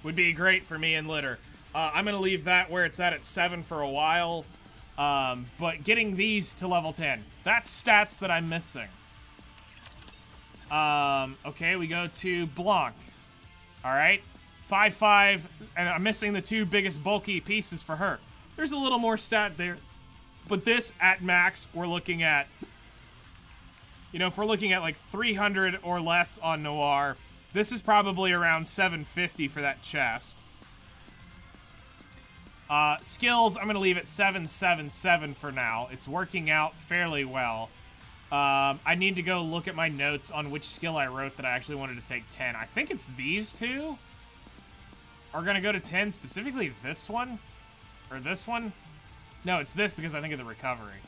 Would be great for me and Litter. I'm going to leave that where it's at 7 for a while. But getting these to level 10, that's stats that I'm missing. Okay, we go to Blanc. Alright, 5, 5, and I'm missing the 2 biggest bulky pieces for her. There's a little more stat there. But this, at max, we're looking at, you know, if we're looking at like 300 or less on Noir, this is probably around 750 for that chest. Skills, I'm going to leave it 777 for now. It's working out fairly well. I need to go look at my notes on which skill I wrote that I actually wanted to take 10. I think it's these two are going to go to 10, specifically this one. Or this one. No, it's this because I think of the recovery.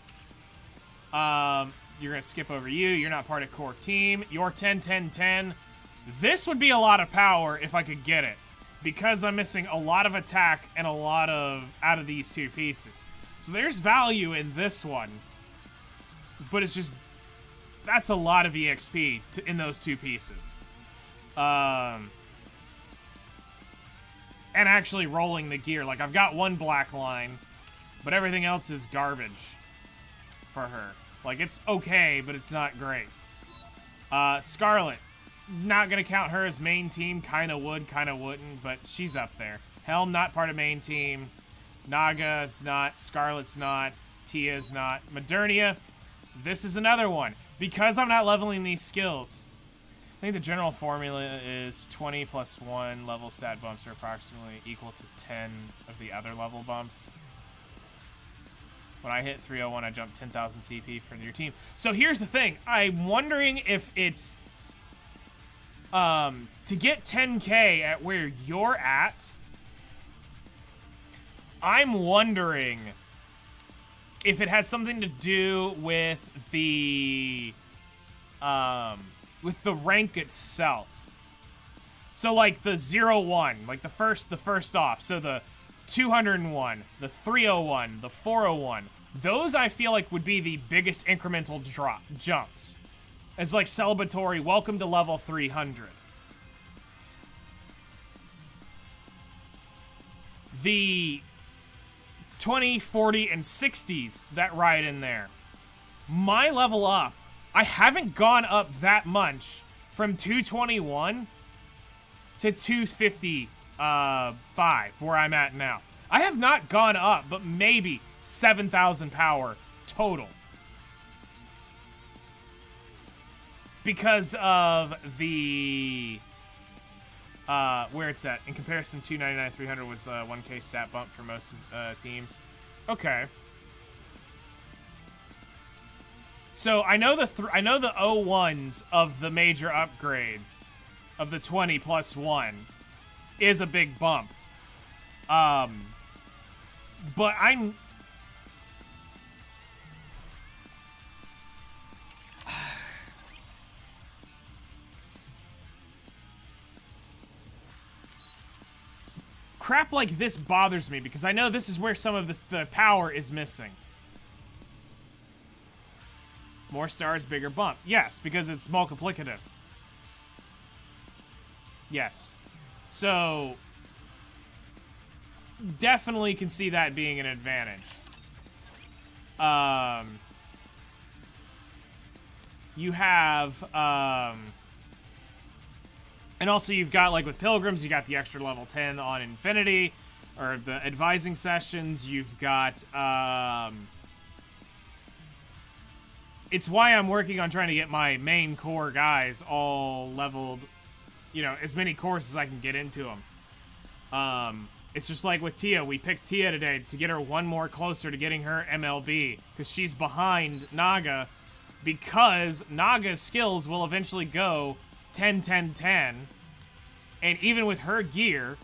You're going to skip over you. You're not part of core team. You're 10, 10, 10. This would be a lot of power if I could get it, because I'm missing a lot of attack and a lot of out of these 2 pieces. So there's value in this one, but it's just That's a lot of EXP in those two pieces. And actually rolling the gear. Like, I've got one black line, but everything else is garbage for her. Like, it's okay, but it's not great. Scarlet. Not gonna count her as main team. Kinda would, kinda wouldn't, but she's up there. Helm, not part of main team. Naga, it's not. Scarlet's not. Tia's not. Modernia, this is another one. Because I'm not leveling these skills, I think the general formula is 20 plus 1 level stat bumps are approximately equal to 10 of the other level bumps. When I hit 301, I jump 10,000 CP for your team. So here's the thing. I'm wondering if it's... to get 10k at where you're at, I'm wondering if it has something to do with the rank itself. So like the 0-1, like the first off. So the 201, the 301, the 401. Those I feel like would be the biggest incremental jumps. It's like celebratory, welcome to level 300. The 20, 40, and 60s that ride in there. My level up, I haven't gone up that much from 221 to 255, where I'm at now. I have not gone up, but maybe 7,000 power total. Because of the... where it's at. In comparison, 299, 300 was 1k stat bump for most teams. Okay. So I know the 01s of the major upgrades of the 20 plus 1 is a big bump. But I'm... Crap like this bothers me because I know this is where some of the power is missing. More stars, bigger bump. Yes, because it's multiplicative. Yes. So, definitely can see that being an advantage. You have, and also you've got, like with Pilgrims, you got the extra level 10 on Infinity, or the advising sessions. You've got, it's why I'm working on trying to get my main core guys all leveled, you know, as many cores as I can get into them. It's just like with Tia. We picked Tia today to get her one more closer to getting her MLB, because she's behind Naga, because Naga's skills will eventually go 10, 10, 10, and even with her gear,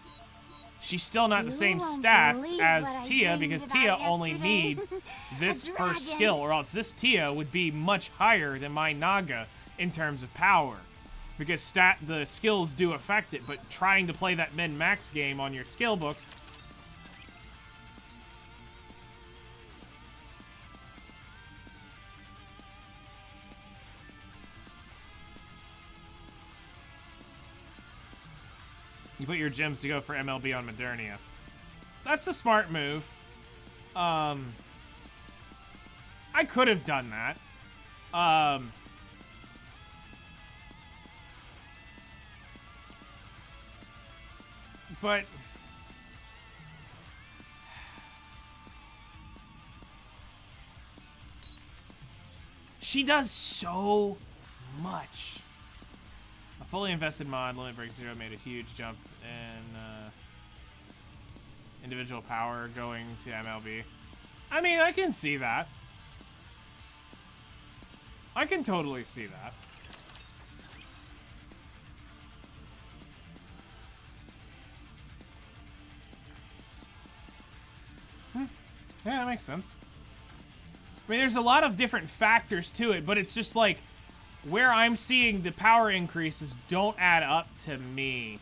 she's still not the same stats as Tia, because Tia only needs this first skill, or else this Tia would be much higher than my Naga in terms of power, because the skills do affect it. But trying to play that min-max game on your skill books, you put your gems to go for MLB on Modernia. That's a smart move. I could have done that. But she does so much. A fully invested mod, Limit Break 0, made a huge jump in individual power going to MLB. I mean, I can see that. I can totally see that. Yeah, that makes sense. I mean, there's a lot of different factors to it, but it's just like, where I'm seeing the power increases don't add up to me.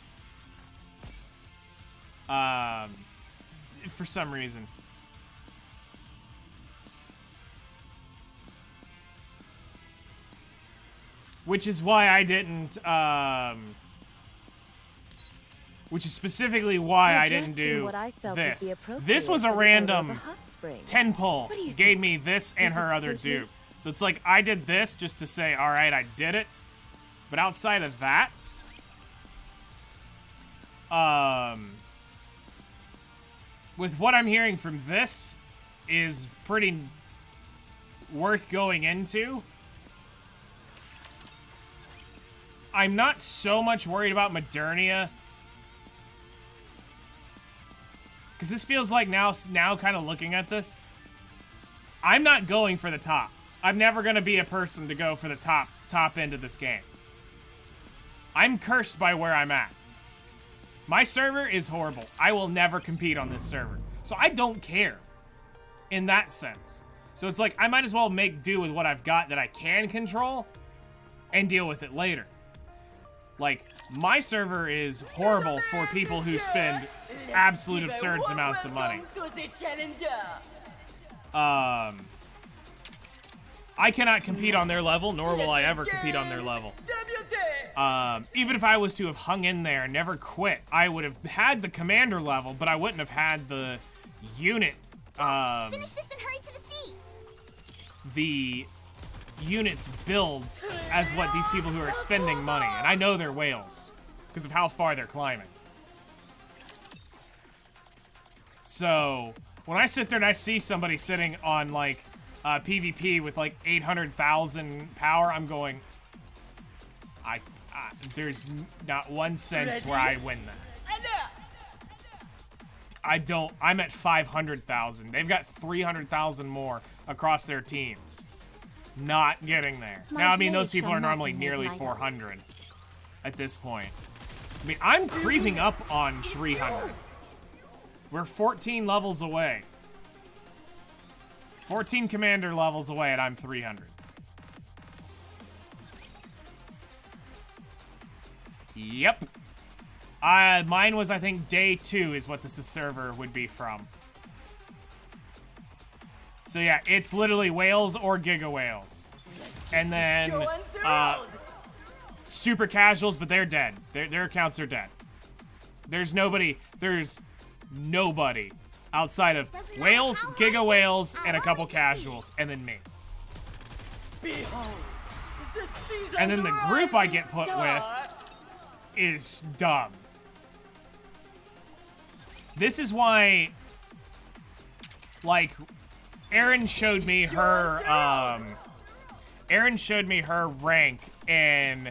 For some reason. Which is why I didn't, which is specifically why I didn't do this. This was a random 10 pull. Gave me this and her other dupe. So it's like I did this just to say, all right, I did it. But outside of that, with what I'm hearing from this is pretty worth going into. I'm not so much worried about Modernia. Because this feels like now kind of looking at this, I'm not going for the top. I'm never going to be a person to go for the top end of this game. I'm cursed by where I'm at. My server is horrible. I will never compete on this server. So I don't care in that sense. So it's like I might as well make do with what I've got that I can control and deal with it later. Like, my server is horrible for people who spend absolute absurd amounts of money. I cannot compete on their level, nor will I ever compete on their level. Even if I was to have hung in there and never quit, I would have had the commander level, but I wouldn't have had the unit, Finish this and hurry to the sea. the units build as what these people who are spending money, and I know they're whales because of how far they're climbing. So when I sit there and I see somebody sitting on like PvP with like 800,000 power, I'm going, there's not one sense where I win that. I'm at 500,000. They've got 300,000 more across their teams. Not getting there. Now, I mean, those people are normally nearly 400 at this point. I mean, I'm creeping up on 300. We're 14 levels away. 14 commander levels away, and I'm 300. Yep. Mine was, I think, day 2 is what this server would be from. So yeah, it's literally whales or giga whales. And then super casuals, but they're dead. Their accounts are dead. There's nobody outside of whales, giga whales, and a couple casuals, and then me. And then the group I get put with is dumb. This is why, like, Erin showed me her rank in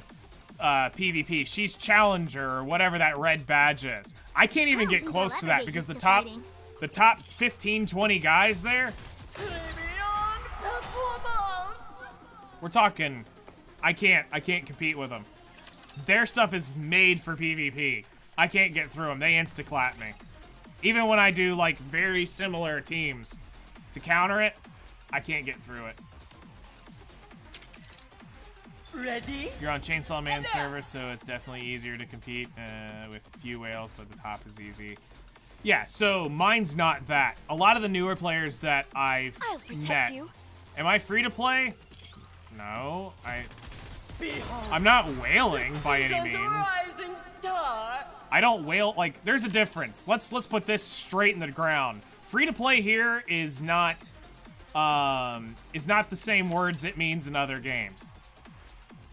PvP. She's challenger or whatever that red badge is. I can't even get close to that because the top 15, 20 guys there, we're talking, I can't compete with them. Their stuff is made for PvP. I can't get through them. They insta-clap me. Even when I do like very similar teams to counter it, I can't get through it. Ready? You're on Chainsaw Man server, so it's definitely easier to compete with few whales, but the top is easy. Yeah, so mine's not that. A lot of the newer players that I've met. Am I free to play? No, I'm not whaling by any means. I don't whale, like, there's a difference. Let's put this straight in the ground. Free to play here is not the same words it means in other games.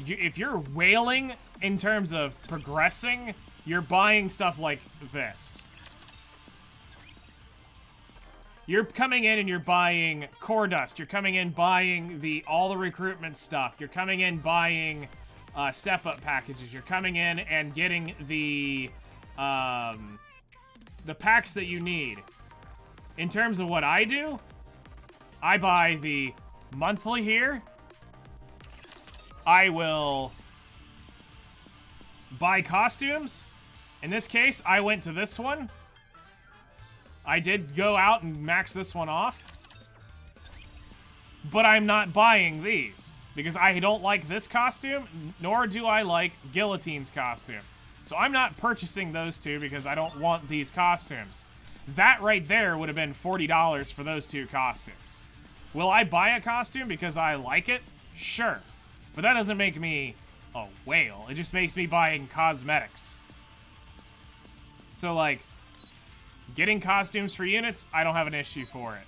If you're whaling in terms of progressing, you're buying stuff like this. You're coming in and you're buying core dust. You're coming in buying all the recruitment stuff. You're coming in buying step-up packages. You're coming in and getting the packs that you need. In terms of what I do, I buy the monthly here. I will buy costumes. In this case, I went to this one. I did go out and max this one off. But I'm not buying these because I don't like this costume, nor do I like Guillotine's costume. So I'm not purchasing those two because I don't want these costumes. That right there would have been $40 for those two costumes. Will I buy a costume because I like it? Sure. But that doesn't make me a whale. It just makes me buying cosmetics. So, like, getting costumes for units, I don't have an issue for it.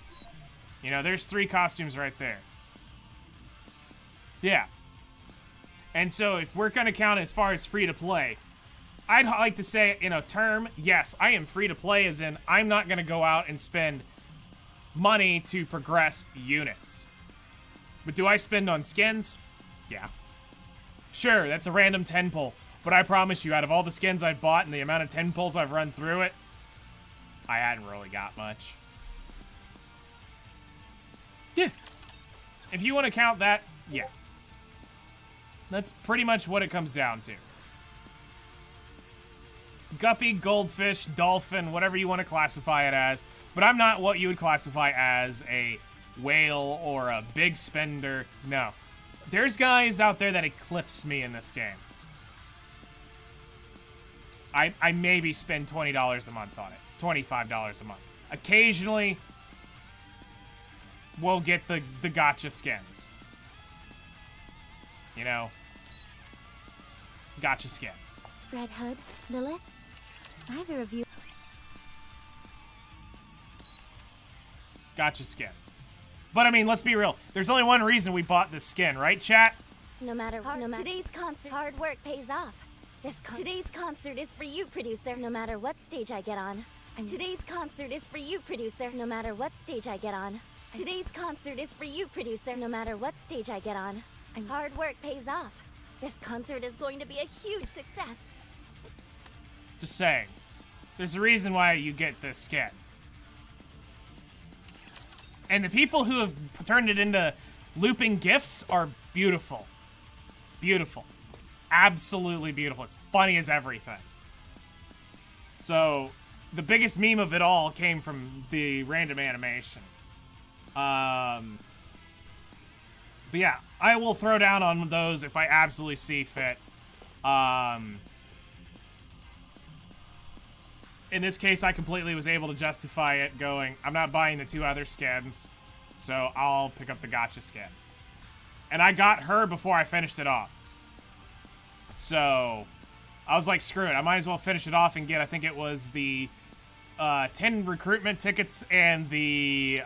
You know, there's 3 costumes right there. Yeah. And so, if we're going to count as far as free-to-play, I'd like to say in a term, yes, I am free-to-play, as in I'm not going to go out and spend money to progress units. But do I spend on skins? Yeah. Sure, that's a random 10 pull. But I promise you, out of all the skins I've bought and the amount of 10 pulls I've run through it, I hadn't really got much. Yeah. If you want to count that, yeah. That's pretty much what it comes down to. Guppy, goldfish, dolphin, whatever you want to classify it as. But I'm not what you would classify as a whale or a big spender. No. There's guys out there that eclipse me in this game. I maybe spend $20 a month on it. $25 a month. Occasionally, we'll get the gacha skins. You know? Gacha skin. Red Hood, Lilith, neither of you. Gacha skin. But I mean, let's be real. There's only one reason we bought this skin, right, chat? No matter today's concert, hard work pays off. Today's concert is for you, producer. No matter what stage I get on. Today's concert is for you, producer. No matter what stage I get on. Today's concert is for you, producer. No matter what stage I get on. Hard work pays off. This concert is going to be a huge success. Just saying. There's a reason why you get this skin. And the people who have turned it into looping gifts are beautiful. It's beautiful. Absolutely beautiful. It's funny as everything. So, the biggest meme of it all came from the random animation. But yeah, I will throw down on those if I absolutely see fit. In this case, I completely was able to justify it going, I'm not buying the 2 other skins, so I'll pick up the gacha skin. And I got her before I finished it off. So, I was like, screw it. I might as well finish it off and get, I think it was the 10 recruitment tickets and the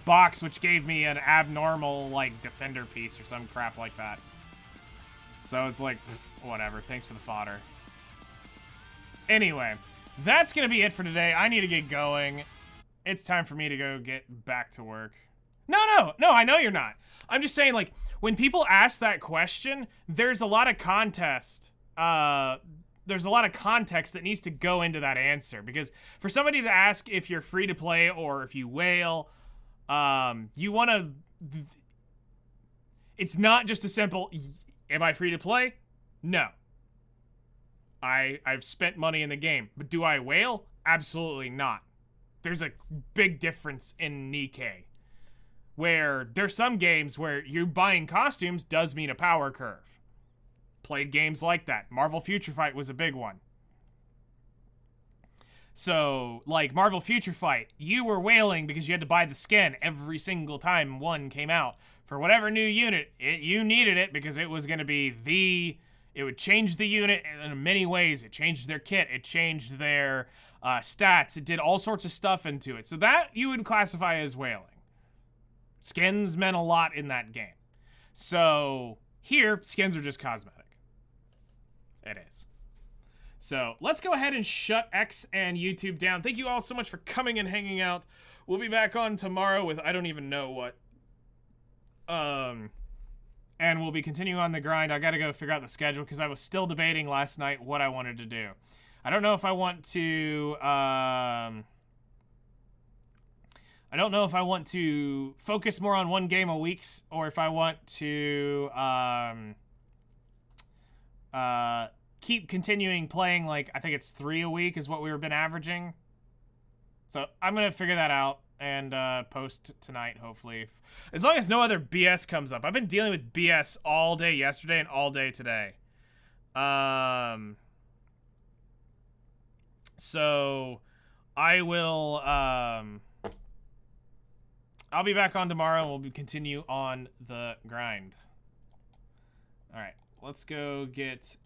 box, which gave me an abnormal, like, defender piece or some crap like that. So it's like, whatever. Thanks for the fodder. Anyway, that's going to be it for today. I need to get going. It's time for me to go get back to work. No, I know you're not. I'm just saying, like, when people ask that question, there's a lot of context. There's a lot of context that needs to go into that answer. Because for somebody to ask if you're free to play or if you whale, you want to... It's not just a simple, am I free to play? No. I've spent money in the game. But do I whale? Absolutely not. There's a big difference in Nikke. Where there's some games where you buying costumes does mean a power curve. Played games like that. Marvel Future Fight was a big one. So, like Marvel Future Fight, you were whaling because you had to buy the skin every single time one came out. For whatever new unit, you needed it because it was going to be it would change the unit in many ways. It changed their kit. It changed their stats. It did all sorts of stuff into it. So that you would classify as whaling. Skins meant a lot in that game. So here, skins are just cosmetic. It is. So let's go ahead and shut X and YouTube down. Thank you all so much for coming and hanging out. We'll be back on tomorrow with I don't even know what. And we'll be continuing on the grind. I gotta go figure out the schedule because I was still debating last night what I wanted to do. I don't know if I want to, I don't know if I want to focus more on one game a week or if I want to, keep continuing playing, like, I think it's 3 a week is what we've been averaging. So I'm gonna figure that out and post tonight, hopefully. As long as no other BS comes up. I've been dealing with BS all day yesterday and all day today. So I will, I'll be back on tomorrow and we'll continue on the grind. All right, let's go get